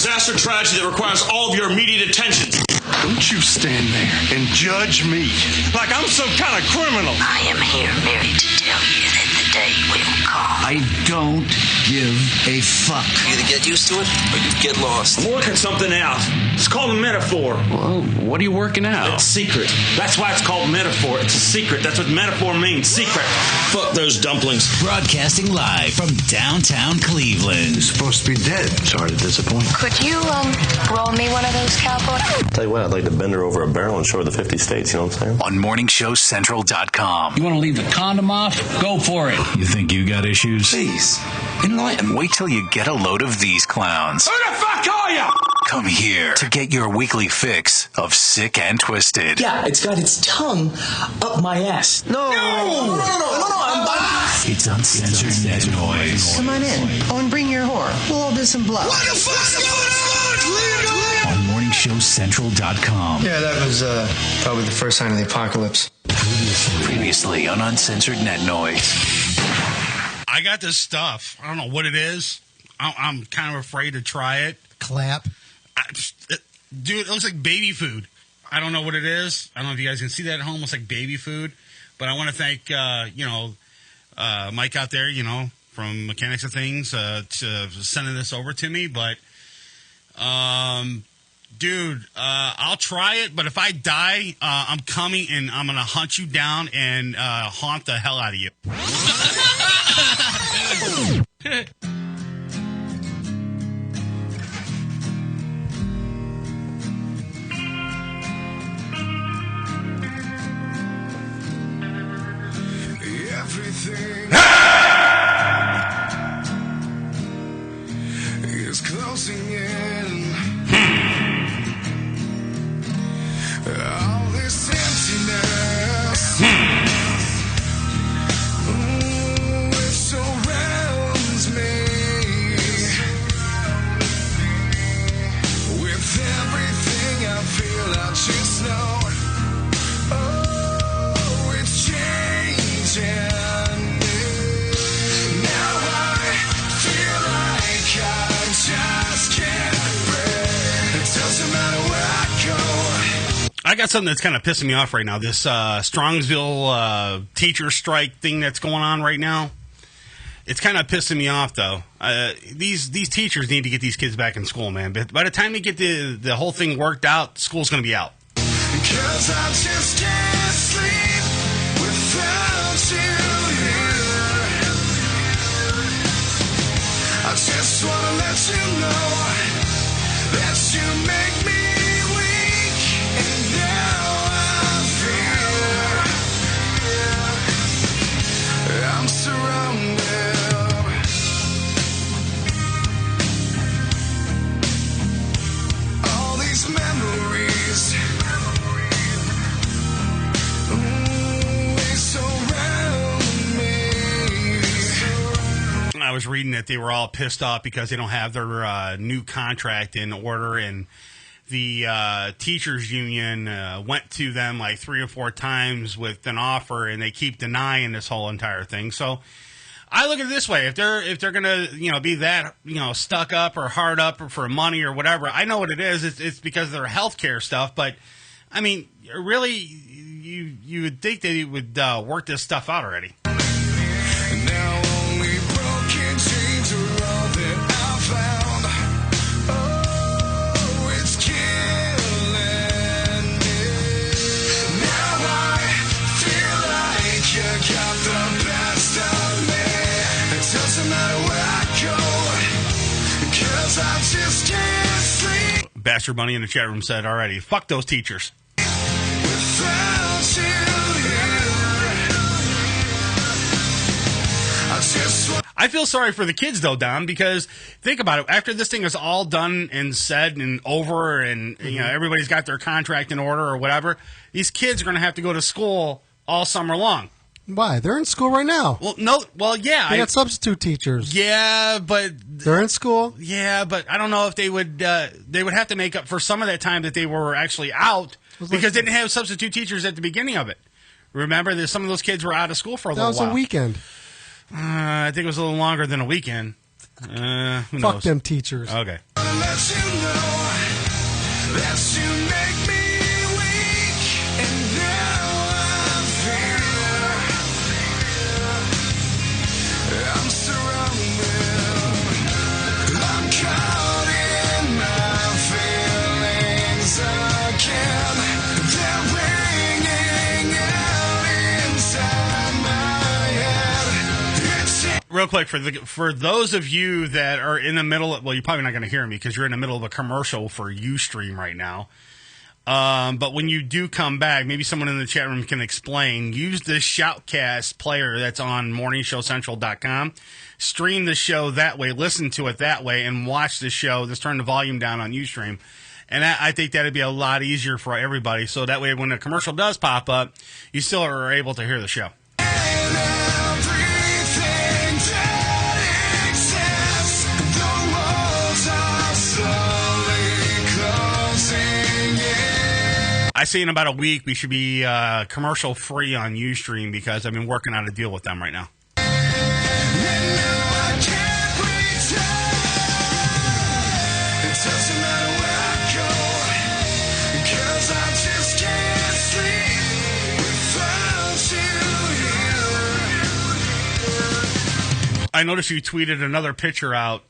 disaster tragedy that requires all of your immediate attention. Don't you stand there and judge me like I'm some kind of criminal. I am here merely to tell you that the day will come. I don't give a fuck. You either get used to it or you get lost. I'm working something out. It's called a metaphor. Well, what are you working out? It's secret. That's why it's called metaphor. It's a secret. That's what metaphor means. Secret. Fuck those dumplings. Broadcasting live from downtown Cleveland. You're supposed to be dead. Sorry to disappoint. Could you, roll me one of those, cowboy? Tell you what, I'd like to bend her over a barrel and show her the 50 states, you know what I'm saying? On morningshowcentral.com. You want to leave the condom off? Go for it. You think you got issues? Please, enlighten me. Wait till you get a load of these clowns. Who the fuck are you? Come here to get your weekly fix of Sick and Twisted. Yeah, it's got its tongue up my ass. No. It's Uncensored Net Noise. Come on in. Oh, and bring your whore. We'll all do some blow. What the fuck's going on? On morningshowcentral.com. Yeah, that was probably the first sign of the apocalypse. Previously on Uncensored Net Noise. I got this stuff. I don't know what it is. I'm kind of afraid to try it. Clap. Dude, it looks like baby food. I don't know what it is. I don't know if you guys can see that at home. It looks like baby food. But I want to thank, Mike out there, from Mechanics of Things, to sending this over to me. But, dude, I'll try it. But if I die, I'm coming and I'm going to hunt you down and haunt the hell out of you. Everything is closing in. All this emptiness, it surrounds me. With everything I feel, I just know, oh, it's changing. I got something that's kind of pissing me off right now. This Strongsville teacher strike thing that's going on right now. It's kind of pissing me off, though. These teachers need to get these kids back in school, man. But by the time they get the whole thing worked out, school's going to be out. 'Cause I just can't sleep without you here. I just want to let you know that you make me weak, and now I fear I'm surrounded. All these memories, they surround me. I was reading that they were all pissed off because they don't have their new contract in order, and the teachers union went to them like 3 or 4 times with an offer, and they keep denying this whole entire thing. So I look at it this way: if they're gonna be that stuck up or hard up or for money or whatever, I know what it is. It's because of their healthcare stuff. But I mean, really, you would think they would work this stuff out already. Now only broken dreams are all that I found. Oh, it's killing me. Now I feel like you got the best of me. It doesn't matter where I go, 'cause I just can't sleep Bastard Bunny in the chat room said already, fuck those teachers. without you here. I just want I feel sorry for the kids, though, Don, because think about it. After this thing is all done and said and over and everybody's got their contract in order or whatever, these kids are going to have to go to school all summer long. Why? They're in school right now. Yeah. They got substitute teachers. Yeah, but They're in school. Yeah, but I don't know if they would have to make up for some of that time that they were actually out because they didn't have substitute teachers at the beginning of it. Remember, that some of those kids were out of school for a little while. That was a weekend. I think it was a little longer than a weekend. Who Fuck knows? them teachers. Okay. wanna let you know that you make me weak, and now I'm here. I'm surrounded. I'm caught in my feelings again. They're ringing out inside my head. It's Real quick, for those of you that are in the middle of, well, you're probably not going to hear me because you're in the middle of a commercial for Ustream right now. But when you do come back, maybe someone in the chat room can explain. Use the Shoutcast player that's on morningshowcentral.com. Stream the show that way, listen to it that way, and watch the show. Just turn the volume down on Ustream. And I think that'd be a lot easier for everybody. So that way, when the commercial does pop up, you still are able to hear the show. I say in about a week we should be commercial free on Ustream because I've been working out a deal with them right now. I noticed you tweeted another picture out.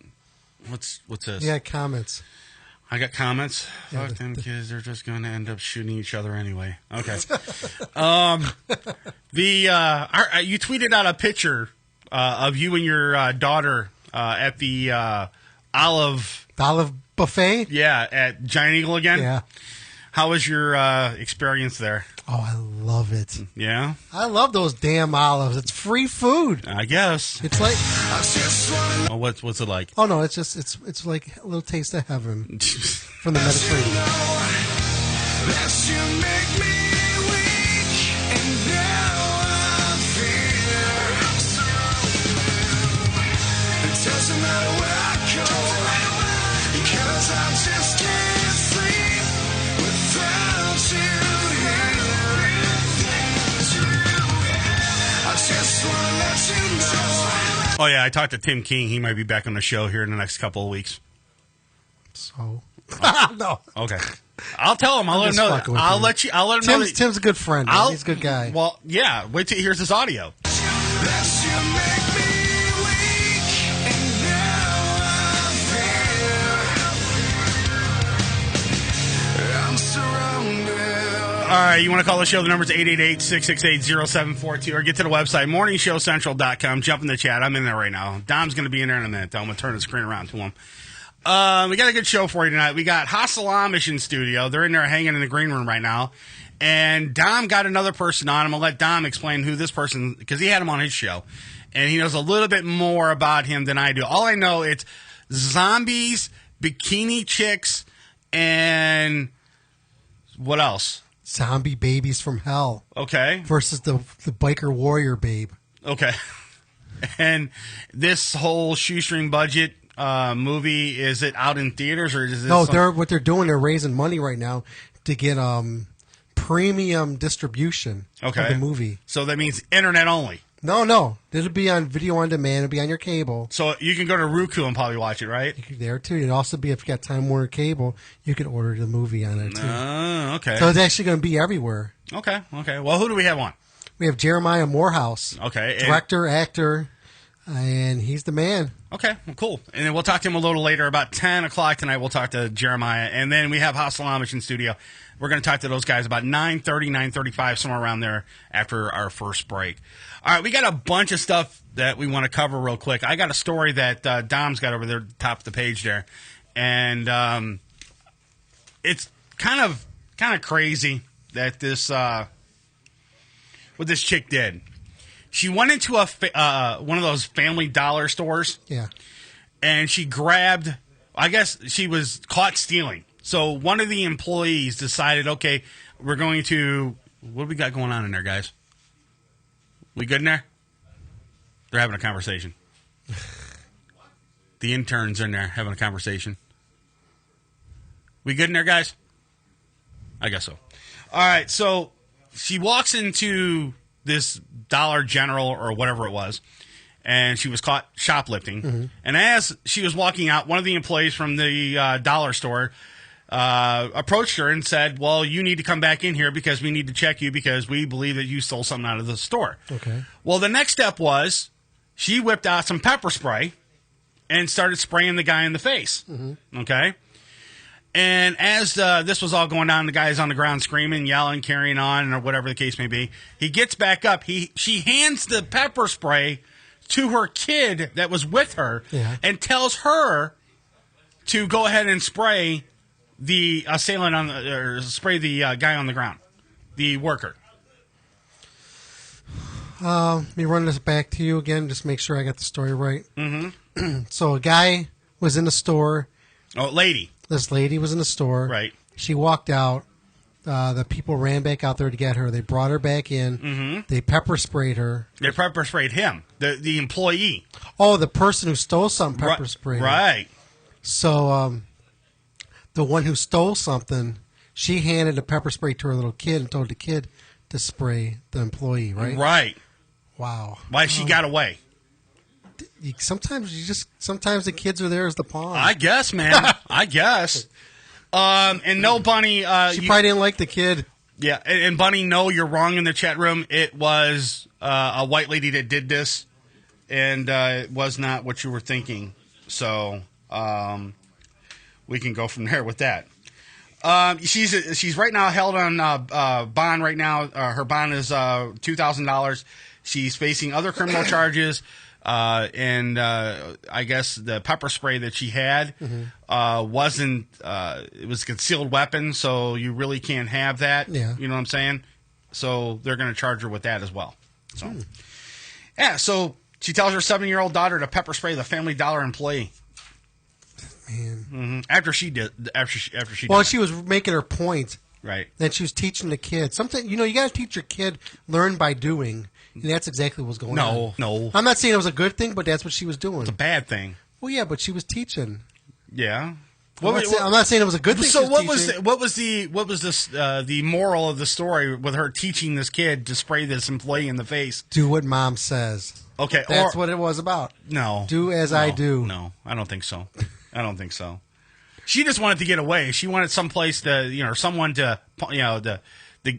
What's this? Yeah, comments. I got comments. Yeah, Fuck them kids. They're just going to end up shooting each other anyway. Okay. You tweeted out a picture of you and your daughter at the Olive buffet. Yeah, at Giant Eagle again. Yeah. How was your experience there? Oh, I love it. Yeah? I love those damn olives. It's free food. I guess. It's like... Oh, what's it like? Oh, no, it's just, it's like a little taste of heaven from the Mediterranean. It doesn't matter where I go, because I just can't sleep without you here. I just want to let you know. Oh, yeah, I talked to Tim King. He might be back on the show here in the next couple of weeks. So? Oh. No. Okay. I'll tell him. I'll let him know. I'll let him know. Tim's a good friend. Man. He's a good guy. Well, yeah. Wait till he hears this audio. All right, you want to call the show? The number's 888-668-0742, or get to the website, morningshowcentral.com. Jump in the chat. I'm in there right now. Dom's going to be in there in a minute, though. I'm going to turn the screen around to him. We got a good show for you tonight. We got Hostile Amish in studio. They're in there hanging in the green room right now. And Dom got another person on. I'm going to let Dom explain who this person, because he had him on his show. And he knows a little bit more about him than I do. All I know, it's zombies, bikini chicks, and what else? Zombie babies from hell. Okay. Versus the biker warrior babe. Okay. And this whole shoestring budget movie, is it out in theaters or is it? No, what they're doing. They're raising money right now to get premium distribution of the movie. So that means internet only. No. It'll be on video on demand. It'll be on your cable. So you can go to Roku and probably watch it, right? There too. It'll also be, if you got Time Warner cable, you can order the movie on it too. Oh, okay. So it's actually going to be everywhere. Okay. Well, who do we have on? We have Jeremiah Morehouse. Okay. Director, actor, and he's the man. Okay, well, cool. And then we'll talk to him a little later. About 10 o'clock tonight, we'll talk to Jeremiah. And then we have Hostile Amish in studio. We're going to talk to those guys about 9:30, 9:35, somewhere around there after our first break. All right, we got a bunch of stuff that we want to cover real quick. I got a story that Dom's got over there, top of the page there. And it's kind of crazy that what this chick did. She went into one of those Family Dollar stores. Yeah. And she grabbed, I guess she was caught stealing. So one of the employees decided, okay, we're going to, what do we got going on in there, guys? We good in there? They're having a conversation. The interns are in there having a conversation. We good in there, guys? I guess so. All right, so she walks into this Dollar General or whatever it was, and she was caught shoplifting. And as she was walking out, one of the employees from the dollar store approached her and said, well, you need to come back in here because we need to check you because we believe that you stole something out of the store. Okay. Well, the next step was she whipped out some pepper spray and started spraying the guy in the face. Okay. And as this was all going on, the guy's on the ground screaming, yelling, carrying on, or whatever the case may be. He gets back up. She hands the pepper spray to her kid that was with her and tells her to go ahead and spray the assailant or spray the guy on the ground, the worker. Let me run this back to you again, just make sure I got the story right. So a guy was in the store. Oh, lady. This lady was in the store. Right. She walked out. The people ran back out there to get her. They brought her back in. They pepper sprayed her. They pepper sprayed him, the employee. Oh, the person who stole something pepper sprayed her. Right. So the one who stole something, she handed the pepper spray to her little kid and told the kid to spray the employee, right? Right. Wow. Why she got away? Sometimes the kids are there as the pawn. I guess, man. I guess. And no, Bunny. She probably didn't like the kid. Yeah, and Bunny, no, you're wrong in the chat room. It was a white lady that did this, and it was not what you were thinking. So we can go from there with that. She's right now held on bond right now. Her bond is $2,000. She's facing other criminal charges. And I guess the pepper spray that she had wasn't, it was a concealed weapon, so you really can't have that. Yeah. You know what I'm saying? So they're going to charge her with that as well. So, yeah, so she tells her 7-year-old daughter to pepper spray the Family Dollar employee. Man. After she did. Well, she was making her point. Right. Then she was teaching the kid. Something, you got to teach your kid, learn by doing. And that's exactly what was going on. No. I'm not saying it was a good thing, but that's what she was doing. It's a bad thing. Well, yeah, but she was teaching. Yeah. I'm not saying it was a good thing. So what was the moral of the story with her teaching this kid to spray this employee in the face? Do what mom says. Okay, that's what it was about. No. Do as I do. No, I don't think so. She just wanted to get away. She wanted someplace to, someone to,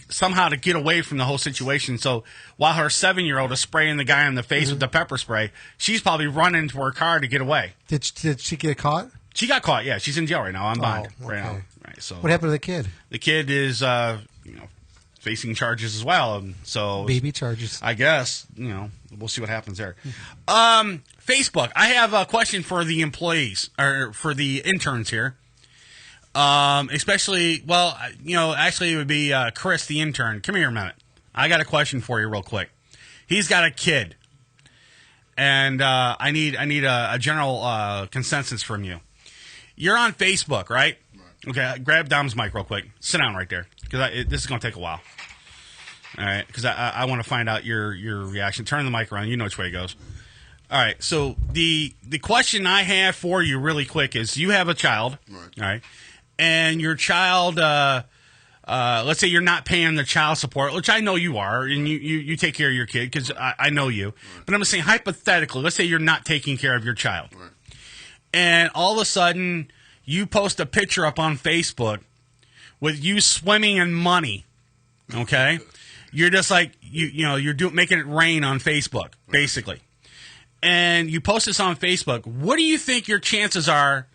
somehow to get away from the whole situation. So while her 7-year-old is spraying the guy in the face with the pepper spray, she's probably running to her car to get away. Did she get caught? She got caught. Yeah, she's in jail right now on bond right now. Right. So what happened to the kid? The kid is, facing charges as well. So baby charges. I guess we'll see what happens there. Facebook. I have a question for the employees or for the interns here. Especially, actually it would be Chris, the intern. Come here a minute. I got a question for you real quick. He's got a kid, and I need a general consensus from you. You're on Facebook, right? Okay, grab Dom's mic real quick. Sit down right there, because this is going to take a while. All right, because I want to find out your reaction. Turn the mic around. You know which way it goes. All right, so the question I have for you really quick is you have a child, all right, and your child, let's say you're not paying the child support, which I know you are, and you take care of your kid because I know you. But I'm saying hypothetically, let's say you're not taking care of your child. And all of a sudden, you post a picture up on Facebook with you swimming in money, okay? You're just like, you're making it rain on Facebook, basically. And you post this on Facebook. What do you think your chances are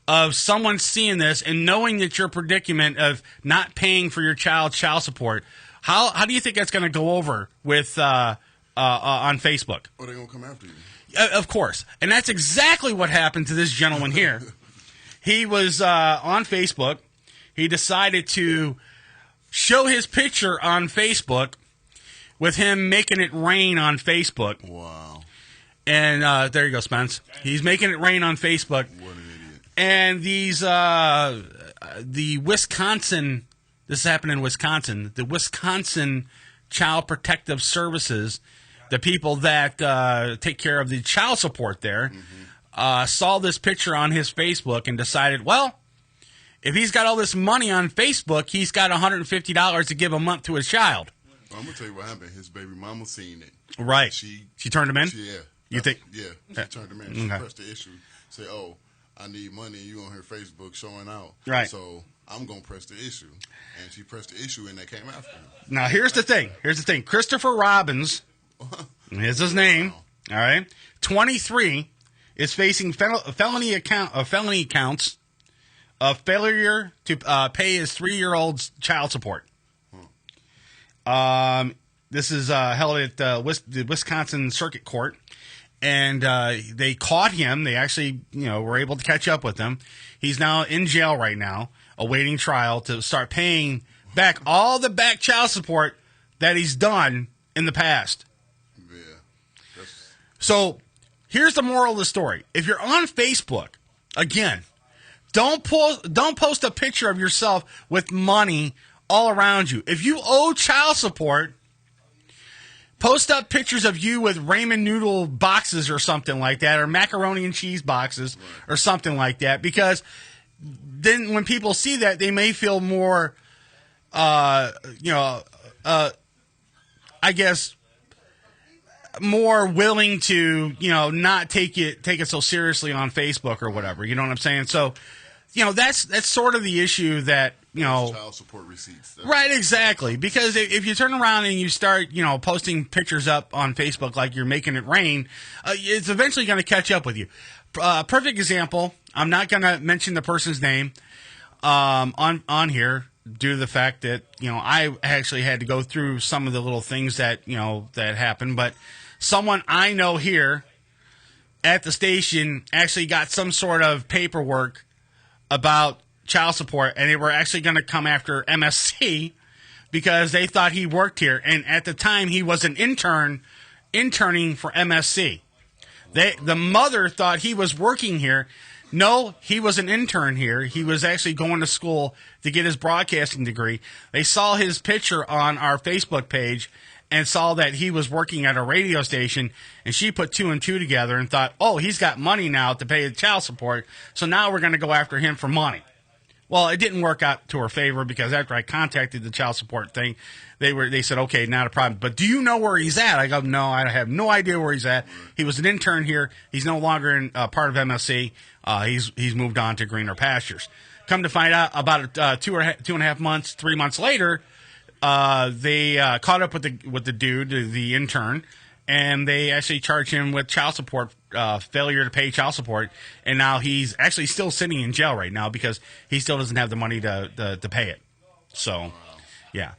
of someone seeing this and knowing that your predicament of not paying for your child's child support? How do you think that's going to go over with on Facebook? Oh, they're going to come after you. Of course. And that's exactly what happened to this gentleman here. He was on Facebook. He decided to show his picture on Facebook with him making it rain on Facebook. Wow. And there you go, Spence. He's making it rain on Facebook. What an idiot. And these, the Wisconsin, this happened in Wisconsin, the Wisconsin Child Protective Services, the people that take care of the child support there, saw this picture on his Facebook and decided, well, if he's got all this money on Facebook, he's got $150 to give a month to his child. I'm going to tell you what happened. His baby mama seen it. Right. She turned him in? Yeah. You think? Yeah, she turned him in. She pressed the issue. Say, oh, I need money. You on her Facebook showing out. Right. So I'm going to press the issue. And she pressed the issue, and they came after him. Now, here's the thing. Christopher Robbins is his name. All right. 23 is facing felony counts of failure to pay his 3-year-old's child support. This is held at the Wisconsin Circuit Court, and they caught him. They actually, were able to catch up with him. He's now in jail right now, awaiting trial to start paying back all the back child support that he's done in the past. Yeah. So here's the moral of the story. If you're on Facebook, again, don't post a picture of yourself with money all around you. If you owe child support, post up pictures of you with ramen noodle boxes or something like that, or macaroni and cheese boxes or something like that, because then when people see that, they may feel more, I guess, more willing to, not take it so seriously on Facebook or whatever. You know what I'm saying? So, that's sort of the issue that, child support receipts. Right, exactly. Because if you turn around and you start, posting pictures up on Facebook like you're making it rain, it's eventually going to catch up with you. Perfect example. I'm not going to mention the person's name on here due to the fact that I actually had to go through some of the little things that that happened. But someone I know here at the station actually got some sort of paperwork about child support, and they were actually going to come after MSC because they thought he worked here, and at the time he was an interning for MSC. The mother thought he was working here. No, he was an intern here. He was actually going to school to get his broadcasting degree. They saw his picture on our Facebook page and saw that he was working at a radio station, and she put 2 and 2 together and thought, oh, he's got money now to pay the child support, so now we're going to go after him for money. Well, it didn't work out to her favor because after I contacted the child support thing, they said, okay, not a problem. But do you know where he's at? I go, no, I have no idea where he's at. He was an intern here. He's no longer in part of MSC. He's moved on to greener pastures. Come to find out, about 2.5 months, 3 months later, they caught up with the dude, the intern, and they actually charged him with child support, failure to pay child support, and now he's actually still sitting in jail right now because he still doesn't have the money to pay it. So, yeah.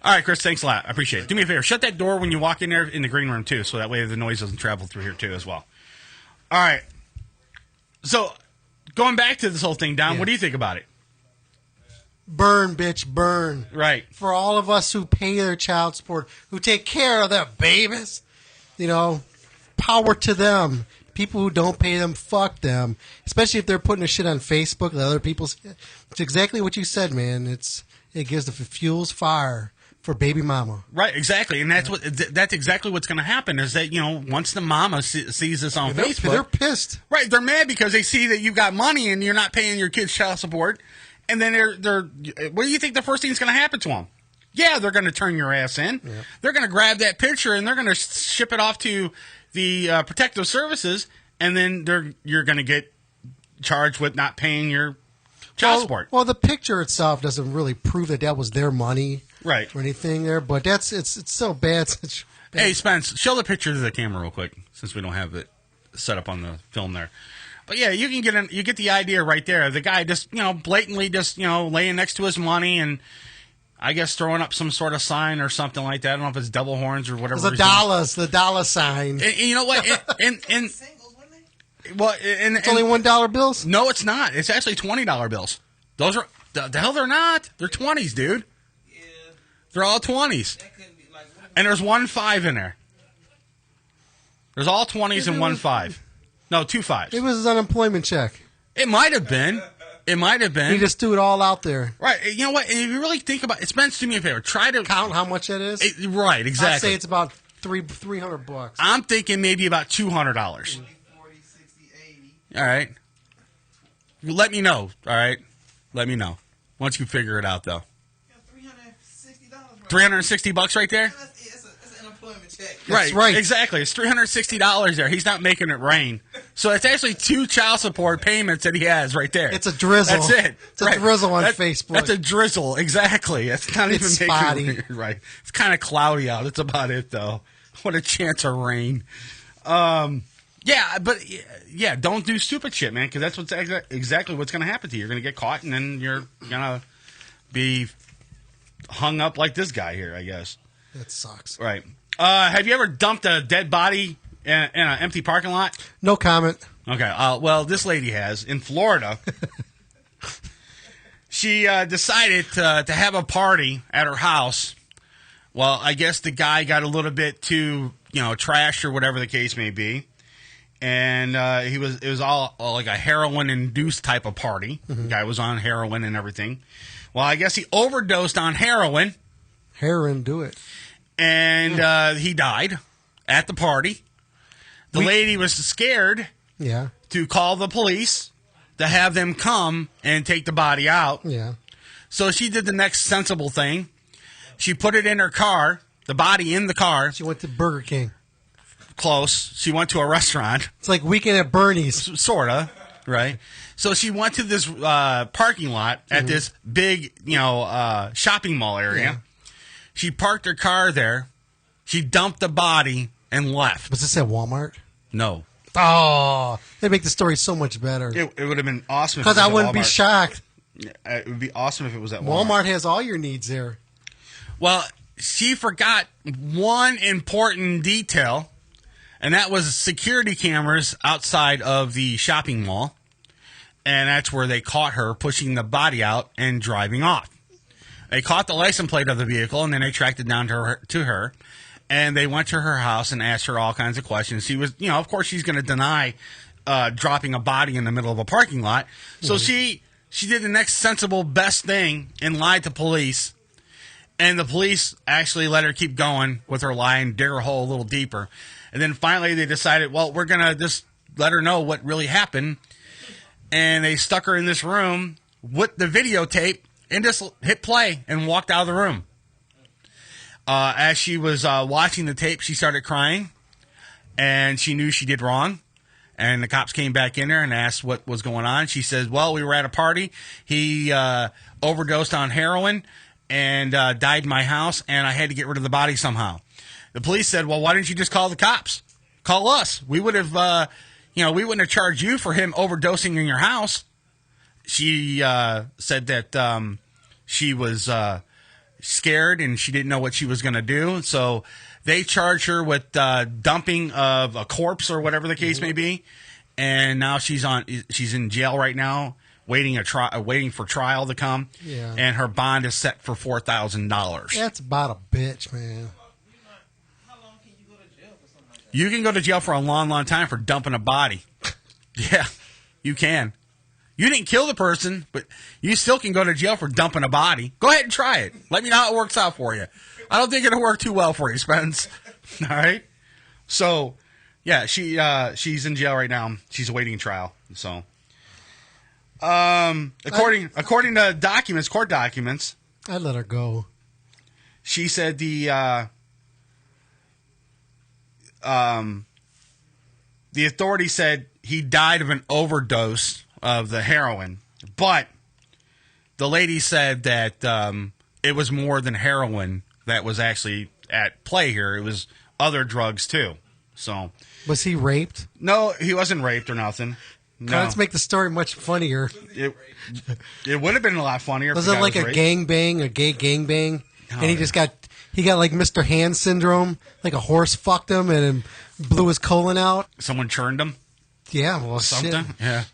All right, Chris, thanks a lot. I appreciate it. Do me a favor. Shut that door when you walk in there in the green room, too, so that way the noise doesn't travel through here, too, as well. All right. So, going back to this whole thing, Don, what do you think about it? Burn, bitch, burn. Right. For all of us who pay their child support, who take care of their babies, power to them. People who don't pay them, fuck them. Especially if they're putting their shit on Facebook and other people's. It's exactly what you said, man. It gives the fuels fire for baby mama. Right, exactly, and that's exactly what's going to happen. Is that once the mama sees this on Facebook, they're pissed. Right, they're mad because they see that you got money and you're not paying your kids child support, and then they're. What do you think the first thing that's going to happen to them? Yeah, they're going to turn your ass in. Yeah. They're going to grab that picture and they're going to ship it off to the protective services, and then you're going to get charged with not paying your child support. Well, the picture itself doesn't really prove that was their money, right, or anything there. But it's so bad. Hey, Spence, show the picture to the camera real quick, since we don't have it set up on the film there. But yeah, you get the idea right there. The guy just blatantly just laying next to his money and I guess throwing up some sort of sign or something like that. I don't know if it's devil horns or whatever. The dollar sign. And you know what? And it's only $1 bills? No, it's not. It's actually $20 bills. Those are the hell they're not. They're 20s, dude. Yeah. They're all 20s. And there's 1 5 in there. There's all 20s and 1 5. No, 2 5s. It was his unemployment check. It might have been. It might have been. He just threw it all out there. Right. You know what? If you really think about it, Spence, do me a favor. Try to count how much that is. Right, exactly. I'd say it's about $300. I'm thinking maybe about $200. 40, 60, 80. All right. Let me know. All right. Let me know once you figure it out, though. $360 $360 right there. Right. Exactly. It's $360 there. He's not making it rain. So it's actually 2 child support payments that he has right there. It's a drizzle. That's it. It's a drizzle on Facebook. That's a drizzle. Exactly. It's not It's even spotty. making it right. It's kind of cloudy out. That's about it, though. What a chance of rain. Yeah, but yeah, don't do stupid shit, man, because that's what's exactly what's going to happen to you. You're going to get caught, and then you're going to be hung up like this guy here, I guess. That sucks. Right. Have you ever dumped a dead body in an empty parking lot? No comment. Okay. Well, this lady has in Florida. She decided to have a party at her house. Well, I guess the guy got a little bit too, trash or whatever the case may be, and it was all like a heroin-induced type of party. The guy was on heroin and everything. Well, I guess he overdosed on heroin. Heroin, do it. And he died at the party. The lady was scared to call the police to have them come and take the body out. Yeah. So she did the next sensible thing. She put it in her car, the body in the car. She went to Burger King. Close. She went to a restaurant. It's like Weekend at Bernie's. Sort of, right? So she went to this parking lot at this big, shopping mall area. Yeah. She parked her car there. She dumped the body and left. Was this at Walmart? No. Oh, they make the story so much better. It would have been awesome. Because I wouldn't be shocked. It would be awesome if it was at Walmart. Walmart has all your needs there. Well, she forgot one important detail, and that was security cameras outside of the shopping mall. And that's where they caught her pushing the body out and driving off. They caught the license plate of the vehicle, and then they tracked it down to her. And they went to her house and asked her all kinds of questions. She was, of course, she's going to deny dropping a body in the middle of a parking lot. So she did the next sensible, best thing and lied to police. And the police actually let her keep going with her lie and dig her hole a little deeper. And then finally they decided, well, we're going to just let her know what really happened. And they stuck her in this room with the videotape and just hit play and walked out of the room. As she was watching the tape, she started crying, and she knew she did wrong. And the cops came back in there and asked what was going on. She says, well, we were at a party. He overdosed on heroin and died in my house, and I had to get rid of the body somehow. The police said, well, why didn't you just call the cops? Call us. We would have, we wouldn't have charged you for him overdosing in your house. She said that she was scared and she didn't know what she was going to do. So they charged her with dumping of a corpse or whatever the case may be. And now she's in jail right now, waiting for trial to come. Yeah. And her bond is set for $4,000. That's about a bitch, man. You can go to jail for a long, long time for dumping a body. Yeah, you can. You didn't kill the person, but you still can go to jail for dumping a body. Go ahead and try it. Let me know how it works out for you. I don't think it'll work too well for you, Spence. All right? So, yeah, she's in jail right now. She's awaiting trial. So, according to court documents, I'd let her go. She said the authorities said he died of an overdose of the heroin, but the lady said that it was more than heroin that was actually at play here. It was other drugs too. So, was he raped? No, he wasn't raped or nothing. No. Let's make the story much funnier. It would have been a lot funnier. Was it like a gangbang, a gay gangbang, and he just got like Mr. Hand syndrome, like a horse fucked him and blew his colon out. Someone churned him. Yeah, well, something. Shit. Yeah.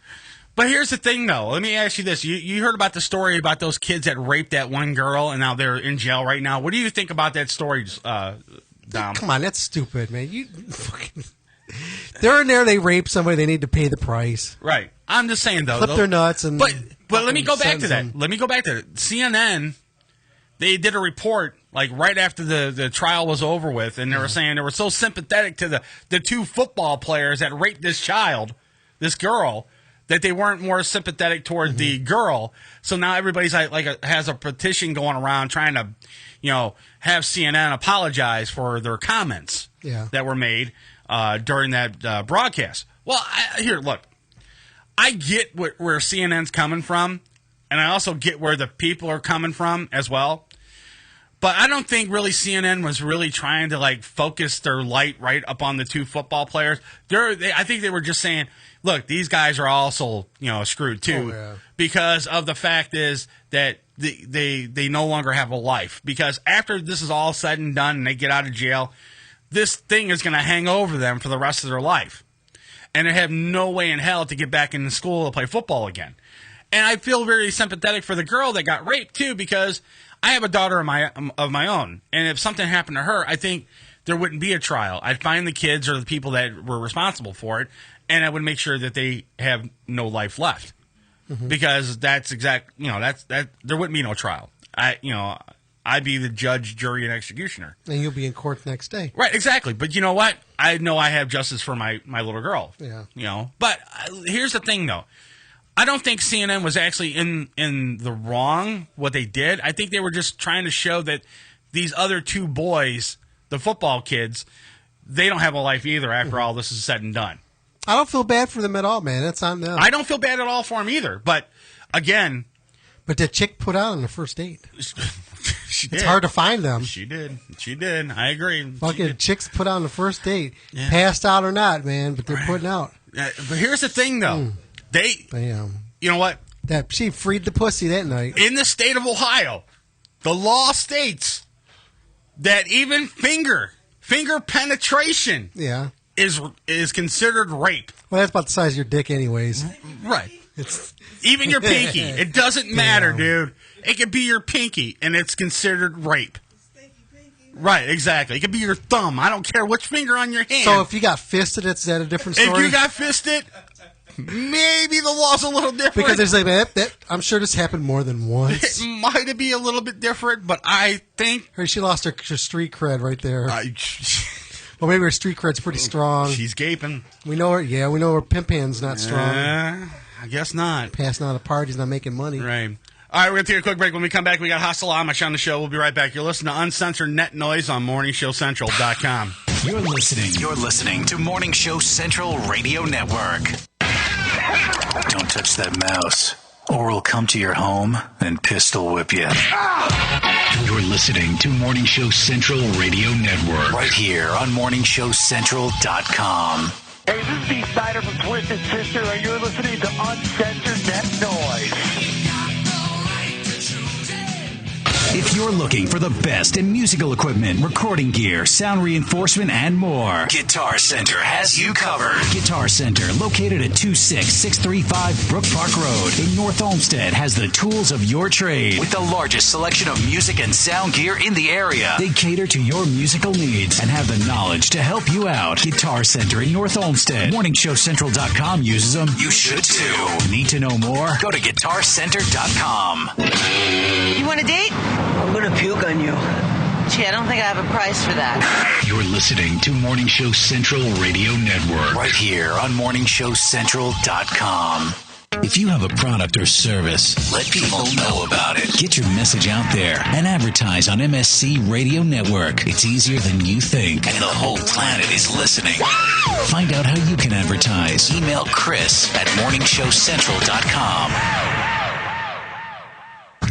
But here's the thing, though. Let me ask you this. You heard about the story about those kids that raped that one girl, and now they're in jail right now. What do you think about that story, Dom? Come on, that's stupid, man. They're in there, they rape somebody, they need to pay the price. Right. I'm just saying, though. Clip their nuts and... But let me go back to that. Let me go back to it. CNN, they did a report, like, right after the trial was over with, and they were saying they were so sympathetic to the two football players that raped this child, this girl, that they weren't more sympathetic toward the girl. So now everybody's like has a petition going around trying to, have CNN apologize for their comments that were made during that broadcast. Well, look. I get where CNN's coming from, and I also get where the people are coming from as well. But I don't think really CNN was really trying to focus their light right up on the two football players. I think they were just saying, look, these guys are also screwed too, because of the fact is that they no longer have a life. Because after this is all said and done and they get out of jail, this thing is going to hang over them for the rest of their life. And they have no way in hell to get back into school to play football again. And I feel very sympathetic for the girl that got raped, too, because I have a daughter of my own. And if something happened to her, I think there wouldn't be a trial. I'd find the kids or the people that were responsible for it, and I would make sure that they have no life left. Mm-hmm. Because that's there wouldn't be no trial. I'd be the judge, jury, and executioner. And you'll be in court the next day. Right, exactly. But you know what? I know I have justice for my little girl. Yeah. But here's the thing, though. I don't think CNN was actually in the wrong, what they did. I think they were just trying to show that these other two boys, the football kids, they don't have a life either after all this is said and done. I don't feel bad for them at all, man. That's on them. I don't feel bad at all for them either. But, again... But the chick put out on the first date. She did. It's hard to find them. She did. I agree. Fucking chicks put out on the first date. Yeah. Passed out or not, man, but they're putting out. But here's the thing, though. You know what? That she freed the pussy that night. In the state of Ohio, the law states that even finger penetration is considered rape. Well, that's about the size of your dick anyways. Right. It's even your pinky. It doesn't matter, dude. It could be your pinky, and it's considered rape. Right, exactly. It could be your thumb. I don't care which finger on your hand. So if you got fisted, is that a different story? If you got fisted, maybe the law's a little different. Because there's I'm sure this happened more than once. It might be a little bit different, but I think... She lost her street cred right there. Well, maybe her street cred's pretty strong. She's gaping. We know her. Yeah, we know her pimp hand's not strong. I guess not. Passing out at parties, not making money. Right. All right, we're going to take a quick break. When we come back, we got Hostile Amish on the show. We'll be right back. You're listening to Uncensored Net Noise on morningshowcentral.com. You're listening to Morning Show Central Radio Network. Don't touch that mouse, or we'll come to your home and pistol whip you. You're listening to Morning Show Central Radio Network. Right here on morningshowcentral.com. Hey, this is Steve Snyder from Twisted Sister, and you're listening to Uncensored Net Noise. If you're looking for the best in musical equipment, recording gear, sound reinforcement, and more, Guitar Center has you covered. Guitar Center, located at 26635 Brook Park Road in North Olmsted, has the tools of your trade. With the largest selection of music and sound gear in the area, they cater to your musical needs and have the knowledge to help you out. Guitar Center in North Olmsted. MorningshowCentral.com uses them. You should too. Need to know more? Go to GuitarCenter.com. You want a date? I'm going to puke on you. Gee, I don't think I have a price for that. You're listening to Morning Show Central Radio Network. Right here on morningshowcentral.com. If you have a product or service, let people know about it. Get your message out there and advertise on MSC Radio Network. It's easier than you think, and the whole planet is listening. Find out how you can advertise. Email Chris at morningshowcentral.com.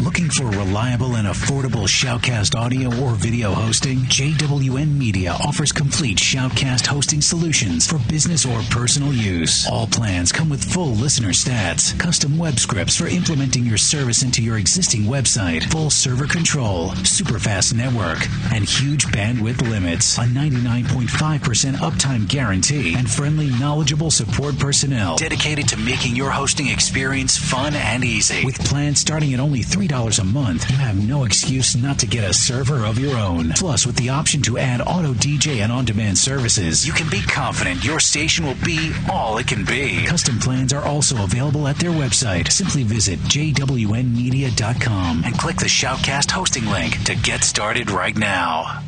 Looking for reliable and affordable Shoutcast audio or video hosting? JWN Media offers complete Shoutcast hosting solutions for business or personal use. All plans come with full listener stats, custom web scripts for implementing your service into your existing website, full server control, super fast network, and huge bandwidth limits, a 99.5% uptime guarantee, and friendly, knowledgeable support personnel dedicated to making your hosting experience fun and easy. With plans starting at only $3 a month, you have no excuse not to get a server of your own. Plus, with the option to add auto DJ and on-demand services, you can be confident your station will be all it can be. Custom plans are also available at their website. Simply visit jwnmedia.com and click the Shoutcast hosting link to get started right now.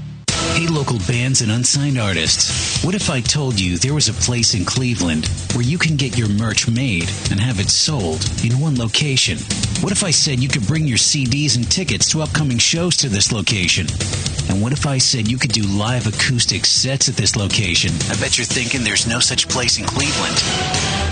Hey, local bands and unsigned artists. What if I told you there was a place in Cleveland where you can get your merch made and have it sold in one location? What if I said you could bring your CDs and tickets to upcoming shows to this location? And what if I said you could do live acoustic sets at this location? I bet you're thinking there's no such place in Cleveland.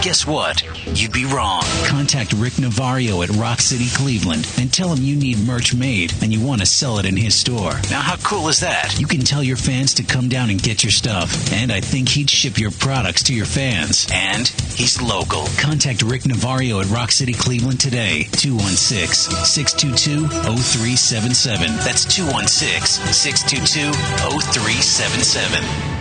Guess what? You'd be wrong. Contact Rick Navario at Rock City, Cleveland, and tell him you need merch made and you want to sell it in his store. Now, how cool is that? You can tell your fans to come down and get your stuff, and I think he'd ship your products to your fans. And he's local. Contact Rick Navario at Rock City, Cleveland today. 216-622-0377. That's 216-622-0377.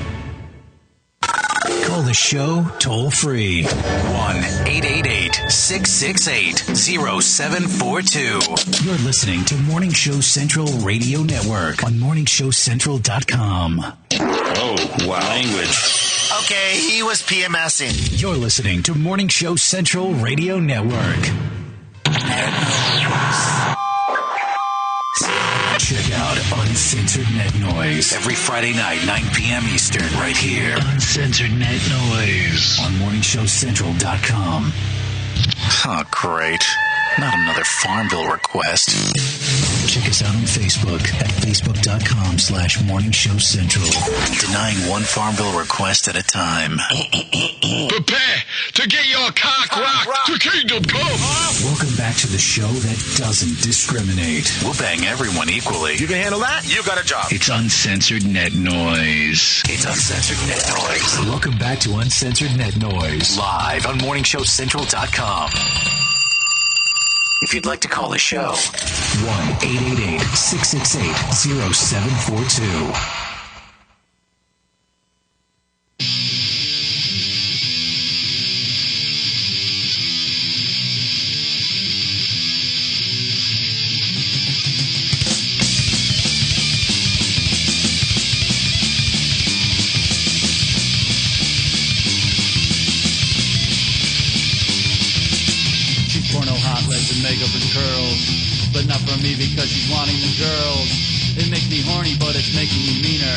Call the show toll free. 1-888-668-0742. You're listening to Morning Show Central Radio Network on morningshowcentral.com. Oh, wow. Language. Okay, he was PMSing. You're listening to Morning Show Central Radio Network. Check out Uncensored Net Noise every Friday night, 9 p.m. Eastern, right here. Uncensored Net Noise on morningshowcentral.com. Oh, great. Not another Farmville request. Check us out on Facebook at facebook.com/morningshowcentral. Denying one Farmville request at a time. Prepare to get your cock rocked to kingdom come. Welcome back to the show that doesn't discriminate. We'll bang everyone equally. You can handle that? You got a job. It's Uncensored Net Noise. It's Uncensored Net Noise. Welcome back to Uncensored Net Noise. Live on morningshowcentral.com. If you'd like to call the show, 1-888-668-0742. Makeup and curls, but not for me because she's wanting the girls. It makes me horny, but it's making me meaner.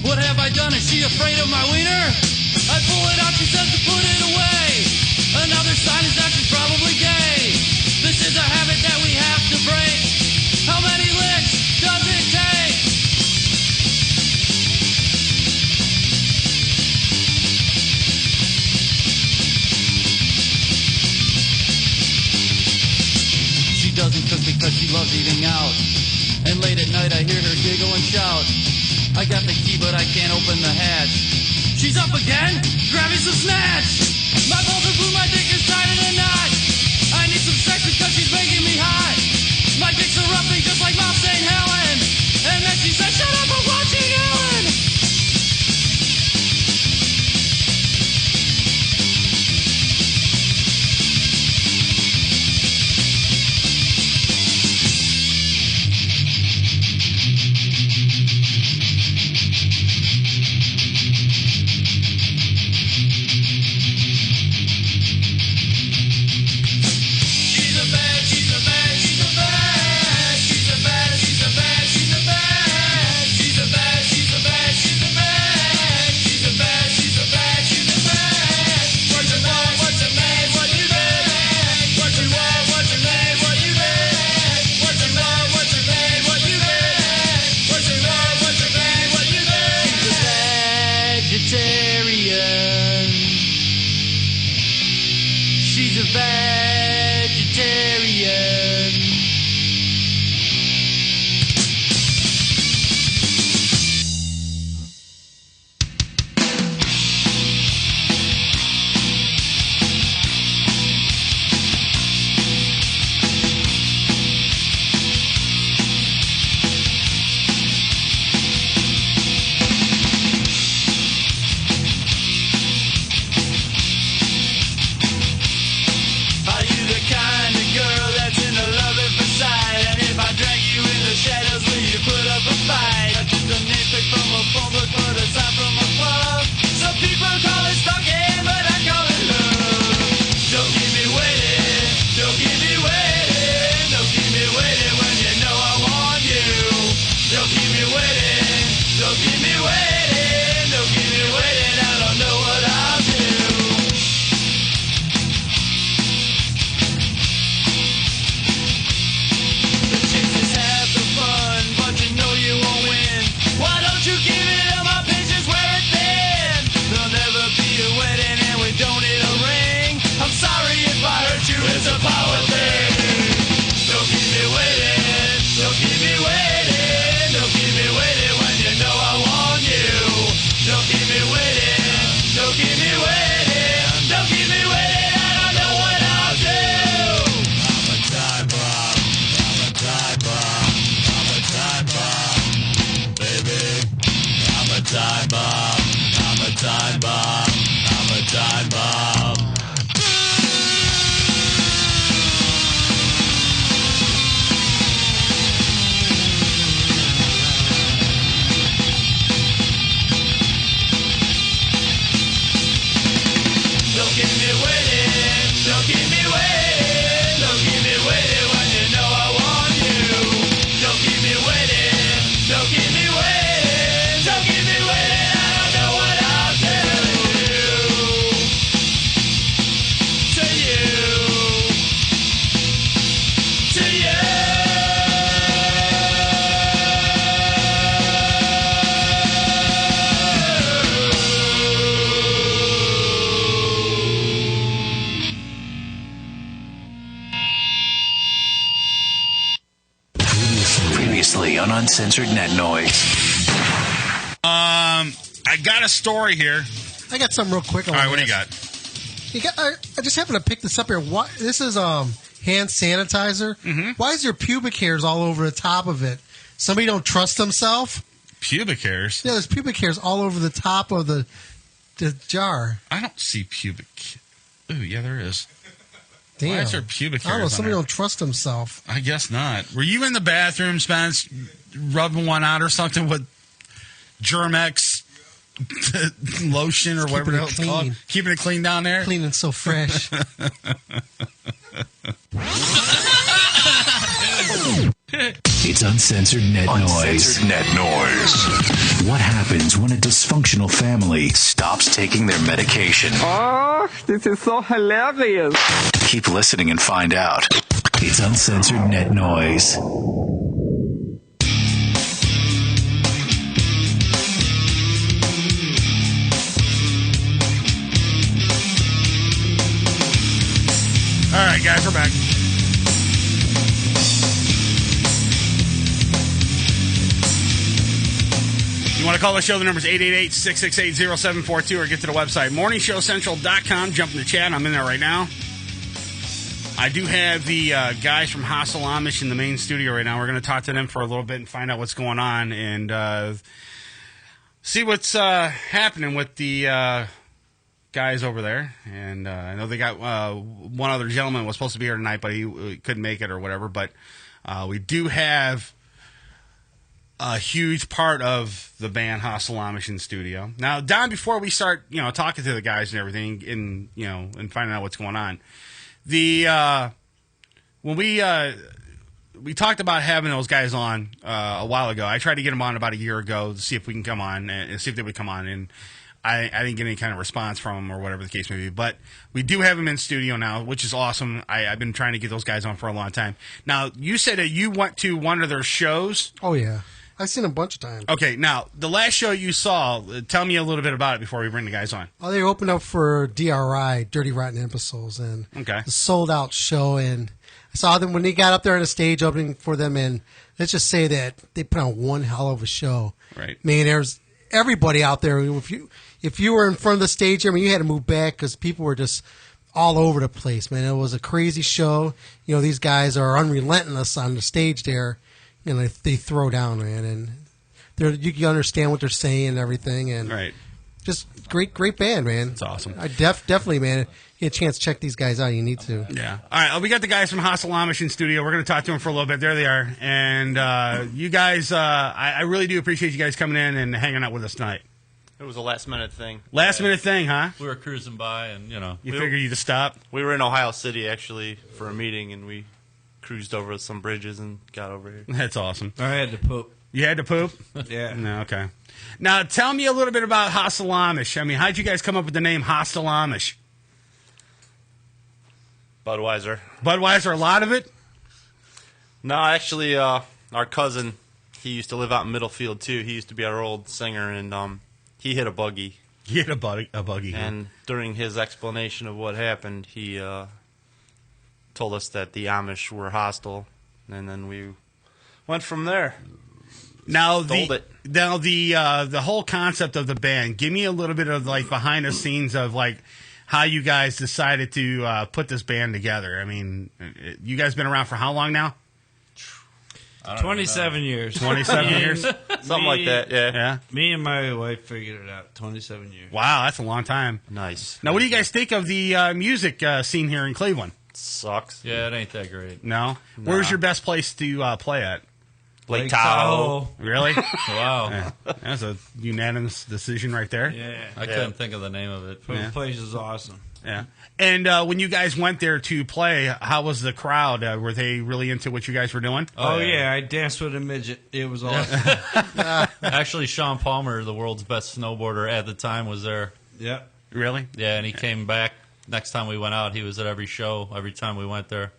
What have I done? Is she afraid of my wiener? I pull it out, she says to put it away. Another sign is that she's probably gay. This is a habit that we have to break. How many licks does it take? Doesn't cook because she loves eating out. And late at night I hear her giggle and shout. I got the key but I can't open the hatch. She's up again, grabbing some snatch. My balls are blue, my dick is tied in a knot. I need some sex because she's making me hot. My dick's erupting just like Mount St. Helen. And then she said, shut up, I'm watching Ellen. on Uncensored Net Noise. I got a story here. I got something real quick. All right, what do you got? I just happened to pick this up here. This is hand sanitizer. Mm-hmm. Why is there pubic hairs all over the top of it? Somebody don't trust themselves? Pubic hairs? Yeah, there's pubic hairs all over the top of the jar. I don't see pubic. Ooh, yeah, there is. Damn. Why is there pubic hairs? I don't know. on Somebody there? don't trust himself. I guess not. Were you in the bathroom, Spence, rubbing one out or something with Germex lotion or whatever it's called? Keeping it clean down there? Clean and so fresh. It's Uncensored Net Noise. Uncensored Net Noise. What happens when a dysfunctional family stops taking their medication? Oh, this is so hilarious. Keep listening and find out. It's Uncensored Net Noise. All right, guys, we're back. You want to call the show? The number is 888-668-0742 or get to the website, morningshowcentral.com. Jump in the chat. I'm in there right now. I do have the guys from Hostile Amish in the main studio right now. We're going to talk to them for a little bit and find out what's going on and see what's happening with the guys over there. And I know they got one other gentleman was supposed to be here tonight, but he couldn't make it or whatever. But we do have a huge part of the band Hostile Amish in studio. Now, Don, before we start, talking to the guys and everything and, and finding out what's going on, when we talked about having those guys on a while ago, I tried to get them on about a year ago to see if we can come on and see if they would come on, and I didn't get any kind of response from them or whatever the case may be. But we do have them in studio now, which is awesome. I've been trying to get those guys on for a long time. Now, you said that you went to one of their shows. Oh, yeah. I've seen them a bunch of times. Okay, now, the last show you saw, tell me a little bit about it before we bring the guys on. Oh, they opened up for DRI, Dirty Rotten Imbeciles, and okay. a sold-out show. And I saw them when they got up there on the stage opening for them, and let's just say that they put on one hell of a show. Right. I mean, there's everybody out there. If you were in front of the stage, I mean, you had to move back because people were just all over the place, man. It was a crazy show. These guys are unrelentless on the stage there. They throw down, man, and you can understand what they're saying and everything, and right. Just great band, man. It's awesome. I definitely, man. Get a chance to check these guys out. You need to. Yeah. All right. We got the guys from Hostile Amish in studio. We're going to talk to them for a little bit. There they are. And you guys, I really do appreciate you guys coming in and hanging out with us tonight. It was a last-minute thing. Last-minute thing, huh? We were cruising by, and, You figured you'd just stop? We were in Ohio City, actually, for a meeting, and we cruised over some bridges and got over here. That's awesome. I had to poop. You had to poop? Yeah. No, okay. Now, tell me a little bit about Hostile Amish. I mean, how'd you guys come up with the name Hostile Amish? Budweiser. Budweiser, a lot of it? No, actually, our cousin, he used to live out in Middlefield, too. He used to be our old singer, and he hit a buggy. He hit a buggy. And during his explanation of what happened, he told us that the Amish were hostile, and then we went from there. Now the whole concept of the band. Give me a little bit of behind the scenes of how you guys decided to put this band together. I mean, you guys been around for how long now? 27 years. 27 years? Something like that, yeah. Yeah. Me and my wife figured it out. 27 years. Wow, that's a long time. Nice. Now, what do you guys think of the music scene here in Cleveland? Sucks. Yeah, it ain't that great. No? Where's your best place to play at? Lake Tahoe. Really? Wow. Yeah. That's a unanimous decision right there. Yeah. I couldn't think of the name of it. The place is awesome. Yeah. And when you guys went there to play, how was the crowd? Were they really into what you guys were doing? Oh, yeah. I danced with a midget. It was awesome. Actually, Sean Palmer, the world's best snowboarder at the time, was there. Yeah. Really? Yeah, and he came back. Next time we went out, he was at every show, every time we went there.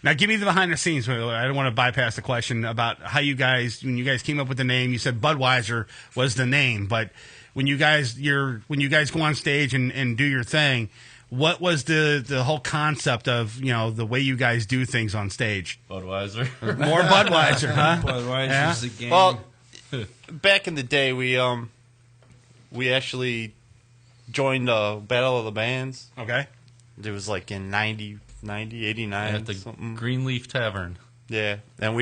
Now, give me the behind the scenes. I don't want to bypass the question about how you guys, when you guys came up with the name, you said Budweiser was the name, but when you guys go on stage and do your thing, what was the whole concept of the way you guys do things on stage? Budweiser. More Budweiser, huh? Budweiser's the game. Well, back in the day, we actually joined Battle of the Bands. Okay. It was like in 90, 89. At the something. Greenleaf Tavern. Yeah, and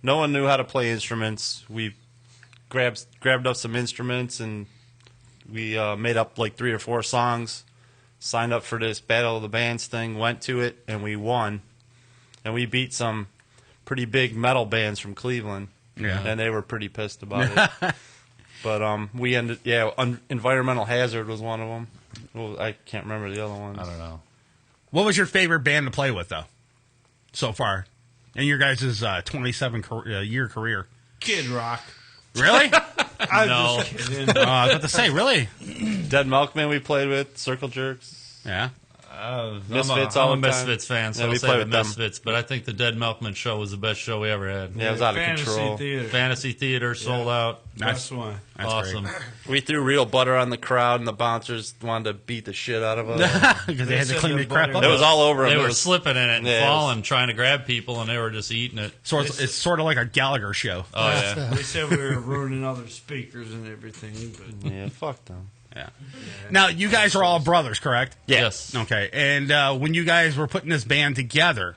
no one knew how to play instruments. We grabbed up some instruments, and we made up like 3 or 4 songs, signed up for this Battle of the Bands thing, went to it, and we won. And we beat some pretty big metal bands from Cleveland, and they were pretty pissed about it. But we ended, Environmental Hazard was one of them. Well, I can't remember the other ones. I don't know. What was your favorite band to play with, though, so far, in your guys' 27-year career? Kid Rock. Really? I'm No. just kidding. I was about to say, really? Dead Milkman we played with, Circle Jerks. Yeah. Misfits I'm all a the time. Misfits fan, so Yeah, I'll we say play the with them. Misfits. But I think the Dead Milkman show was the best show we ever had. Yeah, it was out of Fantasy control. Theater. Fantasy Theater sold out. Best one. That's awesome. We threw real butter on the crowd, and the bouncers wanted to beat the shit out of us. Because they had to clean the crap up. It was all over them. They It were was- slipping in it and Yeah, it was- falling, trying to grab people, and they were just eating it. So it's sort of like a Gallagher show. Oh, yeah. They said we were ruining other speakers and everything. But Yeah, fuck them. Yeah. Now, you guys are all brothers, correct? Yes. Okay. And when you guys were putting this band together,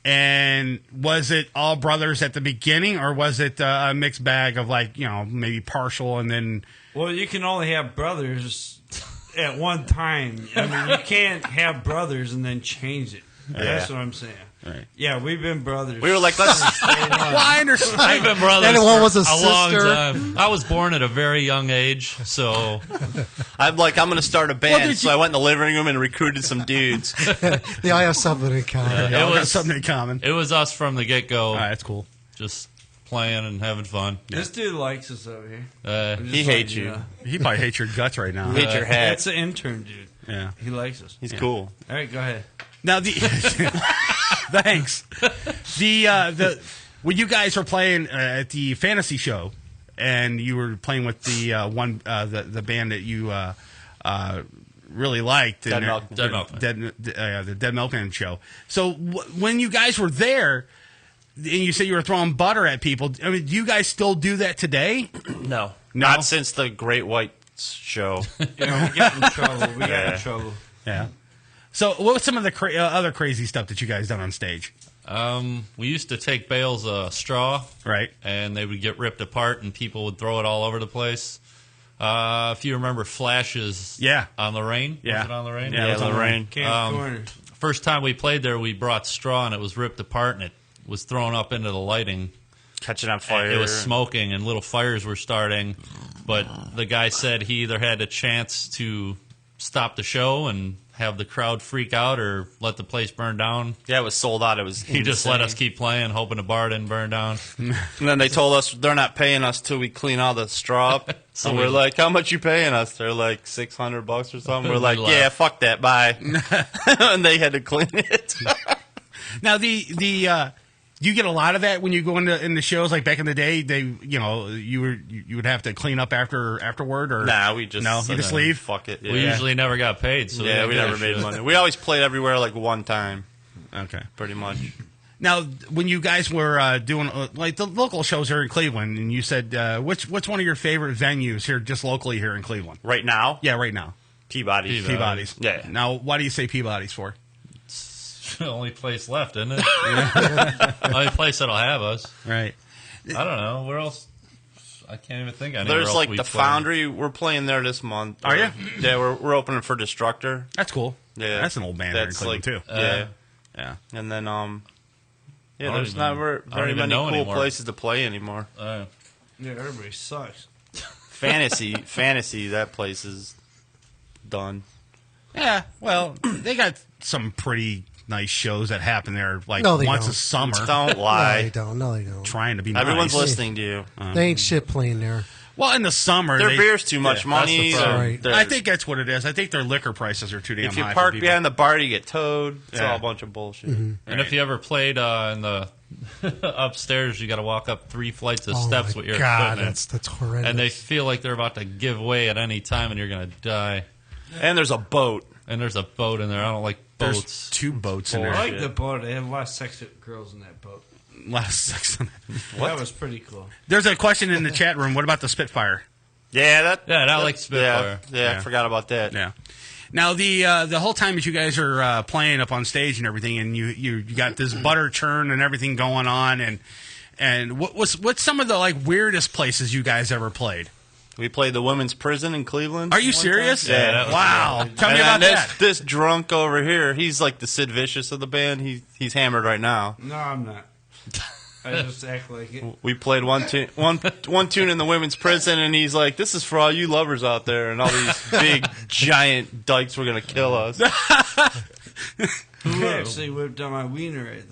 and was it all brothers at the beginning, or was it a mixed bag of maybe partial and then... Well, you can only have brothers at one time. I mean, you can't have brothers and then change it. That's what I'm saying. Right. Yeah, we've been brothers. We were like, let's... Well, I understand. I've been brothers And one was for a long sister. time. I was born at a very young age, so I'm like, I'm going to start a band. did So I went in the living room and recruited some dudes. They all have something in common. Y'all it got was something in common. it was us from the get-go. All right, that's cool. Just playing and having fun. This dude likes us over here. I'm He just hates letting you. know. He probably hates your guts right now. Hate your hat. That's an intern, dude. Yeah. He likes us. He's cool. All right, go ahead. Now thanks. The when you guys were playing at the fantasy show, and you were playing with the the band that you really liked, Dead and Milkman. the Dead Milkman show. So when you guys were there, and you said you were throwing butter at people, I mean, do you guys still do that today? No. No? Not since the Great White show. We got in trouble. We got in trouble. Yeah. So what was some of the other crazy stuff that you guys done on stage? We used to take bales of straw, Right. and they would get ripped apart, and people would throw it all over the place. If you remember Flashes on Lorraine. Yeah. Was it on Lorraine? Yeah, it was on Lorraine. Camp Corners. First time we played there, we brought straw, and it was ripped apart, and it was thrown up into the lighting. Catching on fire. It was smoking, and little fires were starting. But the guy said he either had a chance to stop the show and have the crowd freak out or let the place burn down. Yeah, it was sold out. It was He just let us keep playing, hoping the bar didn't burn down. And then they told us they're not paying us till we clean all the straw up. So And we're like, how much you paying us? They're like $600 or something. We're like, We yeah, laughed. fuck that, bye. And they had to clean it. Now you get a lot of that when you go into shows like back in the day. They you would have to clean up afterward or Nah, we just you just leave. Fuck it. We usually never got paid. So Yeah, we never made money. We always played everywhere like one time. Okay, pretty much. Now, when you guys were doing like the local shows here in Cleveland, and you said what's one of your favorite venues here, just locally here in Cleveland? Right now? Yeah, right now. Peabody's. Peabody's. Yeah. Now, why do you say Peabody's for? It's the only place left, isn't it? Only place that'll have us. Right. I don't know. Where else? I can't even think of anywhere There's else like we the play. Foundry. We're playing there this month. Are you? Yeah, we're opening for Destructor. That's cool. Yeah, That's an old band here in Cleveland, too. Yeah, yeah. And then I there's don't not even- very I don't even many know cool anymore. places to play anymore. Yeah, everybody sucks. Fantasy, that place is done. Yeah, well, they got some pretty nice shows that happen there, like No, they once don't. a summer. Don't lie. No, they don't. No, they don't. Trying to be Everyone's nice. listening to you. They ain't shit playing there. Well, in the summer, Their beer's too much money. That's the problem. Right. I think that's what it is. I think their liquor prices are too damn If you high. park for people. behind the bar, you get towed. It's Yeah. all a bunch of bullshit. And if you ever played in the upstairs, you got to walk up 3 flights of Oh Oh steps my with your God, equipment. that's horrendous. And they feel like they're about to give way at any time, and you're going to die. And there's a boat. And there's a boat in there. I don't like boats. There's 2 boats in there. I like the boat. They have a lot of sex with girls in that boat. A lot of sex on it. That was pretty cool. There's a question in the chat room. What about the Spitfire? Yeah, I like Spitfire. Yeah, I forgot about that. Yeah. Now the whole time that you guys are playing up on stage and everything, and you got this butter churn and everything going on, and what's some of the like weirdest places you guys ever played? We played the women's prison in Cleveland. Are you serious? Yeah. Wow. Tell me about that. This drunk over here, he's like the Sid Vicious of the band. He's hammered right now. No, I'm not. I just act like it. We played one tune in the women's prison, and he's like, "This is for all you lovers out there, and all these big giant dykes were gonna kill us." Who actually whipped on my wiener, I think.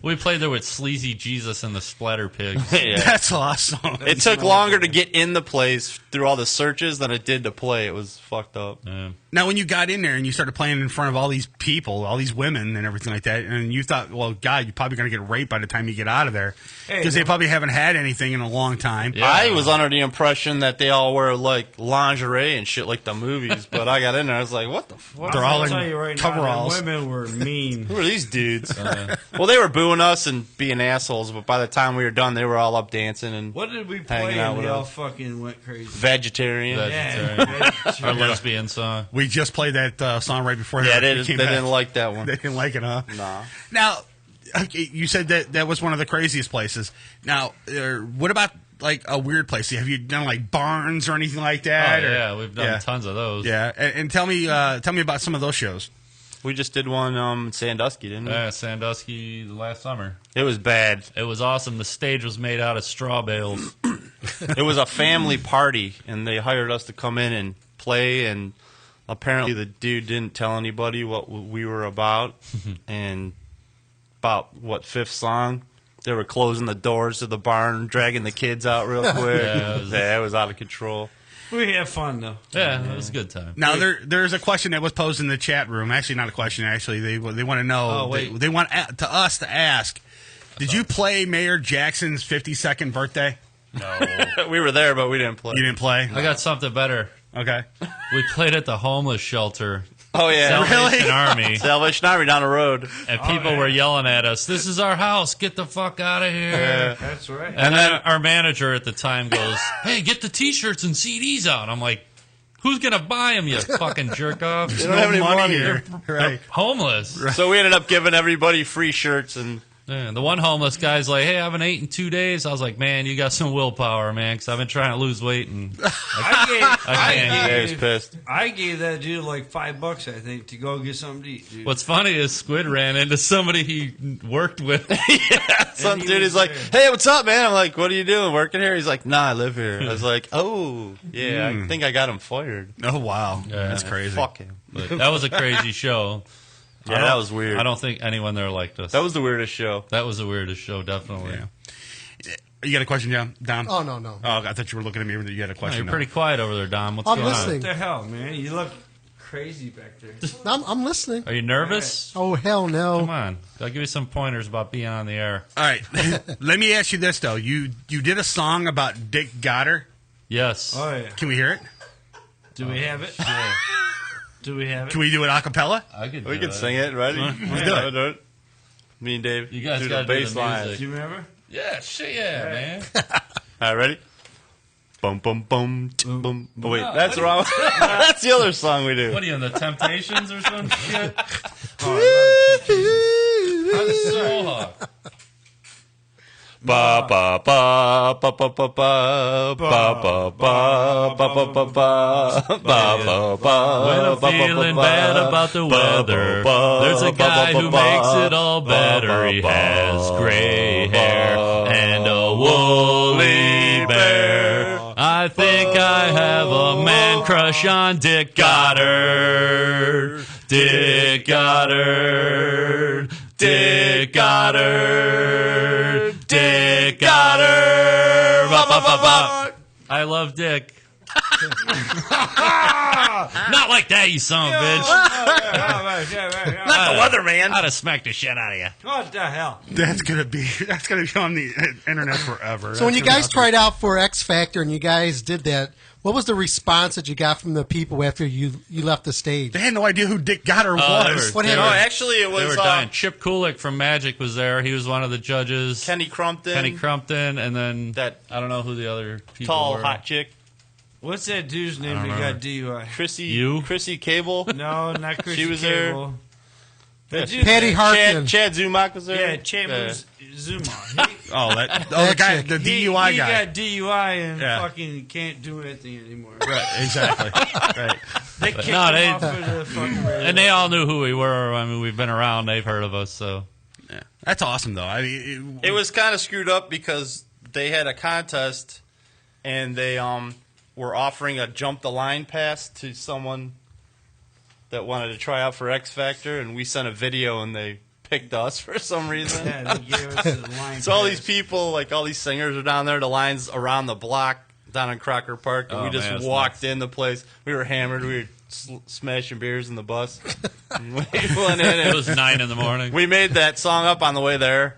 We played there with Sleazy Jesus and the Splatter Pigs. Yeah. That's awesome. It took longer to get in the place through all the searches than it did to play. It was fucked up. Yeah. Now, when you got in there and you started playing in front of all these people, all these women and everything like that, and you thought, well, God, you're probably going to get raped by the time you get out of there because they probably haven't had anything in a long time. Yeah. I was under the impression that they all wear like lingerie and shit like the movies, but I got in there, I was like, what the fuck? They're all in coveralls. Women were mean. Who are these dudes? Well, they were booing us and being assholes, but by the time we were done, they were all up dancing and what did we play? hanging out And with they all us. fucking went crazy. Vegetarian. Yeah, Our lesbian song. We just played that song right before Yeah, that. they didn't like that one. They didn't like it, huh? Nah. Now, okay, you said that was one of the craziest places. Now, what about like a weird place? Have you done like barns or anything like that? Oh, yeah, we've done tons of those. Yeah, and tell me about some of those shows. We just did one in Sandusky, didn't we? Yeah, Sandusky last summer. It was bad. It was awesome. The stage was made out of straw bales. It was a family party, and they hired us to come in and play, and apparently the dude didn't tell anybody what we were about, and about, fifth song, they were closing the doors to the barn, dragging the kids out real quick. It was out of control. We had fun, though. Yeah, it was a good time. Now, there's a question that was posed in the chat room. Actually, not a question. Actually, they want to know. Oh, wait. They want us to ask, did you play Mayor Jackson's 52nd birthday? No. We were there, but we didn't play. You didn't play? I got something better. Okay. We played at the homeless shelter. Oh, yeah. Salvation Army. Salvation Army down the road. And people were yelling at us, "This is our house. Get the fuck out of here." Yeah. That's right. And then our manager at the time goes, "Hey, get the T-shirts and CDs out." I'm like, who's going to buy them, you fucking jerk off? You don't have any money here. Right. Homeless. Right. So we ended up giving everybody free shirts. And the one homeless guy's like, "Hey, I haven't eaten in 2 days." I was like, "Man, you got some willpower, man, because I've been trying to lose weight." And I was pissed. I gave that dude like $5, I think, to go get something to eat, dude. What's funny is Squid ran into somebody he worked with. Some dude is like, "Hey, what's up, man?" I'm like, "What are you doing? Working here?" He's like, "Nah, I live here." I was like, "Oh, yeah, I think I got him fired." Oh, wow. That's crazy. Fuck him. But that was a crazy show. Yeah, that was weird. I don't think anyone there liked us. That was the weirdest show. That was the weirdest show, definitely. Yeah. You got a question, Dom? Oh, no. Oh, I thought you were looking at me and you had a question. You're pretty quiet over there, Dom. What's I'm going listening. on? What the hell, man? You look crazy back there. I'm listening. Are you nervous? Oh, hell no. Come on. I'll give you some pointers about being on the air. All right. Let me ask you this, though. You did a song about Dick Goddard. Yes. Oh, yeah. Can we hear it? Do we have it? Yeah. Do we have it? Can we do it a cappella? We can sing it, right? Let's do it. Me and Dave. You guys do got the to do bass the line. music. Do you remember? Yeah, shit, yeah, man. All right, ready? Bum, bum, bum, bum. Oh, wait, No, that's what wrong. That's the other song we do. What are you, in the Temptations or some shit? Mohawk. Ba ba ba ba ba ba ba ba ba ba ba ba ba ba ba. When I'm feeling bad about the weather, there's a guy who makes it all better. He has gray hair and a woolly bear. I think I have a man crush on Dick Goddard. Dick Goddard. Dick Goddard. Dick Goddard. Ba, ba, ba, ba. I love Dick. Not Not like that, you son of a bitch. Not the weather, man. I'd have smacked the shit out of you. What the hell? That's gonna be on the internet forever. So when you guys tried out for X Factor and you guys did that, what was the response that you got from the people after you left the stage? They had no idea who Dick Goddard was. No, actually, it was. They were dying. Chip Kulik from Magic was there. He was one of the judges. Kenny Crumpton, and then that I don't know who the other people tall were. hot chick. What's that dude's name that got DUI? Chrissy Cable. No, not Chrissy She was Cable. Patty Hartman. Chad Zumock was there. Yeah, Chad Zuma. The guy, the DUI he guy. He got DUI and Yeah. fucking can't do anything anymore. Right, exactly. Right. They kicked him off of the fucking radio. And they all knew who we were. I mean, we've been around. They've heard of us. So yeah. That's awesome, though. I mean, it was kind of screwed up because they had a contest and they were offering a jump the line pass to someone that wanted to try out for X Factor, and we sent a video and they picked us for some reason. Yeah, they gave us a line so all pass. these people, like all these singers are down there, the lines around the block down in Crocker Park, and we just walked in the place. We were hammered. We were smashing beers in the bus. And we went in. it was 9 a.m. We made that song up on the way there.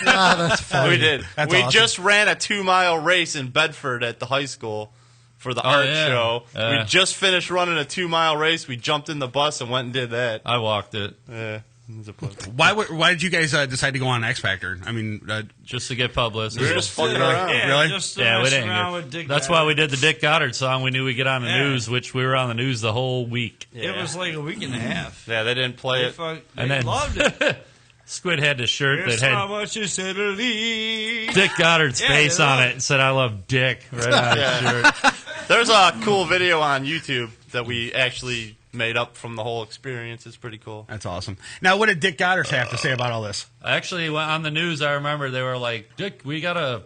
That's funny. We did. That's we awesome. just ran a 2-mile race in Bedford at the high school for the art show. We just finished running a 2-mile race. We jumped in the bus and went and did that. I walked it. Yeah. It was a pleasure. Why did you guys decide to go on X Factor? I mean, just to get publicity. We were just fucking around. Really? Just to Yeah, we mess didn't. around with Dick That's Goddard. why we did the Dick Goddard song. We knew we'd get on the news, which we were on the news the whole week. It was like a week and a half. Yeah, they didn't play it. They loved it. Squid had the shirt Here's that how had much you said to leave. Dick Goddard's face they on loved it and said, "I love Dick." Right on his shirt. There's a cool video on YouTube that we actually made up from the whole experience. It's pretty cool. That's awesome. Now, what did Dick Goddard have to say about all this? Actually, on the news, I remember they were like, "Dick, we got a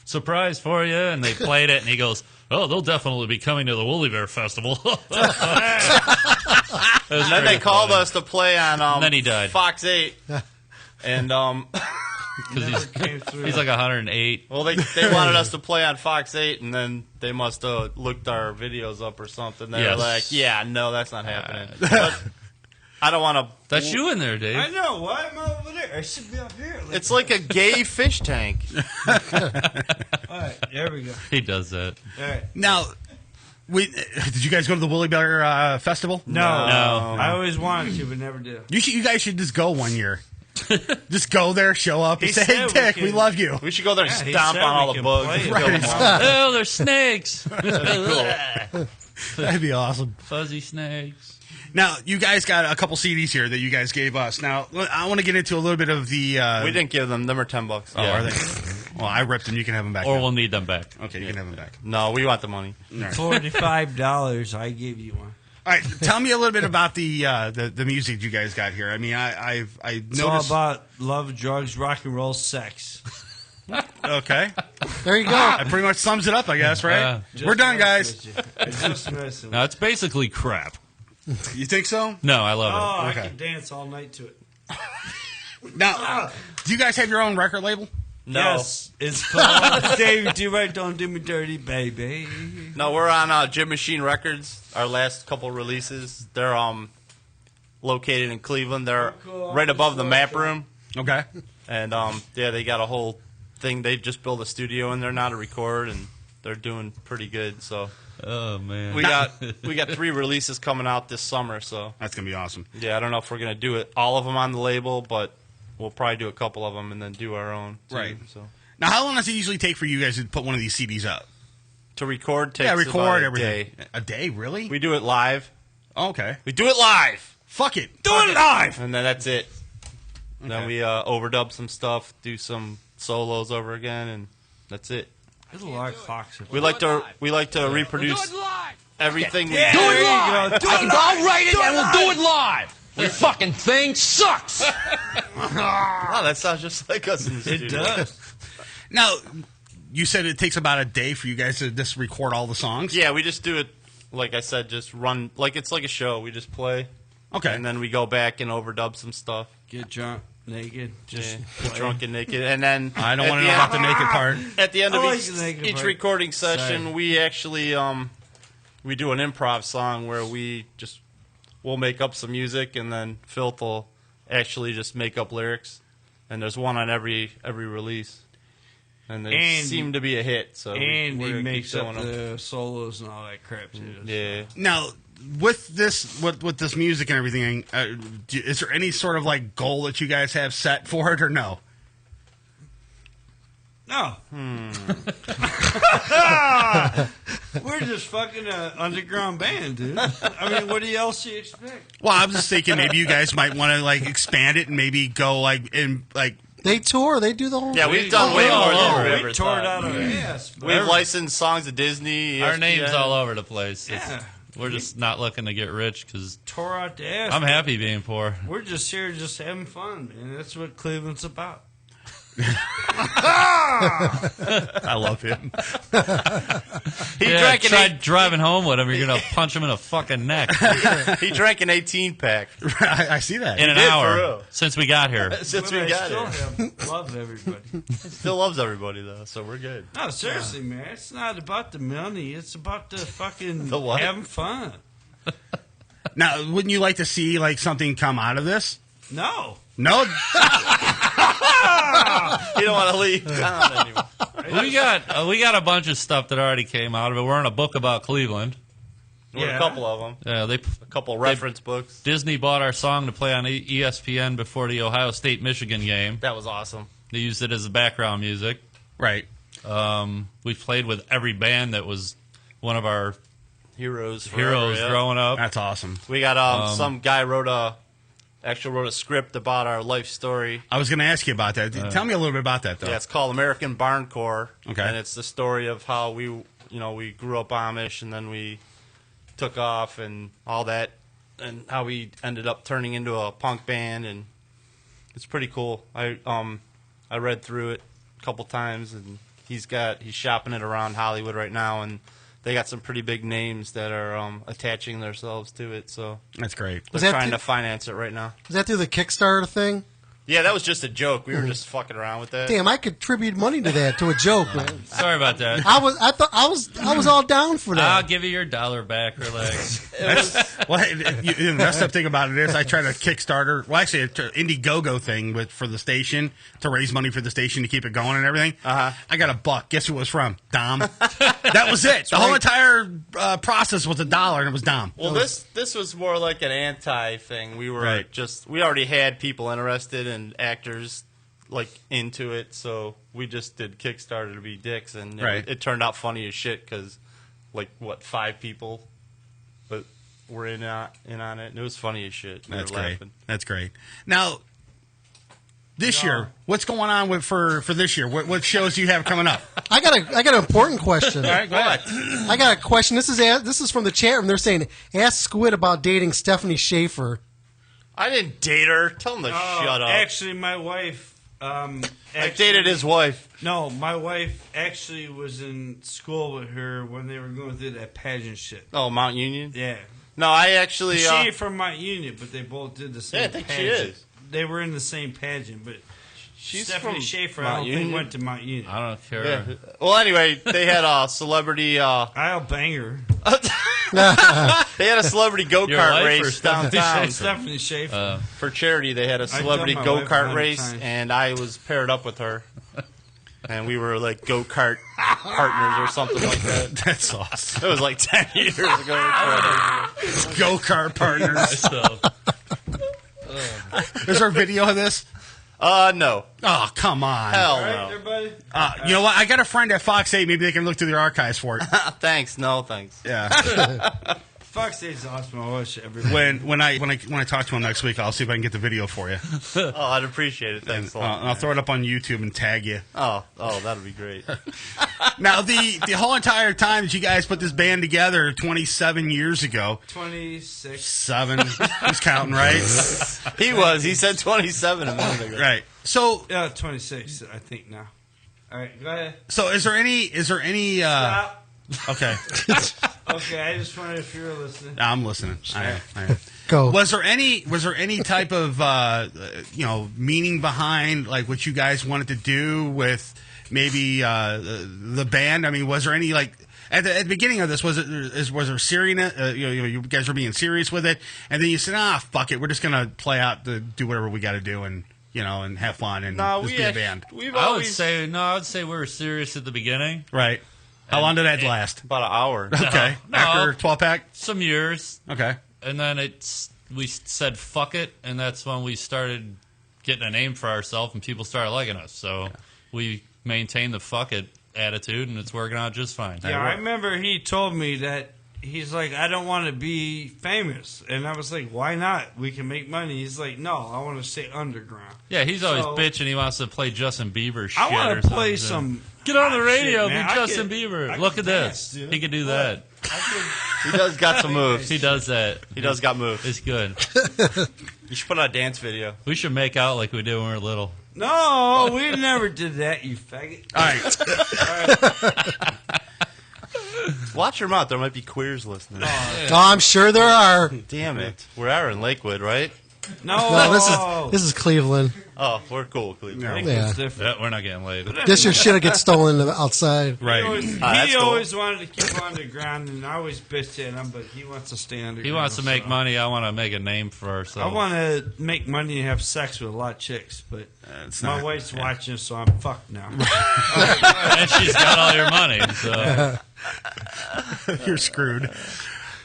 surprise for you," and they played it, and he goes, "Oh, they'll definitely be coming to the Woolly Bear Festival." And then they called us to play on and then he died. Fox 8. And because he's like 108. Well, they wanted us to play on Fox 8, and then they must have looked our videos up or something. They were like, "Yeah, no, that's not happening." But I don't want to. That's you in there, Dave. I know. Why am I over there? I should be up here. It's like a gay fish tank. All right, there we go. He does that. All right. Now, did you guys go to the Woolly Bear Festival? No. I always wanted to, but never did. You guys should just go one year. Just go there, show up, and He say, "Hey, said Dick, we we could- love you." We should go there and he stomp said on we all the can bugs. play and it. kill them all. Oh, they're snakes. That'd be awesome. Fuzzy snakes. Now, you guys got a couple CDs here that you guys gave us. Now, I want to get into a little bit of the... We didn't give them. Them are $10. Oh, are they? Well, I ripped them. You can have them back. Or now. we'll need them back. Okay, you can have them back. No, we want the money. $45. I gave you one. All right, tell me a little bit about the music you guys got here. I mean, I It's noticed... all about love, drugs, rock and roll, sex. Okay. There you go. That pretty much sums it up, I guess, right? We're done, guys. Just messing. No, it's basically crap. You think so? No, I love Oh, Okay. I can dance all night to it. Now, do you guys have your own record label? No. Yes, it's called Dave Do Right, Don't Do Me Dirty, Baby. No, we're on Gym Machine Records. Our last couple releases. They're located in Cleveland. They're right above the Map Room. Okay. And yeah, they got a whole thing. They just built a studio in there now to record, and they're doing pretty good. So, Oh man, we got 3 releases coming out this summer. So That's going to be awesome. yeah, I don't know if we're gonna do it all of them on the label, but we'll probably do a couple of them and then do our own. Too, Right. So Now, how long does it usually take for you guys to put one of these CDs up? to record takes Record about a everything. day. A day, really? We do it live. Okay. We do it live. Fuck it. Do it live, and then that's it. Then we overdub some stuff, do some solos over again, and that's it. There's a lot of clocks. We like to reproduce everything we do. I'll write it and we'll do it live. Your fucking thing sucks. Wow, that sounds just like us in the studio. It does. Now, you said it takes about a day for you guys to just record all the songs? Yeah, we just do it, like I said, just run, like it's like a show. We just play. Okay. And then we go back and overdub some stuff. Get drunk, naked, just Get drunk and naked. And then I don't at want to the know end- about the naked part. At the end I of like the naked each part. recording session, Sorry. we actually we do an improv song where we'll make up some music, and then Filth will actually just make up lyrics. And there's one on every release, and they seem to be a hit. So he makes up the solos and all that crap too. Yeah. Now, with this music and everything, is there any sort of like goal that you guys have set for it, or no? No. We're just fucking an underground band, dude. I mean, what else do you expect? Well, I'm just thinking maybe you guys might want to like expand it and maybe go like in like. They tour. They do the whole. Yeah, we've done way more than we ever We toured thought. out of ass. We've licensed songs to Disney. Our ESPN. name's all over the place. Yeah. We're just not looking to get rich because Tore out the ass. I'm happy being poor. We're just here just having fun, man. That's what Cleveland's about. I love him. Tried driving home with him. You're gonna punch him in the fucking neck. He drank an 18-pack. I see that in an hour since we got here. Since we got here, Love everybody. Still loves everybody though, so we're good. No, seriously, man. It's not about the money. It's about the fucking The what? having fun. Now, wouldn't you like to see like something come out of this? No. No. You don't want to leave town anymore. We got a bunch of stuff that already came out of it. We're in a book about Cleveland. A couple of them. Yeah, a couple reference books. Disney bought our song to play on ESPN before the Ohio State-Michigan game. That was awesome. They used it as the background music. Right. We played with every band that was one of our heroes growing up. That's awesome. We got some guy wrote a script about our life story. I was going to ask you about that. Tell me a little bit about that, though. Yeah, it's called American Barncore. Okay. And it's the story of how we grew up Amish, and then we took off and all that, and how we ended up turning into a punk band, and it's pretty cool. I read through it a couple times, and he's shopping it around Hollywood right now, and they got some pretty big names that are attaching themselves to it. So that's great. They're trying to finance it right now. Is that through the Kickstarter thing? Yeah, that was just a joke. We were just fucking around with that. Damn, I contributed money to that, to a joke, man. Sorry about that. I was all down for that. I'll give you your $1 back. Relax. The messed up thing about it is I tried a Kickstarter, well, actually, an Indiegogo thing for the station to raise money for the station to keep it going and everything. I got $1. Guess who it was from? Dom. That was it. The whole entire process was $1, and it was Dom. Well, this was more like an anti thing. We were we already had people interested and actors like into it, so we just did Kickstarter to be dicks, and it turned out funny as shit because 5 people but were in on it, and it was funny as shit. That's great. That's great. Now, this year, what's going on for this year? What shows do you have coming up? I got an important question. All right, go ahead. I got a question. This is from the chat room. They're saying, ask Squid about dating Stephanie Schaefer. I didn't date her. Tell him to shut up. Actually, my wife... I dated his wife. No, my wife actually was in school with her when they were going through that pageant shit. Oh, Mount Union? Yeah. No, I actually... She ain't from Mount Union, but they both did the same pageant. pageant. She is. They were in the same pageant, but she's Stephanie from Schaefer, Mount I don't Union? think went to Mount Union. I don't care. Yeah. Well, anyway, they had a celebrity... I'll bang her. They had a celebrity Your go-kart wife or race Stephanie downtown. Schaefer? Stephanie Schaefer. For charity, they had a celebrity I've done my wife go-kart 100 race, times. and I was paired up with her. And we were like go-kart partners or something like that. That's awesome. It was like 10 years ago. Go-kart partners. Is there a video of this? No. Oh, come on. Hell All right, no. everybody? You know what? I got a friend at Fox 8. Maybe they can look through their archives for it. Thanks. No, thanks. Yeah. Fox 8's awesome. I watch everybody. When I talk to him next week, I'll see if I can get the video for you. Oh, I'd appreciate it. Thanks a lot. I'll throw it up on YouTube and tag you. Oh, that'd be great. Now, the whole entire time that you guys put this band together 27 years ago. 26. 7. Who's counting, right? He was. He said 27 a minute ago. Right. So, 26, I think now. All right, go ahead. so is there any Stop. Okay. Okay, I just wondered if you were listening. I'm listening. I am. Go. Was there any type of meaning behind like what you guys wanted to do with maybe the band? I mean, was there any At the beginning of this, was there seriousness? You guys were being serious with it, and then you said, fuck it, we're just gonna play out, do whatever we got to do, and and have fun and just be a band. I would say we were serious at the beginning. Right. How long did that last? About an hour. Okay. After 12-pack? Some years. Okay. And then we said fuck it, and that's when we started getting a name for ourselves, and people started liking us. So we maintained the fuck it attitude, and it's working out just fine. Yeah, I remember he told me that he's like, I don't want to be famous. And I was like, why not? We can make money. He's like, no, I want to stay underground. Yeah, he's always bitching. He wants to play Justin Bieber shit. I want to play some. Get on the radio, shit, be Justin Bieber. Look at dance, this. dude. He can do that. He does got some moves. He does that. He does got moves. It's good. You should put out a dance video. We should make out like we did when we were little. No, we never did that, you faggot. All right. Watch your mouth. There might be queers listening. I'm sure there are. Damn it. We are in Lakewood, right? No, this is Cleveland. Oh, we're cool, Cleveland. Yeah. Yeah, we're not getting laid. This your shit will get stolen outside. Right. He always wanted to keep underground, and I always bitched at him, but he wants to stay underground. He wants to make money. I want to make a name for I ourselves. want to make money and have sex with a lot of chicks, but my wife's watching, so I'm fucked now. And she's got all your money, so you're screwed.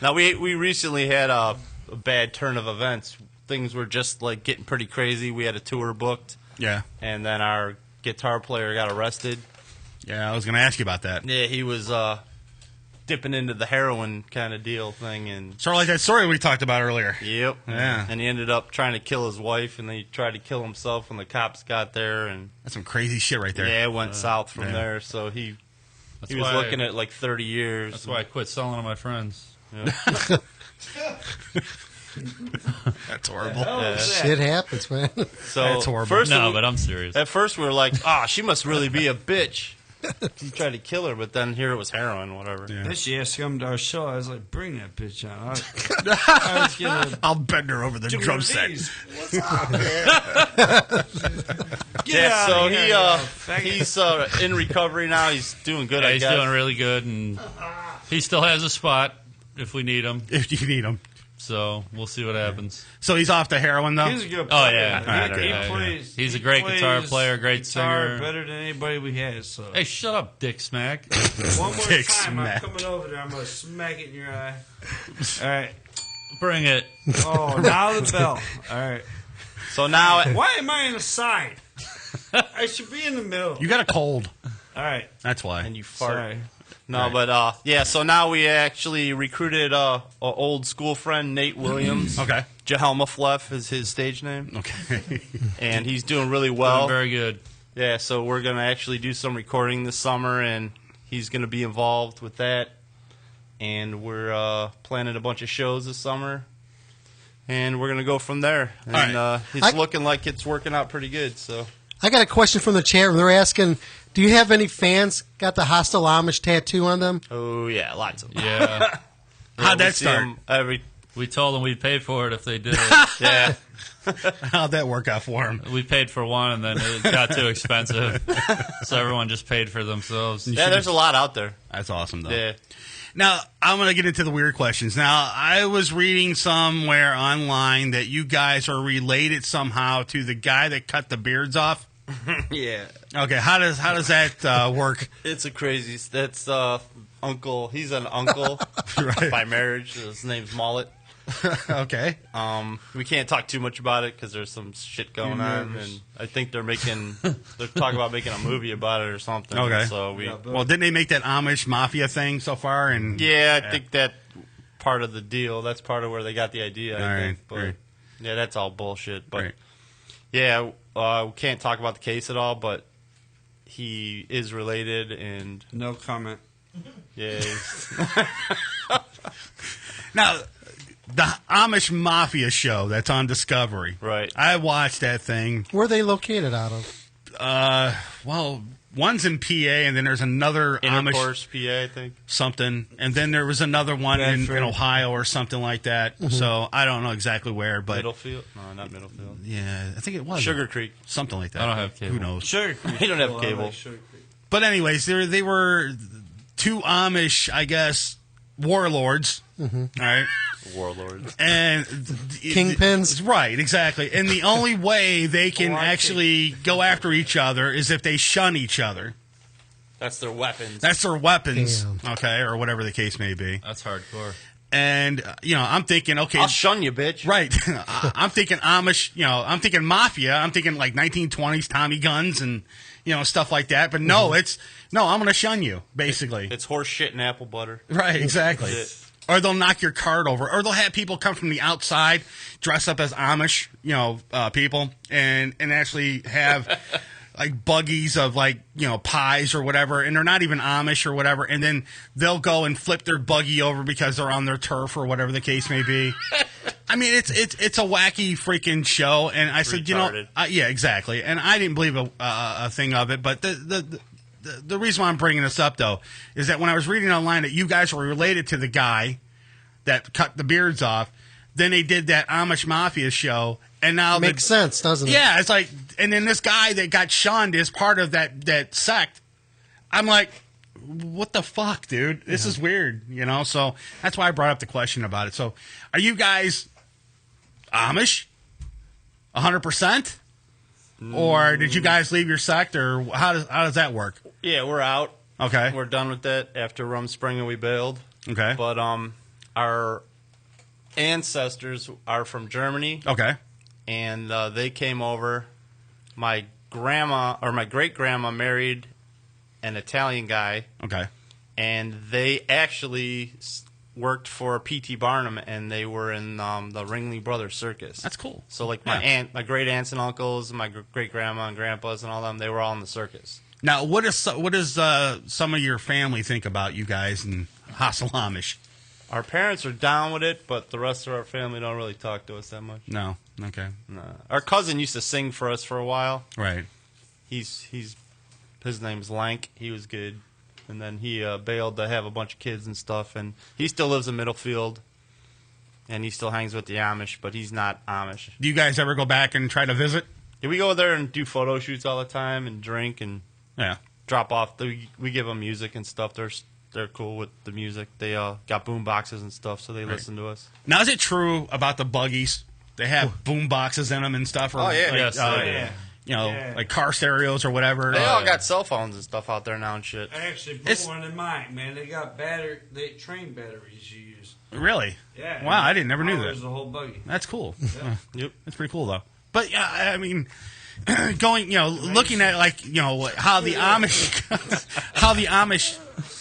Now, we recently had a bad turn of events. Things were just like getting pretty crazy. We had a tour booked. Yeah. And then our guitar player got arrested. Yeah, I was going to ask you about that. Yeah, he was dipping into the heroin kind of deal thing. And sort of like that story we talked about earlier. Yep. Yeah. And he ended up trying to kill his wife, and then he tried to kill himself when the cops got there. And that's some crazy shit right there. Yeah, it went south from there. So he was looking at like 30 years. That's why I quit selling to my friends. Yeah. That's horrible. Shit happens, man. So that's horrible. But I'm serious. At first, we were like, she must really be a bitch. He tried to kill her, but then here it was heroin, whatever. Then she asked to come to our show. I was like, bring that bitch on. I'll bend her over the drum set. He's in recovery now. He's doing good, Yeah, I he's guess. doing really good, and he still has a spot if we need him. If you need him. So we'll see what happens. So he's off the heroin, though? He's a good Oh, player. yeah. He plays. He's a great guitar player, great singer. Better than anybody we had. So. Hey, shut up, Dick Smack. One more Dick time, Smack. I'm coming over there. I'm going to smack it in your eye. All right. Bring it. Oh, now the bell. All right. So now... Why am I in the side? I should be in the middle. You got a cold. All right. That's why. And you fart. Sorry. No, Right. but so now we actually recruited a old school friend, Nate Williams. Okay. Jahelma Fleff is his stage name. Okay. And he's doing really well. Doing very good. Yeah, so we're going to actually do some recording this summer, and he's going to be involved with that. And we're planning a bunch of shows this summer. And we're going to go from there. And it's looking like it's working out pretty good. So I got a question from the chat room. They're asking, do you have any fans got the hostile Amish tattoo on them? Oh, yeah, lots of them. Yeah. How'd that start? We told them we'd pay for it if they did it. Yeah. How'd that work out for him? We paid for one, and then it got too expensive. So everyone just paid for themselves. Yeah, there's a lot out there. That's awesome, though. Yeah. Now, I'm going to get into the weird questions. Now, I was reading somewhere online that you guys are related somehow to the guy that cut the beards off. Yeah. Okay, how does that work? It's a crazy... That's uncle... He's an uncle Right. by marriage. His name's Mullet. Okay. We can't talk too much about it because there's some shit going on, and I think they're talking about making a movie about it or something. Okay. So well, didn't they make that Amish mafia thing so far? And yeah, I think that part of the deal. That's part of where they got the idea. I think. But yeah, that's all bullshit. But yeah, we can't talk about the case at all. But he is related, and no comment. Yeah. Now, the Amish Mafia show that's on Discovery. Right. I watched that thing. Where are they located out of? Well, one's in PA, and then there's another Intercourse, Amish PA, I think. something, and then there was another one in Ohio or something like that. Mm-hmm. So I don't know exactly where, but Middlefield? No, not Middlefield. yeah, I think it was Sugar Creek. something like that. I don't have cable. Who knows? Sugar Creek. You don't have cable. But anyways, they were two Amish, I guess, warlords. All right. Warlords. And Kingpins. Right, exactly. And the only way they can actually go after each other is if they shun each other. That's their weapons. That's their weapons. Damn. Okay, or whatever the case may be. That's hardcore. And, I'm thinking, okay. I'll shun you, bitch. Right. I'm thinking Amish, I'm thinking Mafia. I'm thinking like 1920s Tommy guns and, stuff like that. But no, I'm going to shun you, basically. It's horse shit and apple butter. Right, exactly. Or they'll knock your cart over. Or they'll have people come from the outside, dress up as Amish, people, and actually have like buggies of like, pies or whatever, and they're not even Amish or whatever, and then they'll go and flip their buggy over because they're on their turf or whatever the case may be. I mean, it's a wacky freaking show, and I said, yeah, exactly. And I didn't believe a thing of it, but the reason why I'm bringing this up, though, is that when I was reading online that you guys were related to the guy that cut the beards off, then they did that Amish Mafia show, and now makes sense, doesn't it? Yeah, it's like, and then this guy that got shunned is part of that sect. I'm like, what the fuck, dude? This is weird, So that's why I brought up the question about it. So, are you guys Amish, 100%, or did you guys leave your sect, or how does that work? Yeah, we're out. Okay, we're done with that. After Rumspringa, we bailed. Okay, but our ancestors are from Germany. Okay. And they came over. My grandma, or my great-grandma, married an Italian guy. Okay. And they actually worked for P.T. Barnum, and they were in the Ringling Brothers Circus. That's cool. So, like, my great-aunts and uncles, my great-grandma and grandpas and all them, they were all in the circus. Now, what does some of your family think about you guys and Hostile Amish? Our parents are down with it, but the rest of our family don't really talk to us that much. No. Okay. No. Our cousin used to sing for us for a while. Right. His name's Lank. He was good, and then he bailed to have a bunch of kids and stuff. And he still lives in Middlefield, and he still hangs with the Amish, but he's not Amish. Do you guys ever go back and try to visit? Yeah, we go there and do photo shoots all the time and drink and drop off. We give them music and stuff. They're cool with the music. They got boom boxes and stuff, so they listen to us. Now, is it true about the buggies? They have boom boxes in them and stuff. Or like car stereos or whatever. They all got cell phones and stuff out there now and shit. I actually put one in mine, man. They got train batteries you use. Really? Yeah. Wow, I never knew that. There's the whole buggy. That's cool. Yeah. Yep. That's pretty cool, though. But yeah, I mean, going, looking at like, how the Amish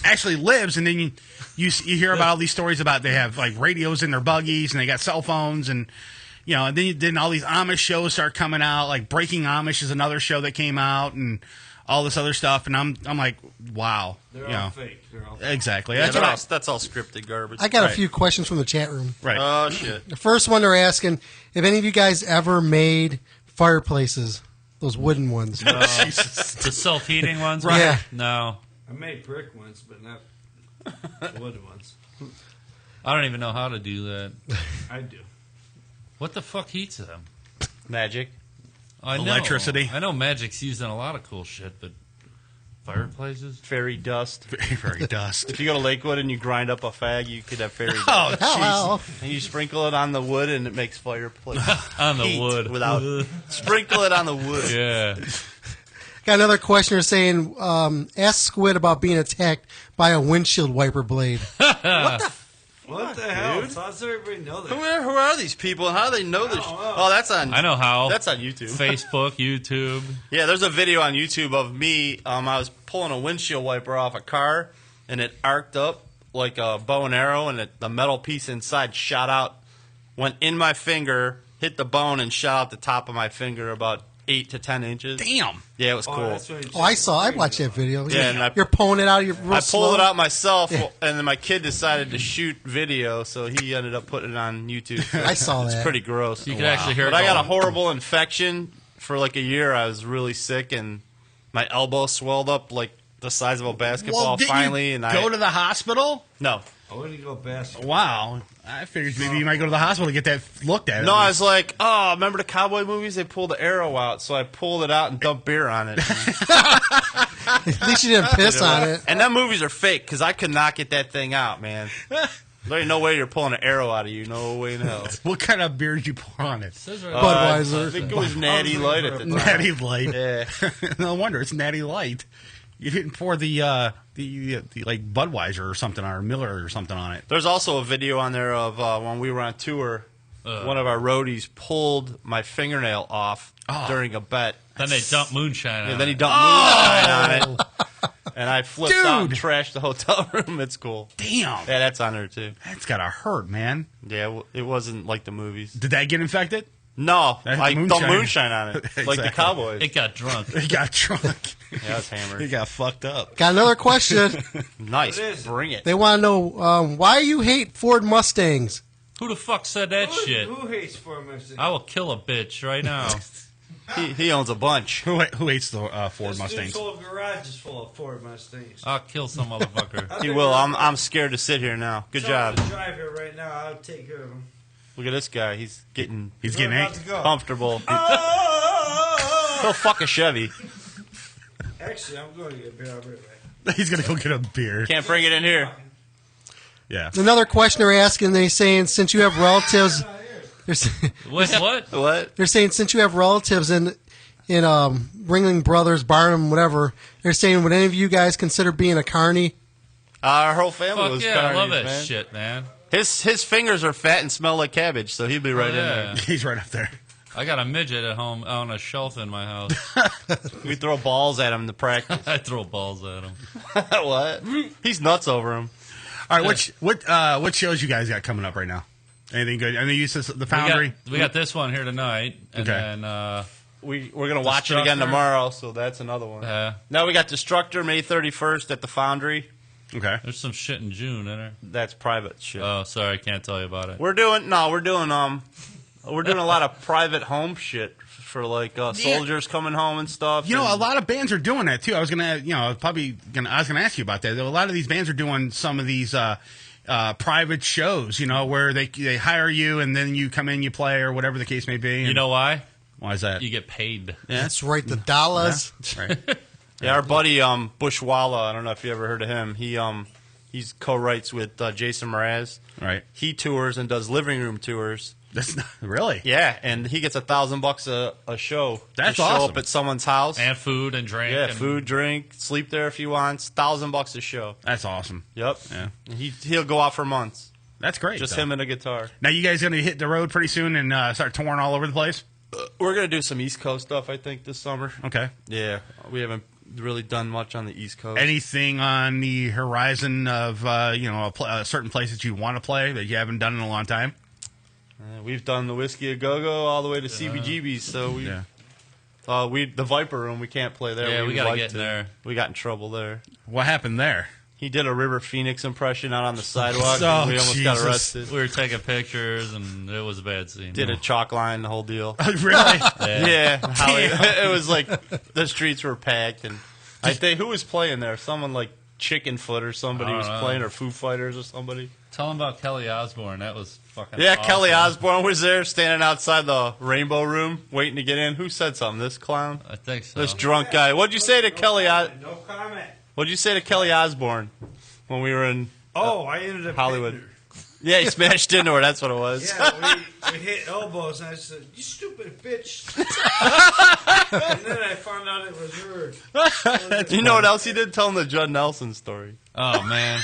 actually lives, and then you hear about all these stories about they have like radios in their buggies and they got cell phones, and and then all these Amish shows start coming out. Like Breaking Amish is another show that came out, and all this other stuff. And I'm like, wow, they're all fake. They're all fake. Exactly. Yeah, that's all scripted garbage. I got a few questions from the chat room. Right. Oh shit. The first one they're asking if any of you guys ever made fireplaces, those wooden ones. The self-heating ones? Right. Yeah. No. I made brick ones, but not wooden ones. I don't even know how to do that. I do. What the fuck heats them? Magic. I know. Electricity. I know magic's used in a lot of cool shit, but fireplaces? Fairy dust. Fairy dust. If you go to Lakewood and you grind up a fag, you could have fairy dust. Oh, jeez. And you sprinkle it on the wood, and it makes fireplace. On the wood. Without sprinkle it on the wood. Yeah. Got another questioner saying, ask Squid about being attacked by a windshield wiper blade. What the hell? Dude? How does everybody know that? Who are these people, and how do they know this? Oh, that's on. I know how. That's on YouTube. Facebook, YouTube. Yeah, there's a video on YouTube of me. I was pulling a windshield wiper off a car, and it arced up like a bow and arrow, and the metal piece inside shot out, went in my finger, hit the bone, and shot out the top of my finger about 8 to 10 inches. Damn. Yeah, it was cool. I watched that video. Yeah, and you're pulling it out. You're real I slow. pulled it out myself, and then my kid decided to shoot video, so he ended up putting it on YouTube. I saw that. It's pretty gross. You can actually hear it. But I got a horrible infection for like a year. I was really sick, and my elbow swelled up like the size of a basketball. Well, did finally, you and go to the hospital? No. I wouldn't go basketball. Wow. I figured maybe you might go to the hospital to get that looked at. No, I was like, oh, remember the cowboy movies? They pulled the arrow out, so I pulled it out and dumped beer on it. At least you didn't piss on it. And them movies are fake because I could not get that thing out, man. There ain't no way you're pulling an arrow out of you. No way in hell. What kind of beer did you pour on it? Budweiser. I think it was Natty Light at the time. Natty Light. Yeah. No wonder it's Natty Light. You didn't pour the like Budweiser or something or Miller or something on it. There's also a video on there of when we were on tour. One of our roadies pulled my fingernail off during a bet. Then they dumped moonshine on it. Then he dumped moonshine on it. And I flipped out and trashed the hotel room. It's cool. Damn. Yeah, that's on there, too. That's got to hurt, man. Yeah, it wasn't like the movies. Did that get infected? No. That's I moonshine. dumped moonshine on it. Exactly. Like the Cowboys. It got drunk. He got drunk. Yeah, I was hammered. He got fucked up. Got another question. Nice. Bring it. They want to know why you hate Ford Mustangs. Who the fuck said that shit? Who hates Ford Mustangs? I will kill a bitch right now. He owns a bunch. Who hates the Ford This Mustangs? dude's whole garage is full of Ford Mustangs. I'll kill some motherfucker. He will. I'm scared to sit here now. Good job. I'm drive here right now. I'll take care of him. Look at this guy. He's getting about to go. comfortable. He'll fuck a Chevy. Actually, I'm going to get a beer. I'll be right back. He's going to go get a beer. Can't bring it in here. Yeah. Another question they're asking, they're saying, since you have relatives... What? They're saying since you have relatives in Ringling Brothers, Barnum, whatever, they're saying, would any of you guys consider being a carny? Our whole family Fuck was yeah, carnies, I love that man. shit, man. His fingers are fat and smell like cabbage, so he'd be right in there. He's right up there. I got a midget at home on a shelf in my house. We throw balls at him to practice. I throw balls at him. What? He's nuts over him. All right, what shows you guys got coming up right now? Anything good? I know you said the Foundry. We got this one here tonight, and Okay. then we're gonna watch it again tomorrow, so that's another one. Now we got Destructor May 31st at the Foundry. Okay. There's some shit in June, isn't there? That's private shit. Oh, sorry, I can't tell you about it. We're doing a lot of private home shit for like soldiers coming home and stuff. You know, a lot of bands are doing that too. I was gonna ask you about that. A lot of these bands are doing some of these private shows. You know, where they hire you and then you come in, you play, or whatever the case may be. You know why? Why is that? You get paid. Yeah. That's right, the dollars. Yeah. Right. Yeah, our buddy Bushwalla, I don't know if you ever heard of him. He's co-writes with Jason Mraz. Right. He tours and does living room tours. That's not really. Yeah, and he gets $1,000 a show. That's to show awesome. up at someone's house And food and drink. Yeah, and food, drink, sleep there if he wants. $1,000 a show. That's awesome. Yep. Yeah. And he'll go out for months. That's great. Just though. him and a guitar. Now you guys gonna hit the road pretty soon and start touring all over the place? We're gonna do some East Coast stuff, I think, this summer. Okay. Yeah, we haven't really done much on the East Coast. Anything on the horizon of a certain place that you want to play that you haven't done in a long time? We've done the Whiskey a Go Go all the way to CBGB's, so the Viper Room we can't play there. Yeah, we gotta get in there. We got in trouble there. What happened there? He did a River Phoenix impression out on the sidewalk. Oh, and we almost got arrested. We were taking pictures, and it was a bad scene. Did a chalk line, the whole deal. Really? Yeah. It was like the streets were packed, and I think who was playing there? Someone like Chicken Foot or somebody was playing, or Foo Fighters or somebody. Tell him about Kelly Osbourne. That was fucking Yeah, awesome. Kelly Osbourne was there standing outside the Rainbow Room waiting to get in. Who said something? This clown? I think so. This drunk guy. What'd you say to Kelly? No comment. What'd you say to Kelly Osbourne when we were in I ended up Hollywood? hitting her. Yeah, he smashed into her. That's what it was. Yeah, we hit elbows, and I said, "You stupid bitch!" And then I found out it was her. You know what else he did? Tell him the Judd Nelson story. Oh, man.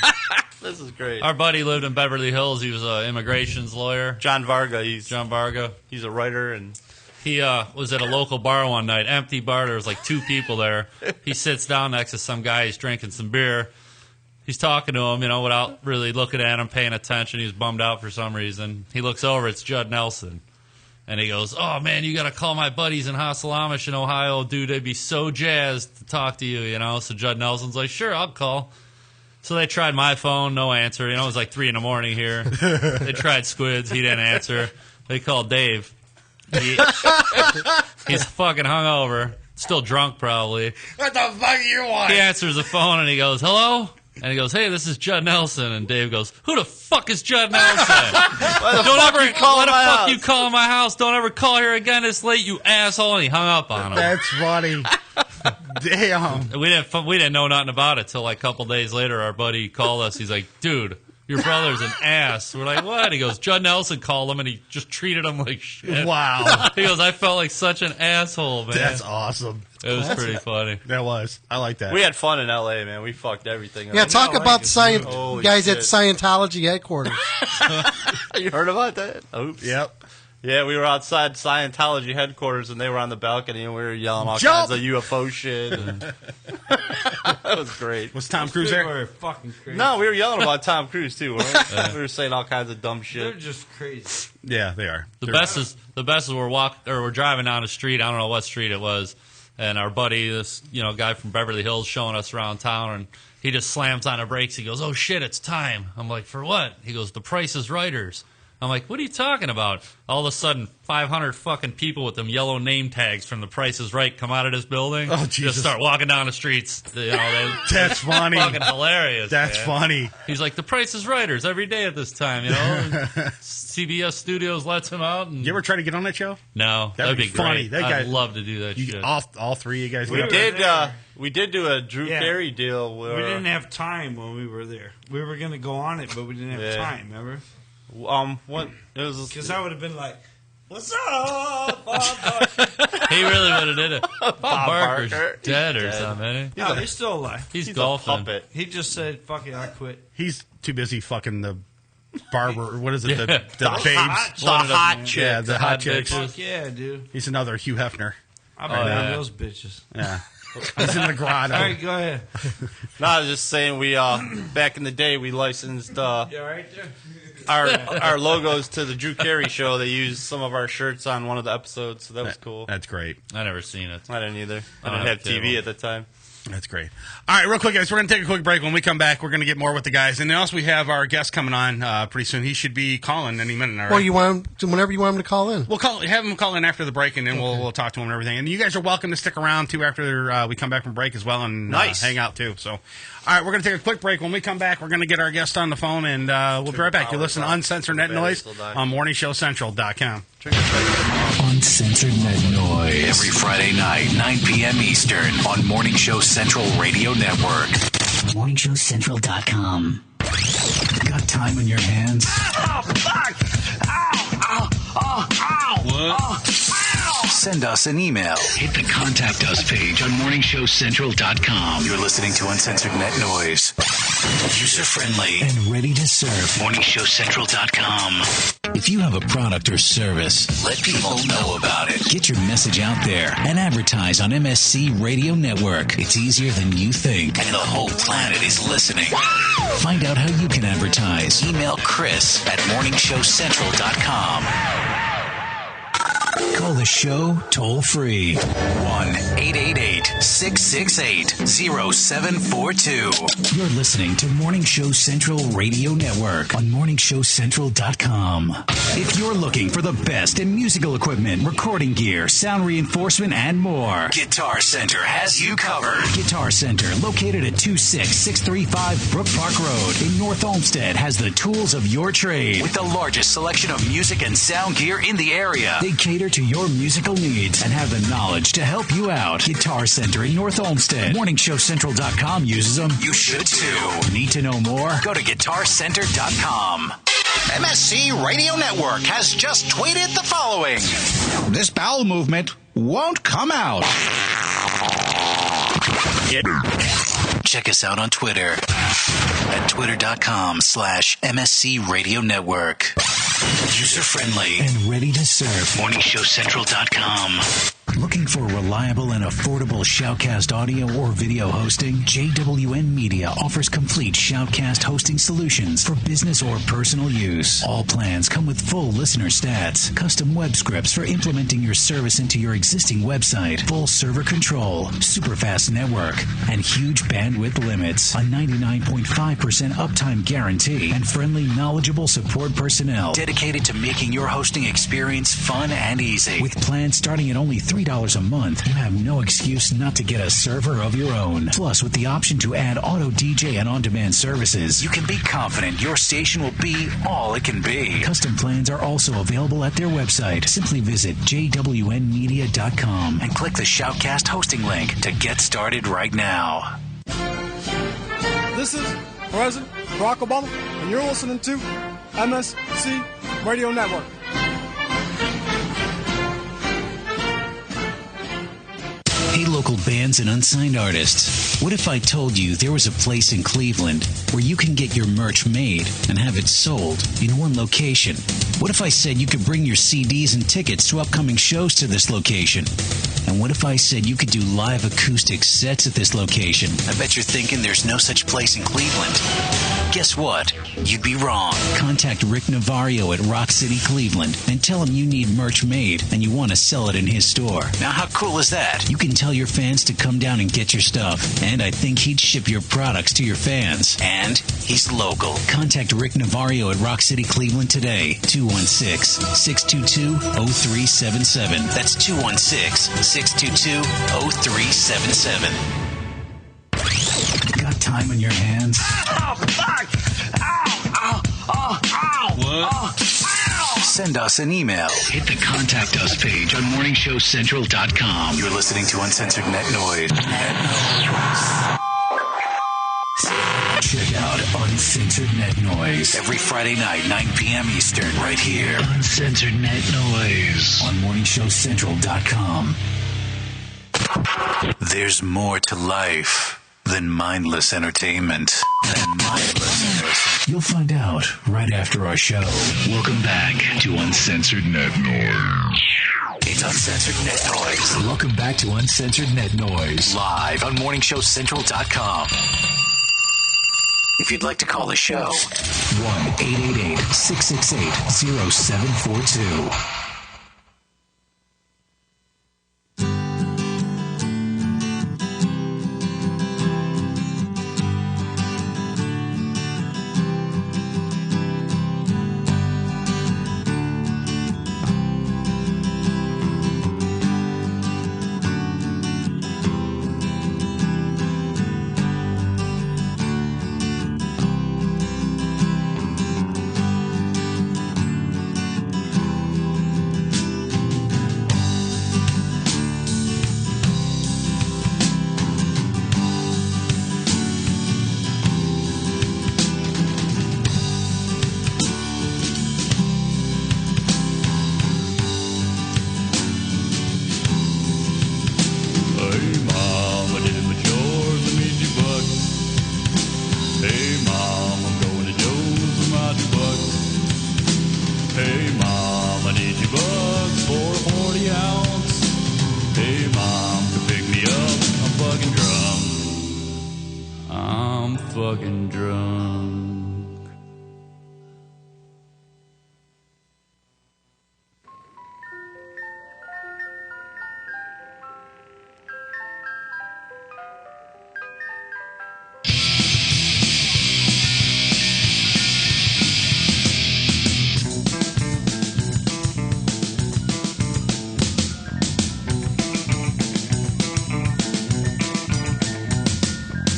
This is great. Our buddy lived in Beverly Hills. He was an immigrations lawyer. John Varga. John Varga. He's a writer, and he was at a local bar one night, empty bar. There was like 2 people there. He sits down next to some guy. He's drinking some beer. He's talking to him, without really looking at him, paying attention. He was bummed out for some reason. He looks over. It's Judd Nelson. And he goes, "Oh, man, you got to call my buddies in Hasselamish in Ohio. Dude, they'd be so jazzed to talk to you, So Judd Nelson's like, "Sure, I'll call." So they tried my phone, no answer. It was like 3 in the morning here. They tried Squid's. He didn't answer. They called Dave. He's fucking hungover. Still drunk, probably. What the fuck do you want? He answers the phone, and he goes, "Hello?" And he goes, "Hey, this is Judd Nelson." And Dave goes, "Who the fuck is Judd Nelson? Why the Don't fuck ever you call why the my fuck house? you call my house? Don't ever call here again this late, you asshole." And he hung up on him. That's funny. Damn. We didn't know nothing about it till like a couple days later. Our buddy called us. He's like, "Dude, your brother's an ass." We're like, "What?" He goes, "Judd Nelson called him and he just treated him like shit." Wow. He goes, "I felt like such an asshole, man." That's awesome. It was pretty funny. That was. I like that. We had fun in L.A., man. We fucked everything up. Yeah, talk about Holy guys shit. at Scientology headquarters. You heard about that? Oops. Yep. Yeah, we were outside Scientology headquarters, and they were on the balcony, and we were yelling all Jump! kinds of UFO shit. And that was great. Was Tom Cruise there? Were fucking crazy. No, we were yelling about Tom Cruise, too. Weren't we? We were saying all kinds of dumb They're shit. just crazy. Yeah, they are. The best is we're driving down the street. I don't know what street it was, and our buddy, this guy from Beverly Hills, showing us around town, and he just slams on the brakes. He goes, "Oh shit, it's time." I'm like, "For what?" He goes, "The Price is Righters." I'm like, "What are you talking about?" All of a sudden, 500 fucking people with them yellow name tags from The Price is Right come out of this building. Oh, Jesus. Just start walking down the streets. That's funny. Fucking hilarious. That's man. funny. He's like, "The Price is Righters every day at this time, and CBS Studios lets him out. And You ever try to get on that show? No, That'd that'd be be funny. great. That guy- I'd love to do that shit. All three of you guys. We did do a Drew Carey deal. Where, We didn't have time when we were there. We were going to go on it, but we didn't have time, remember? What? It was Because I would have been like, "What's up, Bob?" He really would have did it. Bob Barker's Barker. dead or He's dead. something. Isn't he? No, he's still alive. He's a golfing. puppet. He just said, "Fuck it, I quit." He's too busy fucking the barber. What is it? Yeah. The babes. hot Yeah, chick. the hot chicks. Fuck yeah, dude. He's another Hugh Hefner. I've been around those bitches. Yeah. He's in the grotto. All right, go ahead. No, I was just saying we back in the day we licensed You all right there? our logos to the Drew Carey show. They used some of our shirts on one of the episodes, so that was cool. That's great. I never seen it. I didn't either. I Oh, didn't have okay, TV well. at the time. That's great. All right, real quick, guys. We're going to take a quick break. When we come back, we're going to get more with the guys. And then also we have our guest coming on pretty soon. He should be calling any minute. All right? Well, you want him to, whenever you want him to call in. We'll have him call in after the break, and then we'll talk to him and everything. And you guys are welcome to stick around, too, after we come back from break as well and Nice. hang out, too. So, all right, we're going to take a quick break. When we come back, we're going to get our guest on the phone, and we'll be right back. You listen to Uncensored Net Noise on morningshowcentral.com. Uncensored Net Noise. Every Friday night, 9 p.m. Eastern on Morning Show Central Radio Network. morningshowcentral.com. Got time on your hands? Oh, fuck! Ow! Ow! Ow! What? Send us an email. Hit the Contact Us page on morningshowcentral.com. You're listening to Uncensored Net Noise. User-friendly and ready to serve. morningshowcentral.com. If you have a product or service, let people know about it. Get your message out there and advertise on MSC Radio Network. It's easier than you think, and the whole planet is listening. Find out how you can advertise. Email Chris at morningshowcentral.com. Call the show toll free. 1-888-668-0742. You're listening to Morning Show Central Radio Network on morningshowcentral.com. If you're looking for the best in musical equipment, recording gear, sound reinforcement, and more, Guitar Center has you covered. Guitar Center, located at 26635 Brook Park Road in North Olmsted, has the tools of your trade with the largest selection of music and sound gear in the area. They cater to your musical needs and have the knowledge to help you out. Guitar Center in North Olmsted. MorningshowCentral.com uses them. You should too. Need to know more? Go to GuitarCenter.com. MSC Radio Network has just tweeted the following. This bowel movement won't come out. Check us out on Twitter at twitter.com/MSC Radio Network. User-friendly and ready to serve. morningshowcentral.com. Looking for reliable and affordable Shoutcast audio or video hosting? JWN Media offers complete Shoutcast hosting solutions for business or personal use. All plans come with full listener stats, custom web scripts for implementing your service into your existing website, full server control, super fast network, and huge bandwidth limits, a 99.5% uptime guarantee, and friendly, knowledgeable support personnel dedicated to making your hosting experience fun and easy. With plans starting at only $3 $3 a month, you have no excuse not to get a server of your own. Plus, with the option to add auto DJ and on-demand services, you can be confident your station will be all it can be. Custom plans are also available at their website. Simply visit jwnmedia.com and click the Shoutcast hosting link to get started right now. This is President Barack Obama, and you're listening to MSC Radio Network. Hey, local bands and unsigned artists. What if I told you there was a place in Cleveland where you can get your merch made and have it sold in one location? What if I said you could bring your CDs and tickets to upcoming shows to this location? And what if I said you could do live acoustic sets at this location? I bet you're thinking there's no such place in Cleveland. Guess what? You'd be wrong. Contact Rick Navario at Rock City, Cleveland, and tell him you need merch made and you want to sell it in his store. Now, how cool is that? You can tell your fans to come down and get your stuff, and I think he'd ship your products to your fans. And he's local. Contact Rick Navario at Rock City, Cleveland today. 216-622-0377. That's 216-622-0377. Got time on your hands? Oh, fuck! Ow! Ow! Oh, ow! What? Oh, ow! Send us an email. Hit the Contact Us page on morningshowcentral.com. You're listening to Uncensored Net Noise. Check out Uncensored Net Noise every Friday night, 9 p.m. Eastern, right here. Uncensored Net Noise on morningshowcentral.com. There's more to life than mindless entertainment. You'll find out right after our show. Welcome back to Uncensored Net Noise. It's Uncensored Net Noise. Welcome back to Uncensored Net Noise. Live on morningshowcentral.com. If you'd like to call the show, 1-888-668-0742.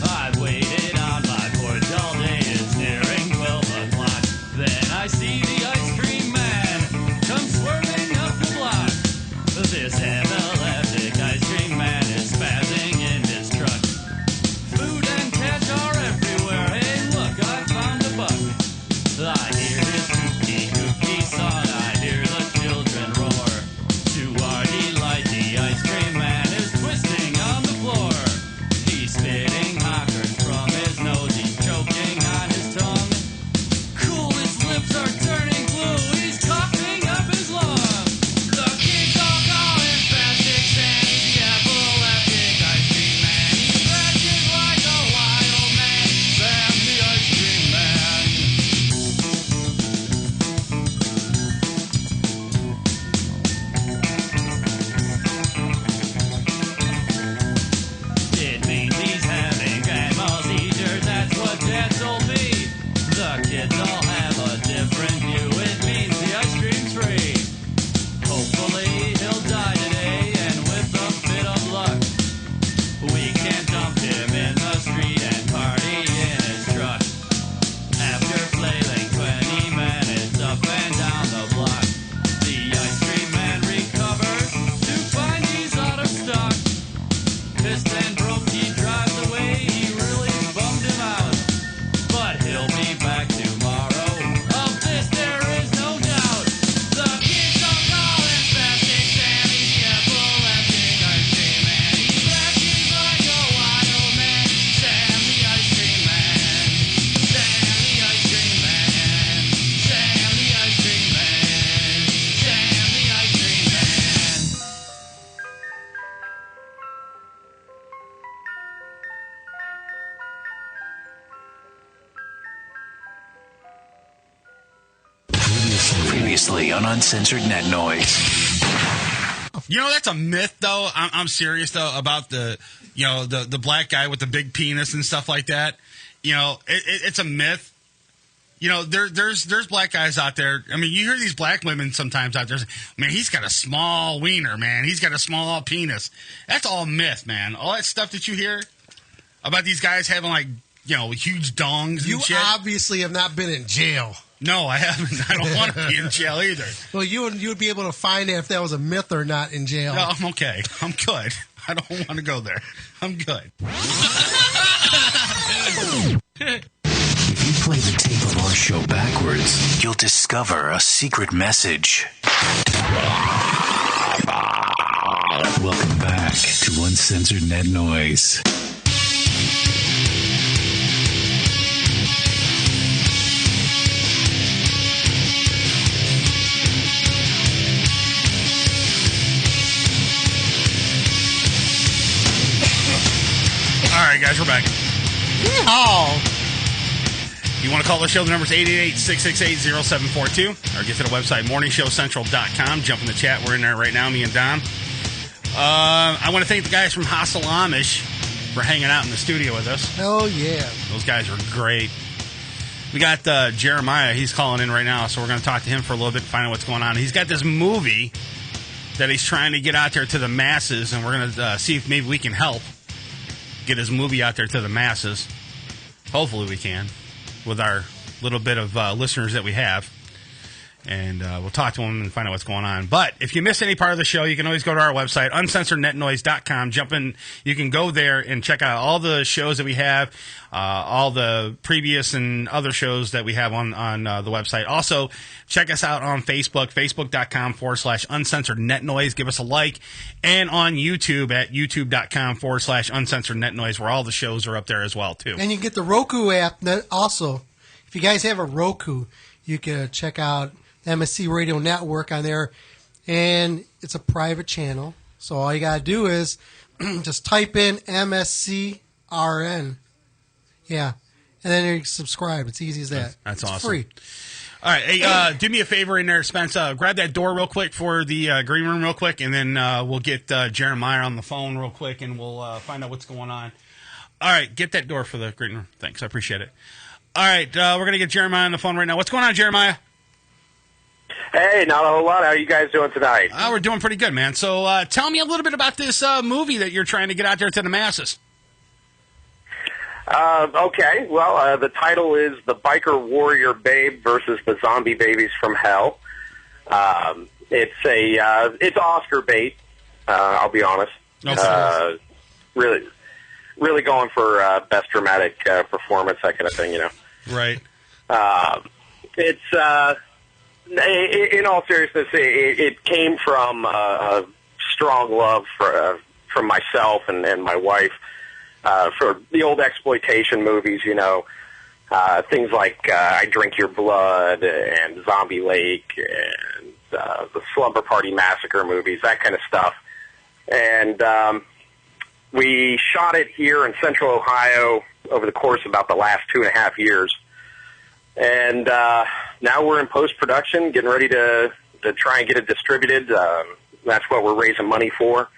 I've waited on my porch all day. on Uncensored Net Noise. You know, that's a myth, though. I'm serious, though, about the black guy with the big penis and stuff like that. You know, it's a myth. You know, there's black guys out there. I mean, you hear these black women sometimes out there say, man, he's got a small wiener, man. He's got a small penis. That's all myth, man. All that stuff that you hear about these guys having, like, you know, huge dongs and shit. You obviously have not been in jail. No, I haven't. I don't want to be in jail either. Well, you would be able to find out if that was a myth or not in jail. No, I'm okay. I'm good. I don't want to go there. I'm good. If you play the tape of our show backwards, you'll discover a secret message. Welcome back to Uncensored Net Noise. All right, guys, we're back. Oh. You want to call the show? The number's 888-668-0742. Or get to the website, morningshowcentral.com. Jump in the chat. We're in there right now, me and Dom. I want to thank the guys from Hostile Omish for hanging out in the studio with us. Oh, yeah. Those guys are great. We got Jeremiah. He's calling in right now, so we're going to talk to him for a little bit, find out what's going on. He's got this movie that he's trying to get out there to the masses, and we're going to see if maybe we can help get his movie out there to the masses. Hopefully we can, with our little bit of listeners that we have. And we'll talk to him and find out what's going on. But if you miss any part of the show, you can always go to our website, uncensorednetnoise.com. Jump in. You can go there and check out all the shows that we have, all the previous and other shows that we have on the website. Also, check us out on Facebook, facebook.com/uncensored net noise. Give us a like. And on YouTube at youtube.com/uncensored net noise, where all the shows are up there as well, too. And you can get the Roku app also. If you guys have a Roku, you can check out MSC Radio Network on there, and it's a private channel. So all you got to do is just type in MSCRN. Yeah. And then you subscribe. It's easy as that. That's it's awesome. Free. All right. Hey, do me a favor in there, Spence. Grab that door real quick for the green room real quick, and then we'll get Jeremiah on the phone real quick, and we'll find out what's going on. All right. Get that door for the green room. Thanks. I appreciate it. All right. We're going to get Jeremiah on the phone right now. What's going on, Jeremiah? Hey, not a whole lot. How are you guys doing tonight? We're doing pretty good, man. So tell me a little bit about this movie that you're trying to get out there to the masses. Okay. Well, the title is The Biker Warrior Babe versus the Zombie Babies from Hell. It's Oscar bait, I'll be honest. Okay. Really going for best dramatic performance, that kind of thing, you know. Right. It's... In all seriousness, it came from a strong love from myself and my wife for the old exploitation movies, you know, things like I Drink Your Blood and Zombie Lake and the Slumber Party Massacre movies, that kind of stuff. And we shot it here in Central Ohio over the course of about the last 2.5 years. And now we're in post-production, getting ready to try and get it distributed. That's what we're raising money for.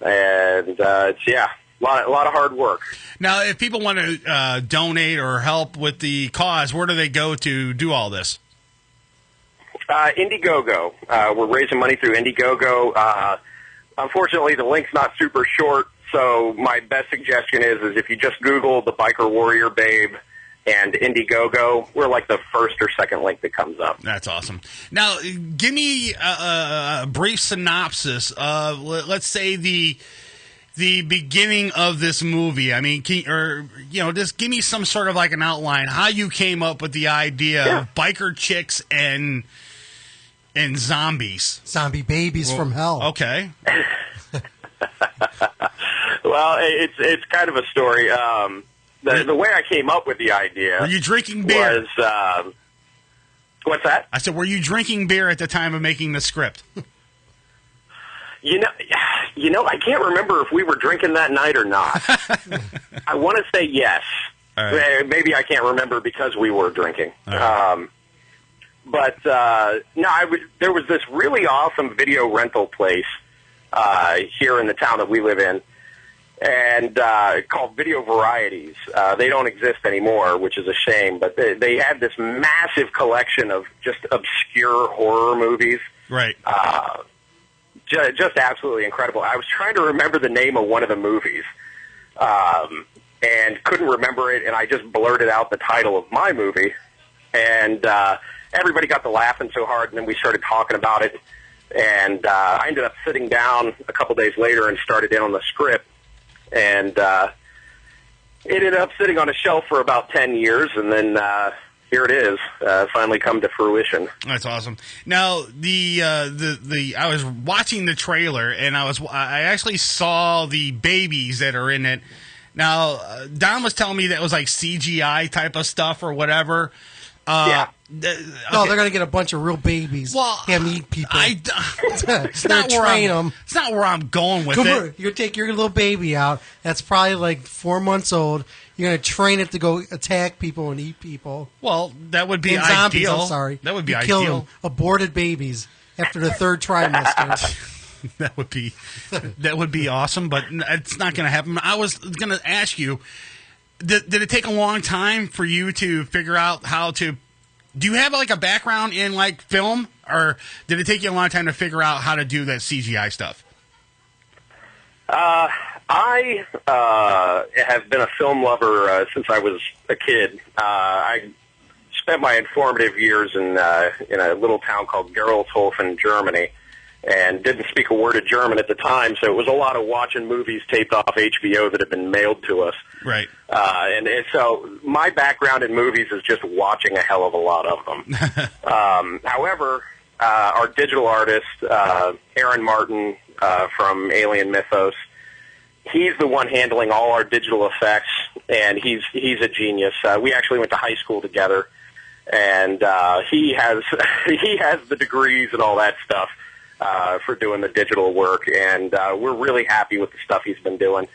And it's, a lot of hard work. Now, if people want to donate or help with the cause, where do they go to do all this? Indiegogo. We're raising money through Indiegogo. Unfortunately, the link's not super short, so my best suggestion is if you just Google The Biker Warrior Babe and Indiegogo, we're like the first or second link that comes up. That's awesome. Now, give me a brief synopsis of, let's say, the beginning of this movie. I mean, just give me some sort of like an outline, how you came up with the idea of biker chicks and zombies. Zombie babies from hell. Okay. Well, it's kind of a story. The way I came up with the idea... Were you drinking beer? Was, what's that? I said, were you drinking beer at the time of making the script? You know, I can't remember if we were drinking that night or not. I want to say yes. Right. Maybe I can't remember because we were drinking. Right. But no, there was this really awesome video rental place here in the town that we live in, and called Video Varieties. They don't exist anymore, which is a shame, but they had this massive collection of just obscure horror movies. Right. Just absolutely incredible. I was trying to remember the name of one of the movies and couldn't remember it, and I just blurted out the title of my movie, and everybody got to laughing so hard, and then we started talking about it, and I ended up sitting down a couple days later and started in on the script, and it ended up sitting on a shelf for about 10 years, and then here it is, finally come to fruition. That's awesome. Now, I was watching the trailer, and I actually saw the babies that are in it. Now, Don was telling me that it was like CGI type of stuff or whatever. Yeah. Okay. No, they're going to get a bunch of real babies and meet people. It's not where I'm going with it. You're going to take your little baby out that's probably like 4 months old. You're going to train it to go attack people and eat people. Well, that would be and zombies, ideal. I'm sorry. That would be you ideal. Kill them, aborted babies after the third trimester. That would be awesome, but it's not going to happen. I was going to ask you, did it take a long time for you to figure out how to? Do you have like a background in like film, or did it take you a long time to figure out how to do that CGI stuff? I have been a film lover since I was a kid. I spent my informative years in a little town called Gerolzhofen, Germany, and didn't speak a word of German at the time, so it was a lot of watching movies taped off HBO that had been mailed to us. Right. And so my background in movies is just watching a hell of a lot of them. However, our digital artist, Aaron Martin from Alien Mythos, he's the one handling all our digital effects, and he's a genius. We actually went to high school together, and he has the degrees and all that stuff for doing the digital work, and we're really happy with the stuff he's been doing.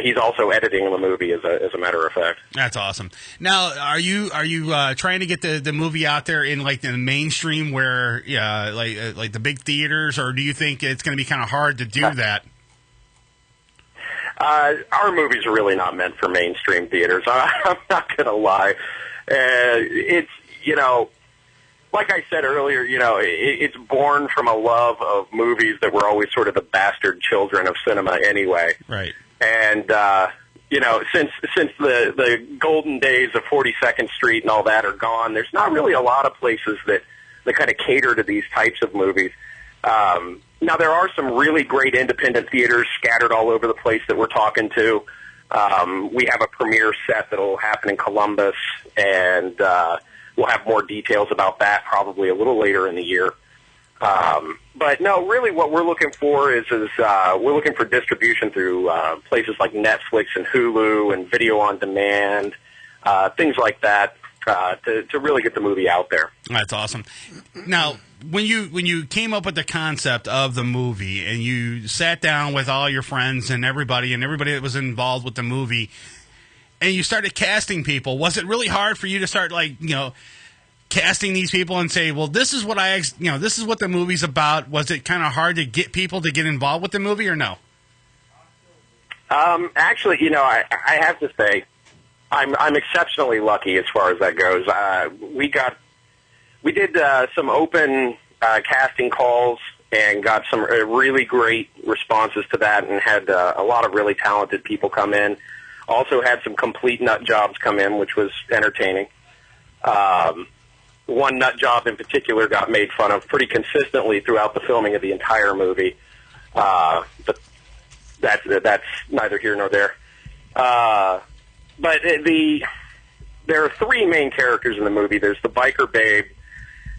He's also editing the movie, as a matter of fact. That's awesome. Now, are you trying to get the movie out there in like the mainstream, where like the big theaters, or do you think it's going to be kind of hard to do that? Our movies are really not meant for mainstream theaters. I'm not going to lie. It's, like I said earlier, it's born from a love of movies that were always sort of the bastard children of cinema anyway. Right. And, since the golden days of 42nd Street and all that are gone, there's not really a lot of places that kind of cater to these types of movies. Now, there are some really great independent theaters scattered all over the place that we're talking to. We have a premiere set that will happen in Columbus, and we'll have more details about that probably a little later in the year. But no, really what we're looking for is we're looking for distribution through places like Netflix and Hulu and video on demand, things like that, to really get the movie out there. That's awesome. Now, when you came up with the concept of the movie and you sat down with all your friends and everybody that was involved with the movie, and you started casting people, was it really hard for you to start casting these people and say, well, this is what this is what the movie's about? Was it kind of hard to get people to get involved with the movie, or no? Actually, I have to say, I'm exceptionally lucky as far as that goes. We did some open casting calls and got some really great responses to that, and had a lot of really talented people come in. Also had some complete nut jobs come in, which was entertaining. One nut job in particular got made fun of pretty consistently throughout the filming of the entire movie. But that's neither here nor there. But there are three main characters in the movie. There's the biker babe,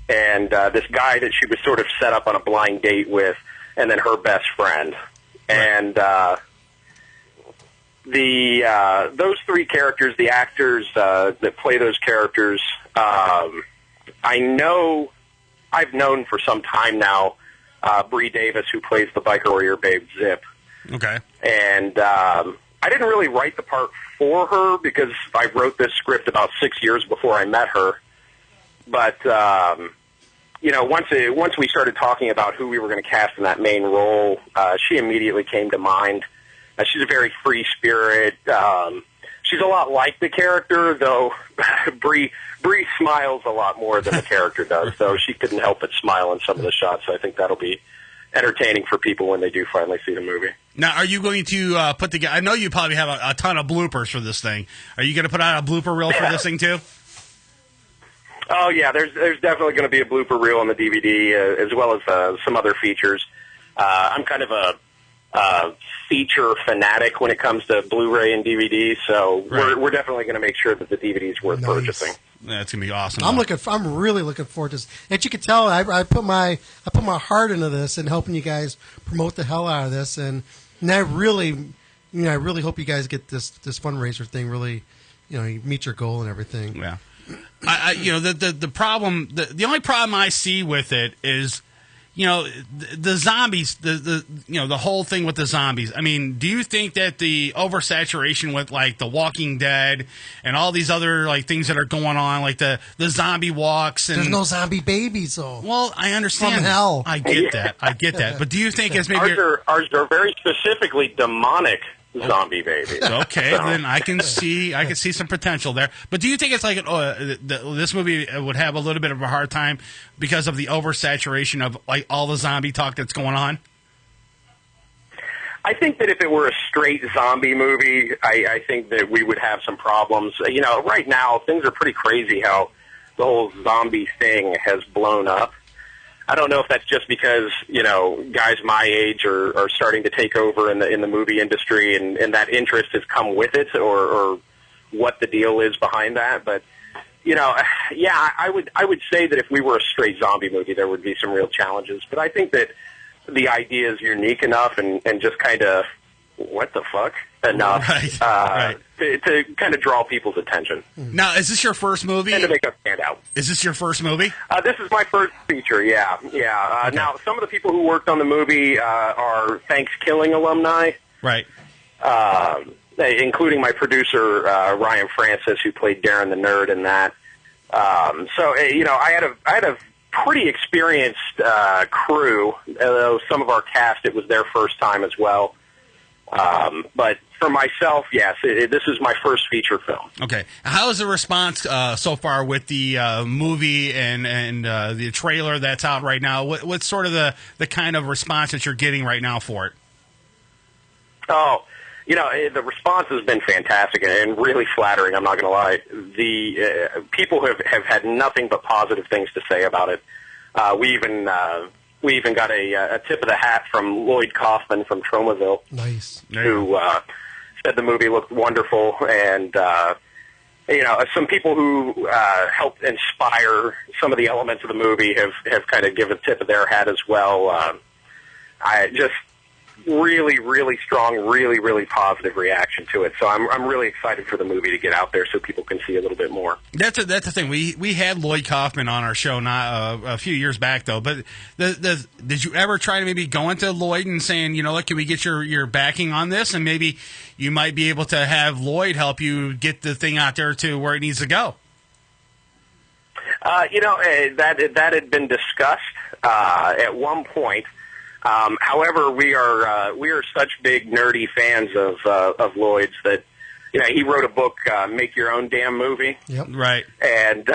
and this guy that she was sort of set up on a blind date with, and then her best friend. And those three characters, the actors that play those characters, I've known for some time now Bree Davis, who plays the biker warrior babe Zip. Okay. And I didn't really write the part for her because I wrote this script about 6 years before I met her. But once we started talking about who we were going to cast in that main role, she immediately came to mind. She's a very free spirit. She's a lot like the character, though. Bree smiles a lot more than the character does, so she couldn't help but smile in some of the shots. So I think that'll be entertaining for people when they do finally see the movie. Now, are you going to put together? I know you probably have a ton of bloopers for this thing. Are you going to put out a blooper reel for this thing too? Oh yeah, there's definitely going to be a blooper reel on the DVD as well as some other features. I'm kind of a feature fanatic when it comes to Blu-ray and DVD, so we're definitely going to make sure that the DVD is worth purchasing. That's gonna be awesome. I'm really looking forward to this. As you can tell, I put my heart into this and helping you guys promote the hell out of this, and I really hope you guys get this fundraiser thing really, you meet your goal and everything. Yeah. The problem, the only problem I see with it is, the zombies, the whole thing with the zombies. I mean, do you think that the oversaturation with like The Walking Dead and all these other like things that are going on, like the zombie walks, and there's no zombie babies, though. Well, I understand. From hell. I get that. But do you think it's maybe ours are very specifically demonic zombie babies? Okay, then I can see some potential there. But do you think it's like this movie would have a little bit of a hard time because of the oversaturation of like all the zombie talk that's going on? I think that if it were a straight zombie movie, I think that we would have some problems. Right now things are pretty crazy how the whole zombie thing has blown up. I don't know if that's just because, guys my age are starting to take over in the movie industry and that interest has come with it or what the deal is behind that. But, I would say that if we were a straight zombie movie, there would be some real challenges. But I think that the idea is unique enough and just kind of, what the fuck, enough to kind of draw people's attention. Now, is this your first movie? And to make us stand out. Is this your first movie? This is my first feature, yeah. Okay. Now, some of the people who worked on the movie are Thanksgiving alumni. Right. Including my producer, Ryan Francis, who played Darren the Nerd in that. I had a pretty experienced crew. Some of our cast, it was their first time as well. But for myself, yes, this is my first feature film. Okay. How is the response so far with the movie and the trailer that's out right now? What's sort of the kind of response that you're getting right now for it? Oh, the response has been fantastic and really flattering, I'm not going to lie. The people have had nothing but positive things to say about it. We even got a tip of the hat from Lloyd Kaufman from Tromaville. Nice. Who said the movie looked wonderful, and some people who helped inspire some of the elements of the movie have kind of given a tip of their hat as well. I just really, really strong, really, really positive reaction to it. So I'm really excited for the movie to get out there so people can see a little bit more. That's the thing. We had Lloyd Kaufman on our show not a few years back though. But did you ever try to maybe go into Lloyd and saying, look, can we get your backing on this, and maybe you might be able to have Lloyd help you get the thing out there to where it needs to go? That had been discussed at one point. However, we are such big nerdy fans of Lloyd's that he wrote a book, Make Your Own Damn Movie. Yep. Right. And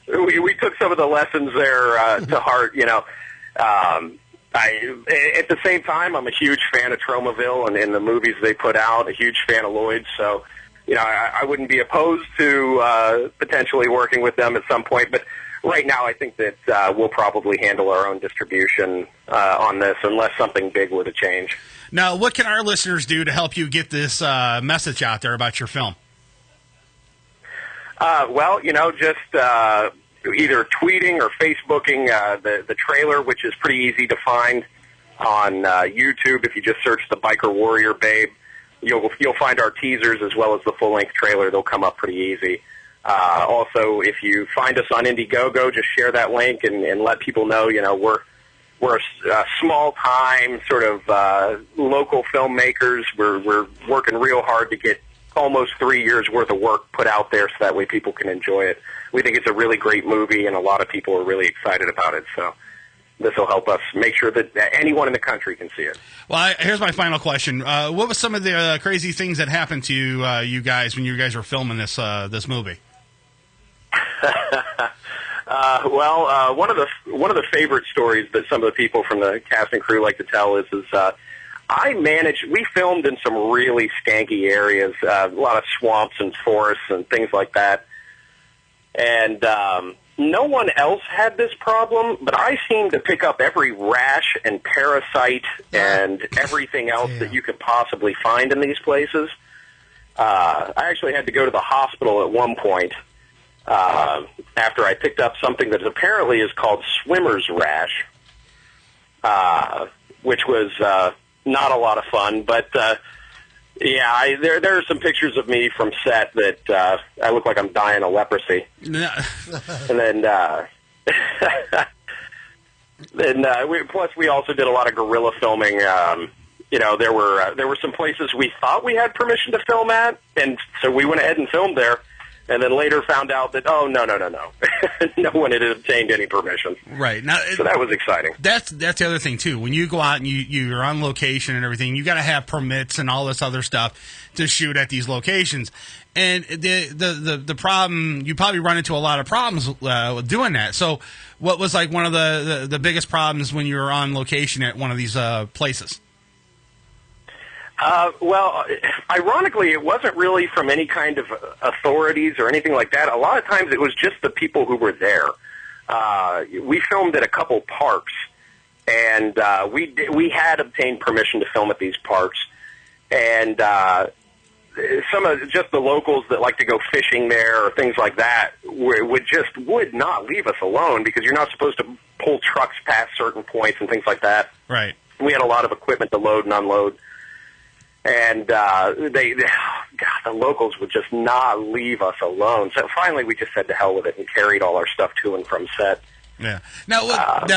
we took some of the lessons there to heart. At the same time, I'm a huge fan of Tromaville and the movies they put out. A huge fan of Lloyd's, so I wouldn't be opposed to potentially working with them at some point, but. Right now, I think that we'll probably handle our own distribution on this unless something big were to change. Now, what can our listeners do to help you get this message out there about your film? Just either tweeting or Facebooking the trailer, which is pretty easy to find on YouTube. If you just search The Biker Warrior Babe, you'll find our teasers as well as the full-length trailer. They'll come up pretty easy. Also, if you find us on Indiegogo, just share that link and let people know, we're a small-time sort of local filmmakers. We're working real hard to get almost 3 years worth of work put out there so that way people can enjoy it. We think it's a really great movie, and a lot of people are really excited about it. So this will help us make sure that anyone in the country can see it. Well, here's my final question. What was some of the crazy things that happened to you guys when you guys were filming this movie? One of the favorite stories that some of the people from the cast and crew like to tell is we filmed in some really skanky areas, a lot of swamps and forests and things like that. And no one else had this problem, but I seemed to pick up every rash and parasite and everything else that you could possibly find in these places. I actually had to go to the hospital at one point after I picked up something that apparently is called swimmer's rash, which was not a lot of fun. But there are some pictures of me from set that I look like I'm dying of leprosy. And then we also did a lot of guerrilla filming. There were some places we thought we had permission to film at, and so we went ahead and filmed there. And then later found out that, no. No one had obtained any permission. Right. Now, so that was exciting. That's the other thing, too. When you go out and you're on location and everything, you got to have permits and all this other stuff to shoot at these locations. And the problem, you probably run into a lot of problems with doing that. So what was like one of the biggest problems when you were on location at one of these places? Ironically, it wasn't really from any kind of authorities or anything like that. A lot of times it was just the people who were there. We filmed at a couple parks, and we had obtained permission to film at these parks. And some of just the locals that like to go fishing there or things like that would not leave us alone because you're not supposed to pull trucks past certain points and things like that. Right. We had a lot of equipment to load and unload. And the locals would just not leave us alone. So finally, we just said to hell with it and carried all our stuff to and from set. Yeah. Now, that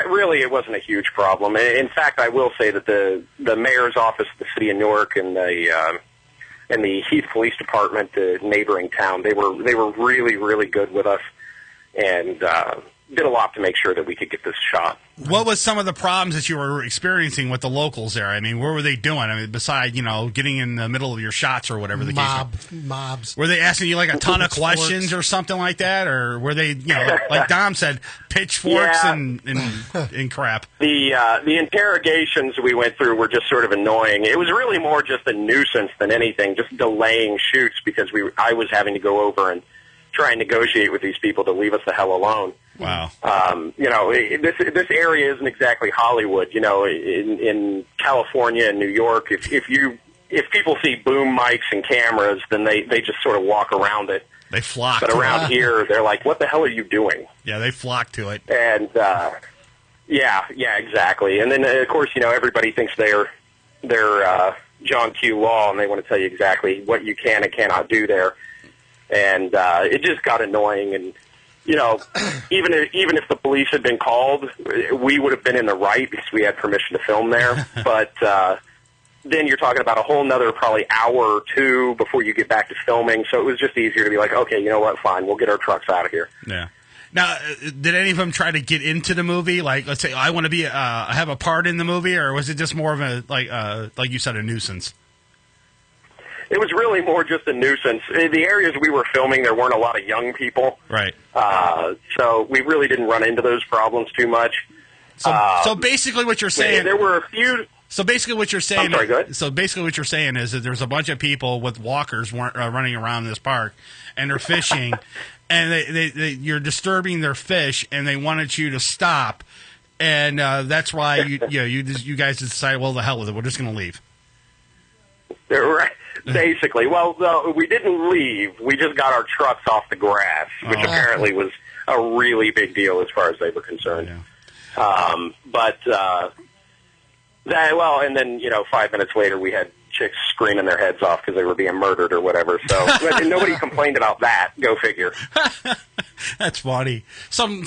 really it wasn't a huge problem. In fact, I will say that the mayor's office, the city of Newark, and the Heath Police Department, the neighboring town, they were really, really good with us, and did a lot to make sure that we could get this shot. What was some of the problems that you were experiencing with the locals there? I mean, what were they doing? I mean, besides, getting in the middle of your shots or whatever the case. Mobs. Were they asking you like a ton of questions or something like that? Or were they, like Dom said, pitchforks and crap? The interrogations we went through were just sort of annoying. It was really more just a nuisance than anything, just delaying shoots because I was having to go over and try and negotiate with these people to leave us the hell alone. Wow. This area isn't exactly Hollywood. In California and New York, if people see boom mics and cameras, then they just sort of walk around it. They flock. But around here, they're like, "What the hell are you doing?" Yeah, they flock to it. And yeah, exactly. And then of course, everybody thinks they're John Q. Law, and they want to tell you exactly what you can and cannot do there. And it just got annoying. And even if the police had been called, we would have been in the right because we had permission to film there. But then you're talking about a whole nother probably hour or two before you get back to filming. So it was just easier to be like, okay, you know what, fine, we'll get our trucks out of here. Yeah. Now, did any of them try to get into the movie? Like, let's say, I want to be have a part in the movie, or was it just more of a like you said, a nuisance? It was really more just a nuisance. In the areas we were filming, there weren't a lot of young people. Right. So we really didn't run into those problems too much. So basically what you're saying... There were a few... So basically what you're saying... I'm sorry, go ahead. So basically what you're saying is that there's a bunch of people with walkers running around this park, and they're fishing, and you're disturbing their fish, and they wanted you to stop, and that's why you guys decided, well, the hell with it, we're just going to leave. Right. Basically. Well, no, we didn't leave. We just got our trucks off the grass, which apparently was a really big deal as far as they were concerned. Yeah. And then, 5 minutes later, we had chicks screaming their heads off because they were being murdered or whatever. So but nobody complained about that. Go figure. That's funny. Some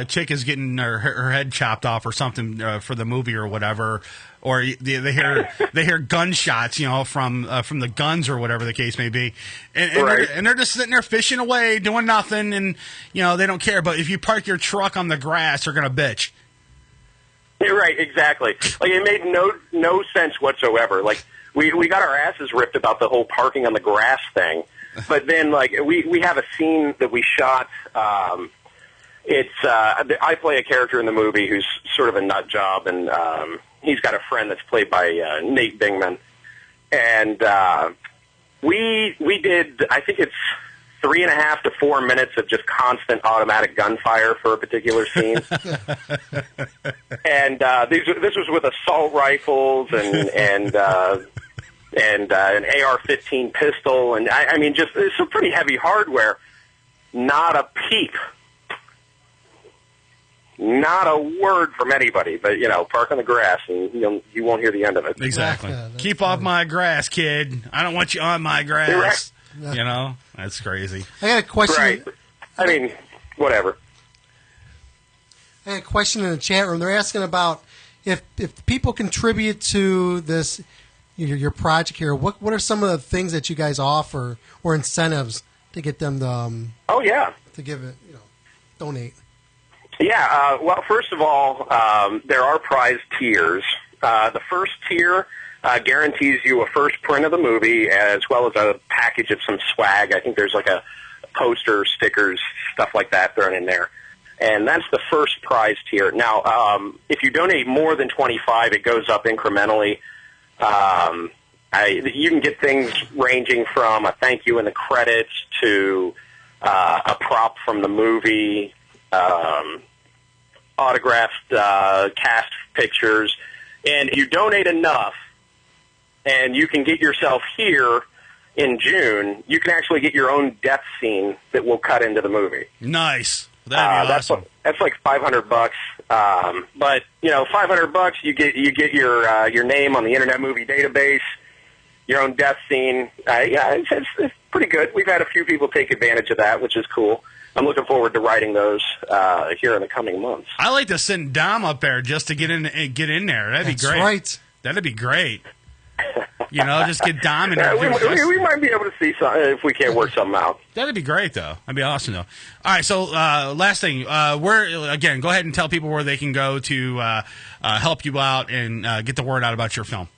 chick is getting her head chopped off or something for the movie or whatever, or they hear gunshots, from the guns or whatever the case may be, and they're just sitting there fishing away, doing nothing, and they don't care. But if you park your truck on the grass, they're gonna bitch. You're right, exactly. Like it made no sense whatsoever. Like we got our asses ripped about the whole parking on the grass thing. But then, like, we have a scene that we shot. I play a character in the movie who's sort of a nut job, and he's got a friend that's played by Nate Bingman. And we did, I think it's 3.5 to 4 minutes of just constant automatic gunfire for a particular scene. And this was with assault rifles and an AR-15 pistol, and I mean, just it's some pretty heavy hardware. Not a peep, not a word from anybody. But park on the grass, and you won't hear the end of it. Exactly. Keep off my grass, kid. I don't want you on my grass. That's crazy. I got a question. Right. I mean, whatever. I got a question in the chat room. They're asking about if people contribute to this. Your project here. What are some of the things that you guys offer or incentives to get them to? To give it, donate. Yeah. Well, first of all, there are prize tiers. The first tier guarantees you a first print of the movie as well as a package of some swag. I think there's like a poster, stickers, stuff like that thrown in there. And that's the first prize tier. Now, if you donate more than $25, it goes up incrementally. You can get things ranging from a thank you in the credits to a prop from the movie, autographed cast pictures. And if you donate enough and you can get yourself here in June, you can actually get your own death scene that will cut into the movie. Nice. That'd be awesome. That's like $500. But $500, you get your name on the Internet Movie Database, your own death scene. It's pretty good. We've had a few people take advantage of that, which is cool. I'm looking forward to writing those here in the coming months. I like to send Dom up there just to get in there. That'd be great. That's right. That'd be great. Just get Dom in there. We might be able to see something if we can't work something out. That'd be great, though. That'd be awesome, though. All right, so last thing. Go ahead and tell people where they can go to help you out and get the word out about your film.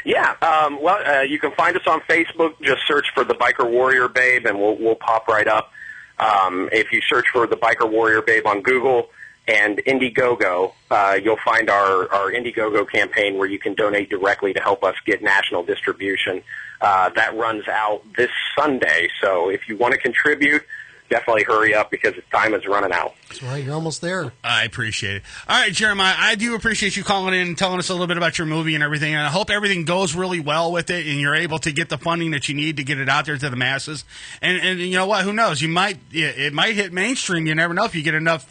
Yeah, you can find us on Facebook. Just search for The Biker Warrior Babe, and we'll pop right up. If you search for The Biker Warrior Babe on Google and Indiegogo, you'll find our Indiegogo campaign where you can donate directly to help us get national distribution. That runs out this Sunday, so if you want to contribute, definitely hurry up because time is running out. That's right. You're almost there. I appreciate it. All right, Jeremiah, I do appreciate you calling in and telling us a little bit about your movie and everything. And I hope everything goes really well with it and you're able to get the funding that you need to get it out there to the masses. And you know what? Who knows? It might hit mainstream. You never know if you get enough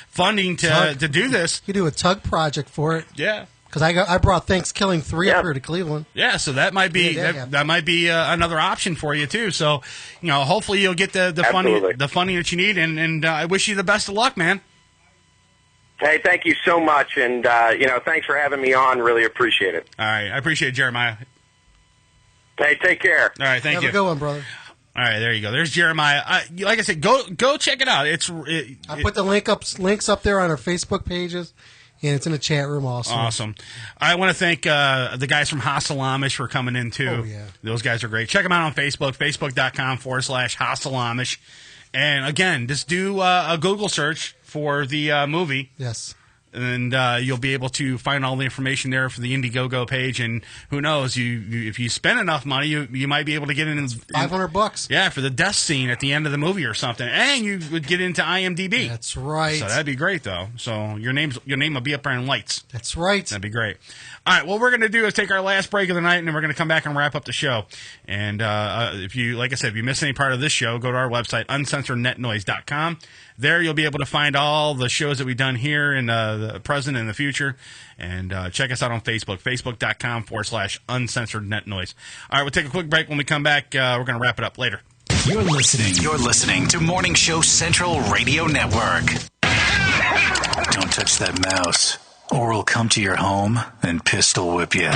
funding to do this. You do a tug project for it. Yeah. Because I brought Thanksgiving 3 up here to Cleveland. Yeah, so that might be that might be another option for you too. So, hopefully you'll get the funding that you need, and I wish you the best of luck, man. Hey, thank you so much, and thanks for having me on. Really appreciate it. All right, I appreciate it, Jeremiah. Hey, take care. All right, thank you. Have a good one, brother. All right, there you go. There's Jeremiah. Like I said, go check it out. I put the links up there on our Facebook pages. And it's in the chat room also. Awesome. I want to thank the guys from Hostile Amish for coming in, too. Oh, yeah. Those guys are great. Check them out on Facebook, facebook.com/Hostile Amish. And, again, just do a Google search for the movie. Yes. And you'll be able to find all the information there for the Indiegogo page. And who knows, if you spend enough money, you might be able to get in $500. Yeah, for the death scene at the end of the movie or something. And you would get into IMDb. That's right. So that'd be great, though. So your name will be up there in lights. That's right. That'd be great. All right, what we're going to do is take our last break of the night, and then we're going to come back and wrap up the show. And if you, like I said, if you miss any part of this show, go to our website, uncensorednetnoise.com. There you'll be able to find all the shows that we've done here in the present and the future. And check us out on Facebook, facebook.com/uncensored net noise. All right, we'll take a quick break. When we come back, we're going to wrap it up later. You're listening to Morning Show Central Radio Network. Don't touch that mouse, or we'll come to your home and pistol whip you.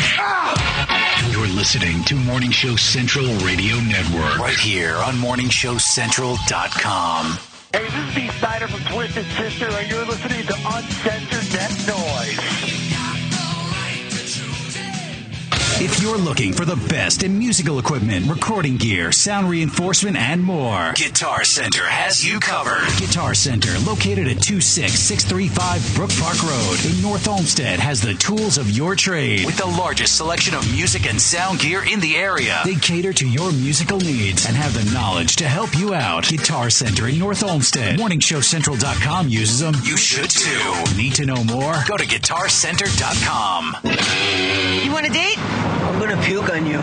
You're listening to Morning Show Central Radio Network, right here on morningshowcentral.com. Hey, this is Dee Snyder from Twisted Sister, and you're listening to Uncensored Net Noise. If you're looking for the best in musical equipment, recording gear, sound reinforcement, and more, Guitar Center has you covered. Guitar Center, located at 26635 Brook Park Road in North Olmsted, has the tools of your trade with the largest selection of music and sound gear in the area. They cater to your musical needs and have the knowledge to help you out. Guitar Center in North Olmsted. MorningshowCentral.com uses them. You should too. Need to know more? Go to GuitarCenter.com. You want a date? I'm gonna puke on you.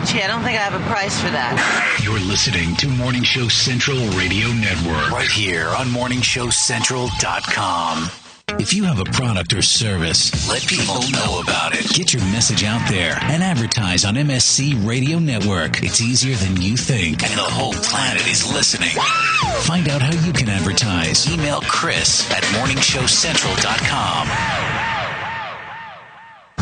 Gee, I don't think I have a price for that. You're listening to Morning Show Central Radio Network, right here on morningshowcentral.com. If you have a product or service, let people know about it. Get your message out there and advertise on MSC Radio Network. It's easier than you think, and the whole planet is listening. Find out how you can advertise. Email Chris at morningshowcentral.com.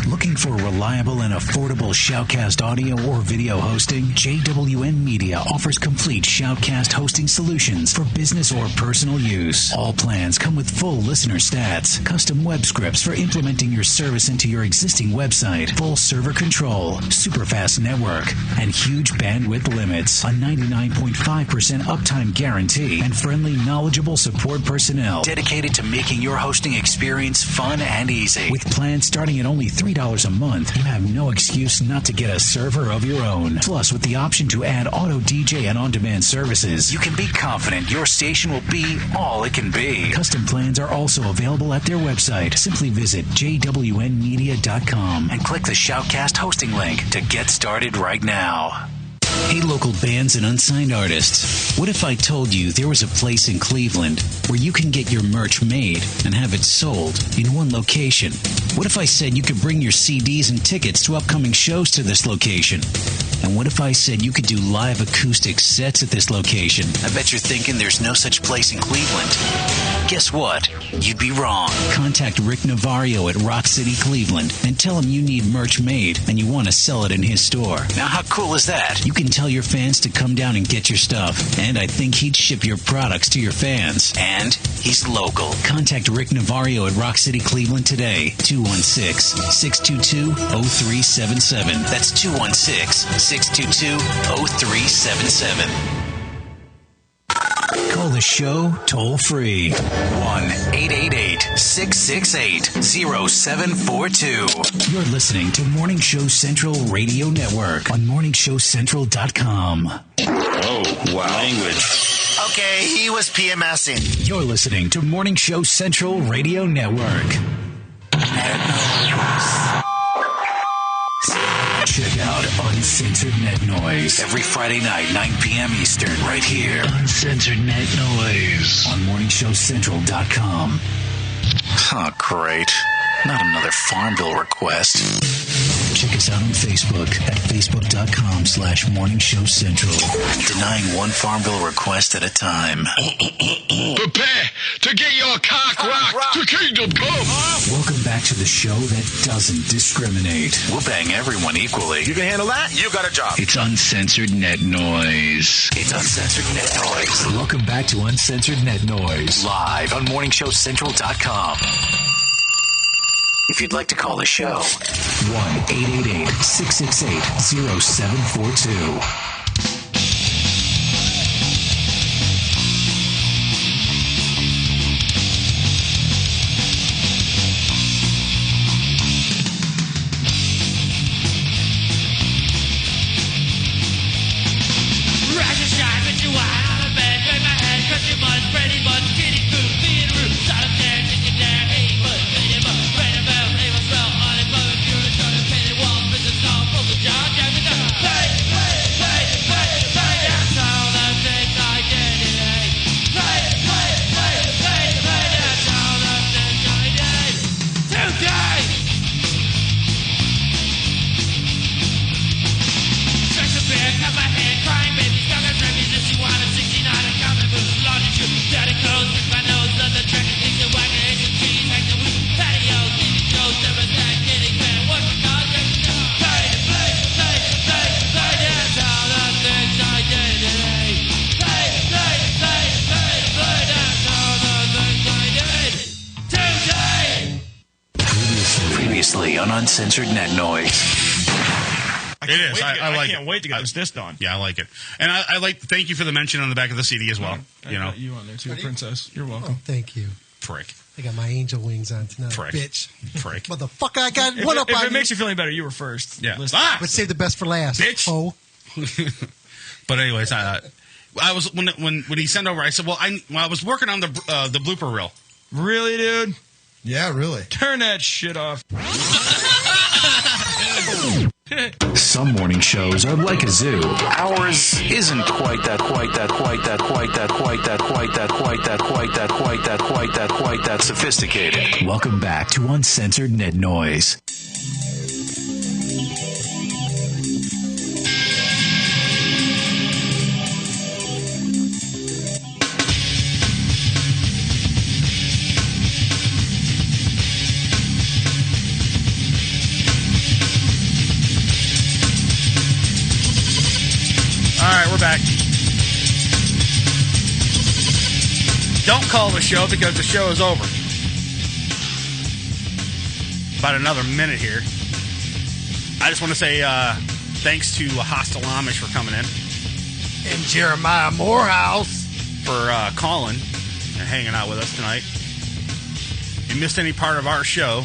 Looking for reliable and affordable Shoutcast audio or video hosting? JWN Media offers complete Shoutcast hosting solutions for business or personal use. All plans come with full listener stats, custom web scripts for implementing your service into your existing website, full server control, super fast network, and huge bandwidth limits, a 99.5% uptime guarantee, and friendly, knowledgeable support personnel dedicated to making your hosting experience fun and easy. With plans starting at only $3 a month, you have no excuse not to get a server of your own. Plus, with the option to add auto DJ and on-demand services, you can be confident your station will be all it can be. Custom plans are also available at their website. Simply visit jwnmedia.com and click the Shoutcast hosting link to get started right now. Hey, local bands and unsigned artists. What if I told you there was a place in Cleveland where you can get your merch made and have it sold in one location? What if I said you could bring your CDs and tickets to upcoming shows to this location? And what if I said you could do live acoustic sets at this location? I bet you're thinking there's no such place in Cleveland. Guess what? You'd be wrong. Contact Rick Navario at Rock City, Cleveland, and tell him you need merch made and you want to sell it in his store. Now, how cool is that? You can tell your fans to come down and get your stuff, and I think he'd ship your products to your fans. And he's local. Contact Rick Navario at Rock City, Cleveland today. 216-622-0377. That's 216-622-0377. Call the show toll free. 1-888-668-0742. You're listening to Morning Show Central Radio Network on morningshowcentral.com. Oh, wow. Language. Okay, he was PMSing. You're listening to Morning Show Central Radio Network. Check out Uncensored Net Noise every Friday night, 9 p.m. Eastern, right here. Uncensored Net Noise on morningshowcentral.com. Oh, great. Not another Farmville request. Check us out on Facebook at facebook.com/morningshowcentral. Denying one Farmville request at a time. Prepare to get your cock rocked to kingdom come. Welcome back to the show that doesn't discriminate. We'll bang everyone equally. You can handle that? You got a job. It's Uncensored Net Noise. It's Uncensored Net Noise. Welcome back to Uncensored Net Noise. Live on morningshowcentral.com. If you'd like to call the show, 1-888-668-0742. Hey! previously on Uncensored Net Noise. It is. I can't wait to get this disc on. Yeah, I like it. And I like to thank you for the mention on the back of the CD as well. I got you on there too, Princess. You're welcome. Oh, thank you. Prick. I got my angel wings on tonight, Prick. bitch. Prick. Motherfucker, I got If one up on it makes you feel any better, you were first. Yeah. Listen. But save the best for last, bitch. Ho. But anyways, I was when he sent over, I said, well, I was working on the blooper reel. Really, dude? Yeah, really. Turn that shit off. Some morning shows are like a zoo. Ours isn't quite that sophisticated. Welcome back to Uncensored Net Noise. All right, we're back. Don't call the show because the show is over. About another minute here. I just want to say thanks to Hostile Amish for coming in. And Jeremiah Morehouse for calling and hanging out with us tonight. If you missed any part of our show,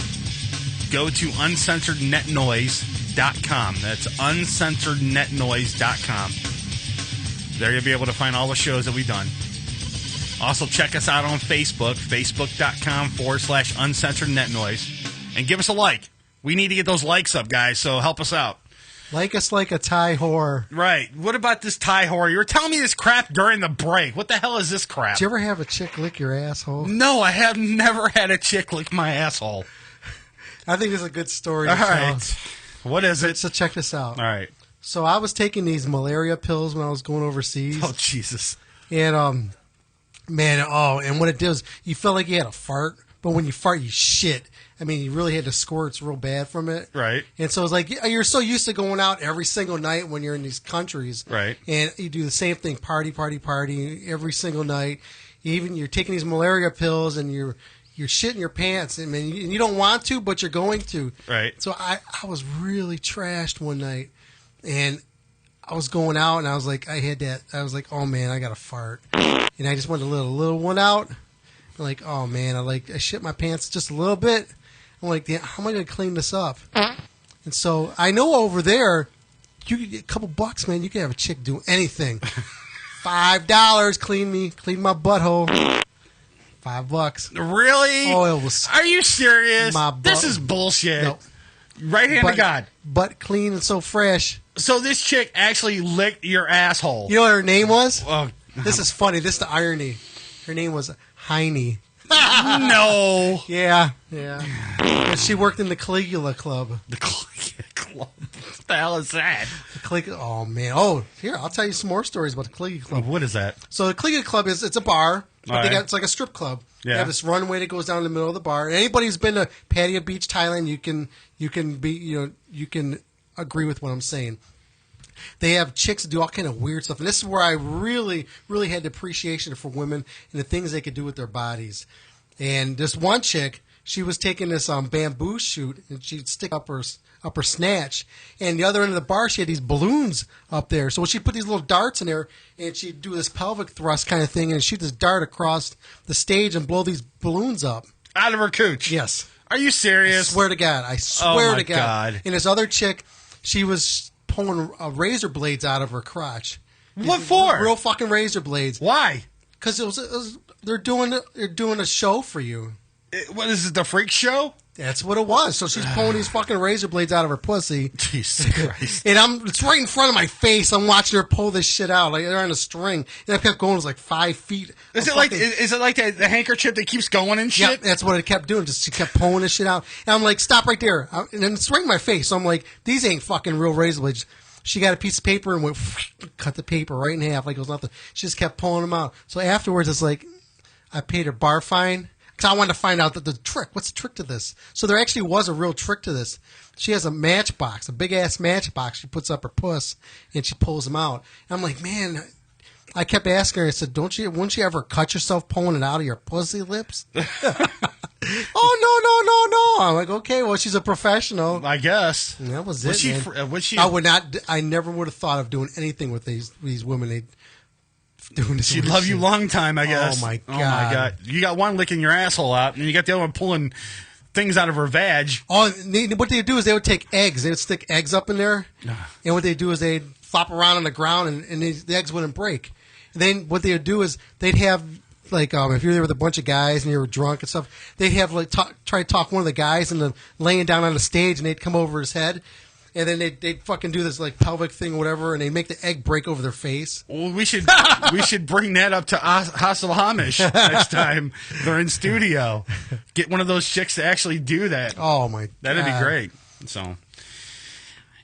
go to uncensorednetnoise.com. That's uncensorednetnoise.com. There you'll be able to find all the shows that we've done. Also, check us out on Facebook, facebook.com/uncensorednetnoise. And give us a like. We need to get those likes up, guys, so help us out. Like us like a Thai whore. Right. What about this Thai whore? You were telling me this crap during the break. What the hell is this crap? Did you ever have a chick lick your asshole? No, I have never had a chick lick my asshole. I think this is a good story. All right. What is it? So check this out. All right. So I was taking these malaria pills when I was going overseas. Oh, Jesus. And, and what it did was you felt like you had a fart, but when you fart, you shit. I mean, you really had to squirts real bad from it. Right. And so it's like you're so used to going out every single night when you're in these countries. Right. And you do the same thing, party every single night. Even you're taking these malaria pills and you're shitting your pants. I mean, you don't want to, but you're going to. Right. So I was really trashed one night. And I was going out, and I was like, I was like, oh man, I got to fart, and I just wanted to let a little one out. I'm like, oh man, I shit my pants just a little bit. I'm like, yeah, how am I going to clean this up? And so I know over there, you could get a couple bucks, man. You can have a chick do anything. $5, clean my butthole. $5. Really? Oh, it was. Are you serious? My butt. This is bullshit. No. Right hand to God. Butt clean and so fresh. So this chick actually licked your asshole. You know what her name was? Oh, this is funny. This is the irony. Her name was Heine. No. Yeah. And she worked in the Caligula Club. The Caligula Club? What the hell is that? Oh, man. Oh, here, I'll tell you some more stories about the Caligula Club. What is that? So the Caligula Club it's a bar, but it's like a strip club. Yeah. They have this runway that goes down the middle of the bar. And anybody who's been to Pattaya Beach, Thailand, you can agree with what I'm saying. They have chicks do all kind of weird stuff. And this is where I really, really had the appreciation for women and the things they could do with their bodies. And this one chick, she was taking this bamboo shoot, and she'd stick up her snatch. And the other end of the bar, she had these balloons up there. So she put these little darts in there, and she'd do this pelvic thrust kind of thing, and shoot this dart across the stage and blow these balloons up. Out of her cooch? Yes. Are you serious? I swear to God. I swear to God. And this other chick, she was pulling razor blades out of her crotch. What for? Real fucking razor blades. Why? Because they're doing a show for you. What is it, the freak show? That's what it was. So she's pulling these fucking razor blades out of her pussy. Jesus Christ. And it's right in front of my face. I'm watching her pull this shit out. Like they're on a string. And I kept going. It was like 5 feet. Is it like the handkerchief that keeps going and shit? Yeah, that's what it kept doing. Just she kept pulling this shit out. And I'm like, stop right there. And then it's right in my face. So I'm like, these ain't fucking real razor blades. She got a piece of paper and cut the paper right in half like it was nothing. She just kept pulling them out. So afterwards, it's like, I paid her bar fine. Because I wanted to find out the trick. What's the trick to this? So there actually was a real trick to this. She has a matchbox, a big-ass matchbox. She puts up her puss, and she pulls them out. And I'm like, man, I kept asking her. I said, wouldn't you ever cut yourself pulling it out of your pussy lips? Oh, no. I'm like, okay, well, she's a professional. I guess. And that was Was it, she? man. Was she? I would not. I never would have thought of doing anything with these women. They doing this. She'd weird love you shit. long time, I guess. Oh my god. Oh my god. You got one licking your asshole out, and you got the other one pulling things out of her vag. Oh, and what they do is they would take eggs. They would stick eggs up in there, and what they do is they'd flop around on the ground, and the eggs wouldn't break. And then what they would do is they'd have like if you're there with a bunch of guys and you were drunk and stuff, they'd have like try to talk one of the guys into laying down on the stage, and they'd come over his head. And then they'd fucking do this like pelvic thing, or whatever, and they make the egg break over their face. Well, we should bring that up to Hostile Amish next time they're in studio. Get one of those chicks to actually do that. Oh my god, that'd be great. So,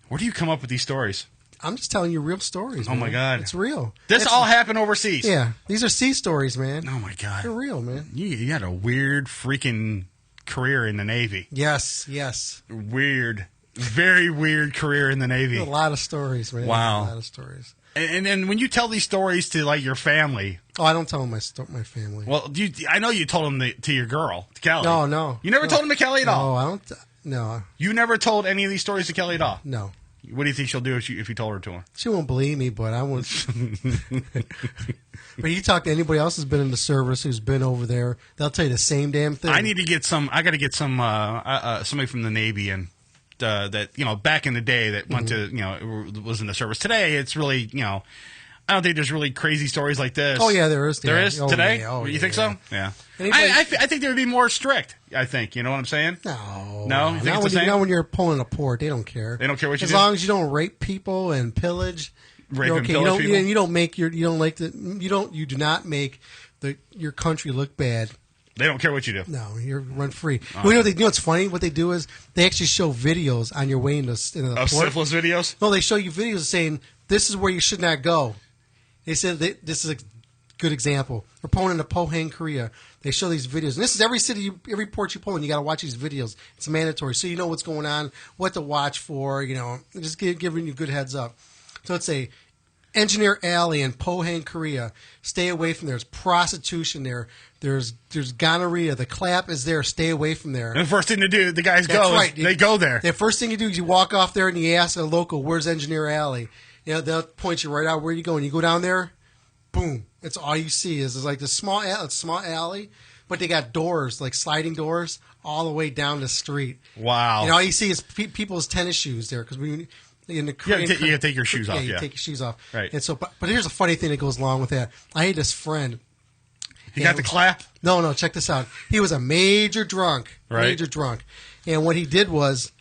where do you come up with these stories? I'm just telling you real stories. Oh my man. god, it's real. This all happened overseas. Yeah, these are sea stories, man. Oh my god, they're real, man. You had a weird freaking career in the Navy. Yes. Weird. Very weird career in the Navy. A lot of stories, man. Wow. A lot of stories. And then when you tell these stories to like your family, I don't tell them my family. Well, I know you told them to your girl, to Kelly. No. You never told them to Kelly at all. No, I don't. No. You never told any of these stories to Kelly at all. No. What do you think she'll do if you told her to her? She won't believe me, but I won't. But you talk to anybody else who's been in the service, who's been over there, they'll tell you the same damn thing. I need to get some. I got to get some somebody from the Navy and. That back in the day that went to was in the service. Today it's really I don't think there's really crazy stories like this. Oh yeah, there is. There is today. Yeah. You think so? Yeah. Anybody... I think they would be more strict. I think you know what I'm saying. No. You think it's the same? Not when you're pulling a port, they don't care. They don't care what you do. do. As long as you don't rape people and pillage. Rape and pillage people. You do not make your country look bad. They don't care what you do. No, you're run free. Well, you know what's funny? What they do is they actually show videos on your way into the port. Syphilis videos? No, they show you videos saying this is where you should not go. They said this is a good example. We're pulling into Pohang, Korea. They show these videos, and this is every city, every port you pull in. You got to watch these videos. It's mandatory, so you know what's going on, what to watch for. Just giving you good heads up. So let's say Engineer Alley in Pohang, Korea. Stay away from there. There's prostitution there. There's gonorrhea. The clap is there. Stay away from there. And the first thing to do, the guys That's go. Right. They go there. The first thing you do is you walk off there and you ask a local, "Where's Engineer Alley?" They'll point you right out where you go. And you go down there, boom. It's all you see is like this small alley, but they got doors, like sliding doors, all the way down the street. Wow. All you see is people's tennis shoes there because we. In the Korean, you have to take your shoes off. Yeah, you take your shoes off. Right. And so, but here's a funny thing that goes along with that. I had this friend. He got the clap? No. Check this out. He was a major drunk. Right. Major drunk. And what he did was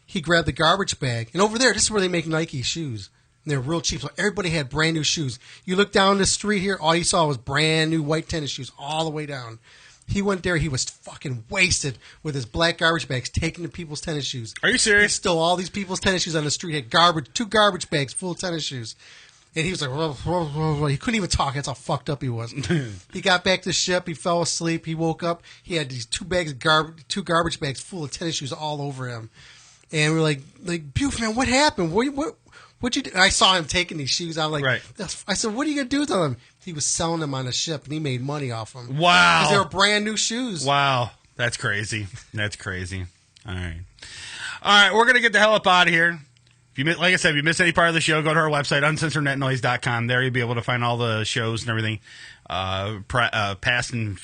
he grabbed the garbage bag. And over there, this is where they make Nike shoes. And they're real cheap. So everybody had brand new shoes. You look down the street here, all you saw was brand new white tennis shoes all the way down. He went there. He was fucking wasted with his black garbage bags, taking the people's tennis shoes. Are you serious? He stole all these people's tennis shoes on the street. Had two garbage bags full of tennis shoes. And he was like, he couldn't even talk. That's how fucked up he was. He got back to the ship. He fell asleep. He woke up. He had these two garbage bags full of tennis shoes all over him. And we were like, Buf, man, what happened? What'd you do? And I saw him taking these shoes out. Like, right. I said, what are you going to do with them? He was selling them on the ship, and he made money off them. Wow. Because they were brand new shoes. Wow. That's crazy. That's crazy. All right. We're going to get the hell up out of here. Like I said, if you missed any part of the show, go to our website, uncensorednetnoise.com. There you'll be able to find all the shows and everything, past and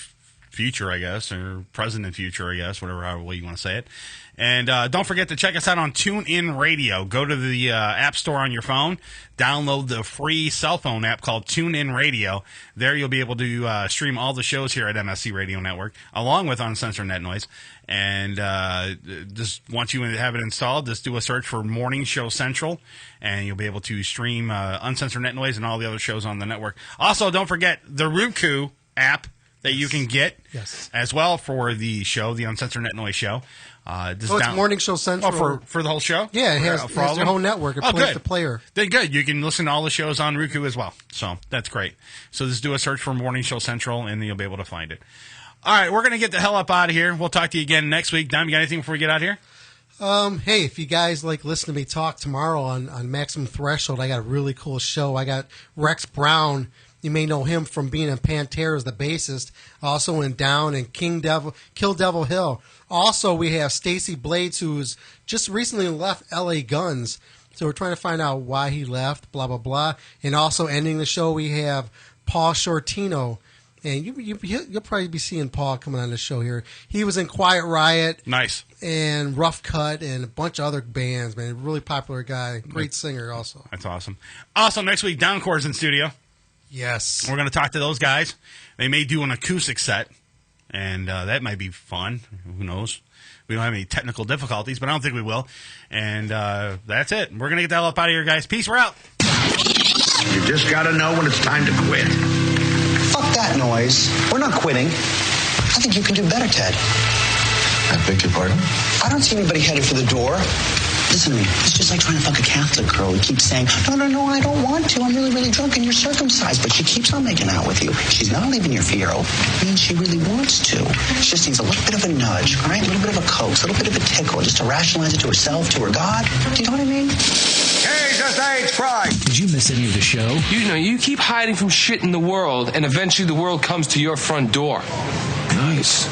future, I guess, or present and future, I guess, however way you want to say it. And don't forget to check us out on TuneIn Radio. Go to the App Store on your phone. Download the free cell phone app called TuneIn Radio. There you'll be able to stream all the shows here at MSC Radio Network, along with Uncensored Net Noise. And just once you have it installed, just do a search for Morning Show Central, and you'll be able to stream Uncensored Net Noise and all the other shows on the network. Also, don't forget the Roku app that you can get as well for the show, the Uncensored Net Noise show. It's Morning Show Central. Oh, for the whole show? Yeah, it has their whole network. It plays the player. Then good. You can listen to all the shows on Roku as well. So that's great. So just do a search for Morning Show Central, and then you'll be able to find it. All right, we're going to get the hell up out of here. We'll talk to you again next week. Dom, you got anything before we get out of here? Hey, if you guys listen to me talk tomorrow on Maximum Threshold, I got a really cool show. I got Rex Brown. You may know him from being in Pantera as the bassist, also in Down and Kill Devil Hill. Also, we have Stacy Blades, who's just recently left L.A. Guns. So we're trying to find out why he left, blah, blah, blah. And also ending the show, we have Paul Shortino. And you'll probably be seeing Paul coming on the show here. He was in Quiet Riot. Nice. And Rough Cut and a bunch of other bands, man. Really popular guy. Great singer also. That's awesome. Also, next week, Downcore's in studio. Yes. We're going to talk to those guys. They may do an acoustic set, and that might be fun. Who knows? We don't have any technical difficulties, but I don't think we will. And that's it. We're going to get the hell up out of here, guys. Peace. We're out. You just got to know when it's time to quit. Fuck that noise. We're not quitting. I think you can do better, Ted. I beg your pardon? I don't see anybody headed for the door. Listen to me. It's just like trying to fuck a Catholic girl who keeps saying, no, I don't want to. I'm really, really drunk and you're circumcised. But she keeps on making out with you. She's not leaving your Fiero. It means she really wants to. She just needs a little bit of a nudge, all right? A little bit of a coax, a little bit of a tickle, just to rationalize it to herself, to her God. Do you know what I mean? Jesus H. Christ! Did you miss any of the show? You know, you keep hiding from shit in the world, and eventually the world comes to your front door. Nice.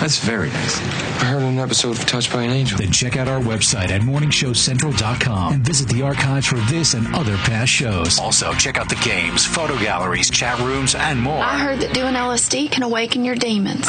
That's very nice. I heard an episode of Touched by an Angel. Then check out our website at morningshowcentral.com and visit the archives for this and other past shows. Also, check out the games, photo galleries, chat rooms, and more. I heard that doing LSD can awaken your demons.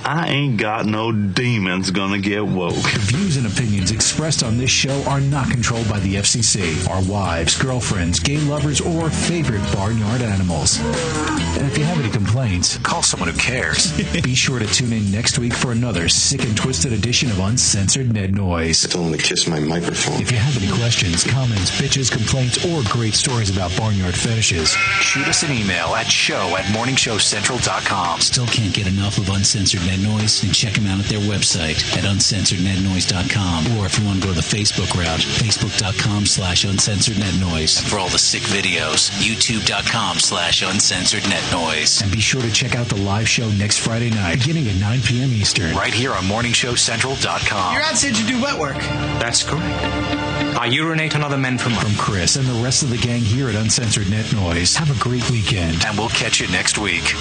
I ain't got no demons gonna get woke. The views and opinions expressed on this show are not controlled by the FCC, our wives, girlfriends, gay lovers, or favorite barnyard animals. And if you have any complaints, call someone who cares. Be sure to tune in next week for another sick and twisted edition of Uncensored Ned Noise. I told him to kiss my microphone. If you have any questions, comments, bitches, complaints, or great stories about barnyard fetishes, shoot us an email at show@morningshowcentral.com. Still can't get enough of Uncensored Ned Noise? Then check them out at their website at uncensorednednoise.com. Or if you want to go the Facebook route, facebook.com/uncensorednednoise. And for all the sick videos, youtube.com/uncensorednednoise. And be sure to check out the live show next Friday night, beginning at 9 p.m. Eastern, right here on morningshowcentral.com. Your ad said you do wet work. That's correct. I urinate on other men for money. From Chris and the rest of the gang here at Uncensored Net Noise, have a great weekend, and we'll catch you next week.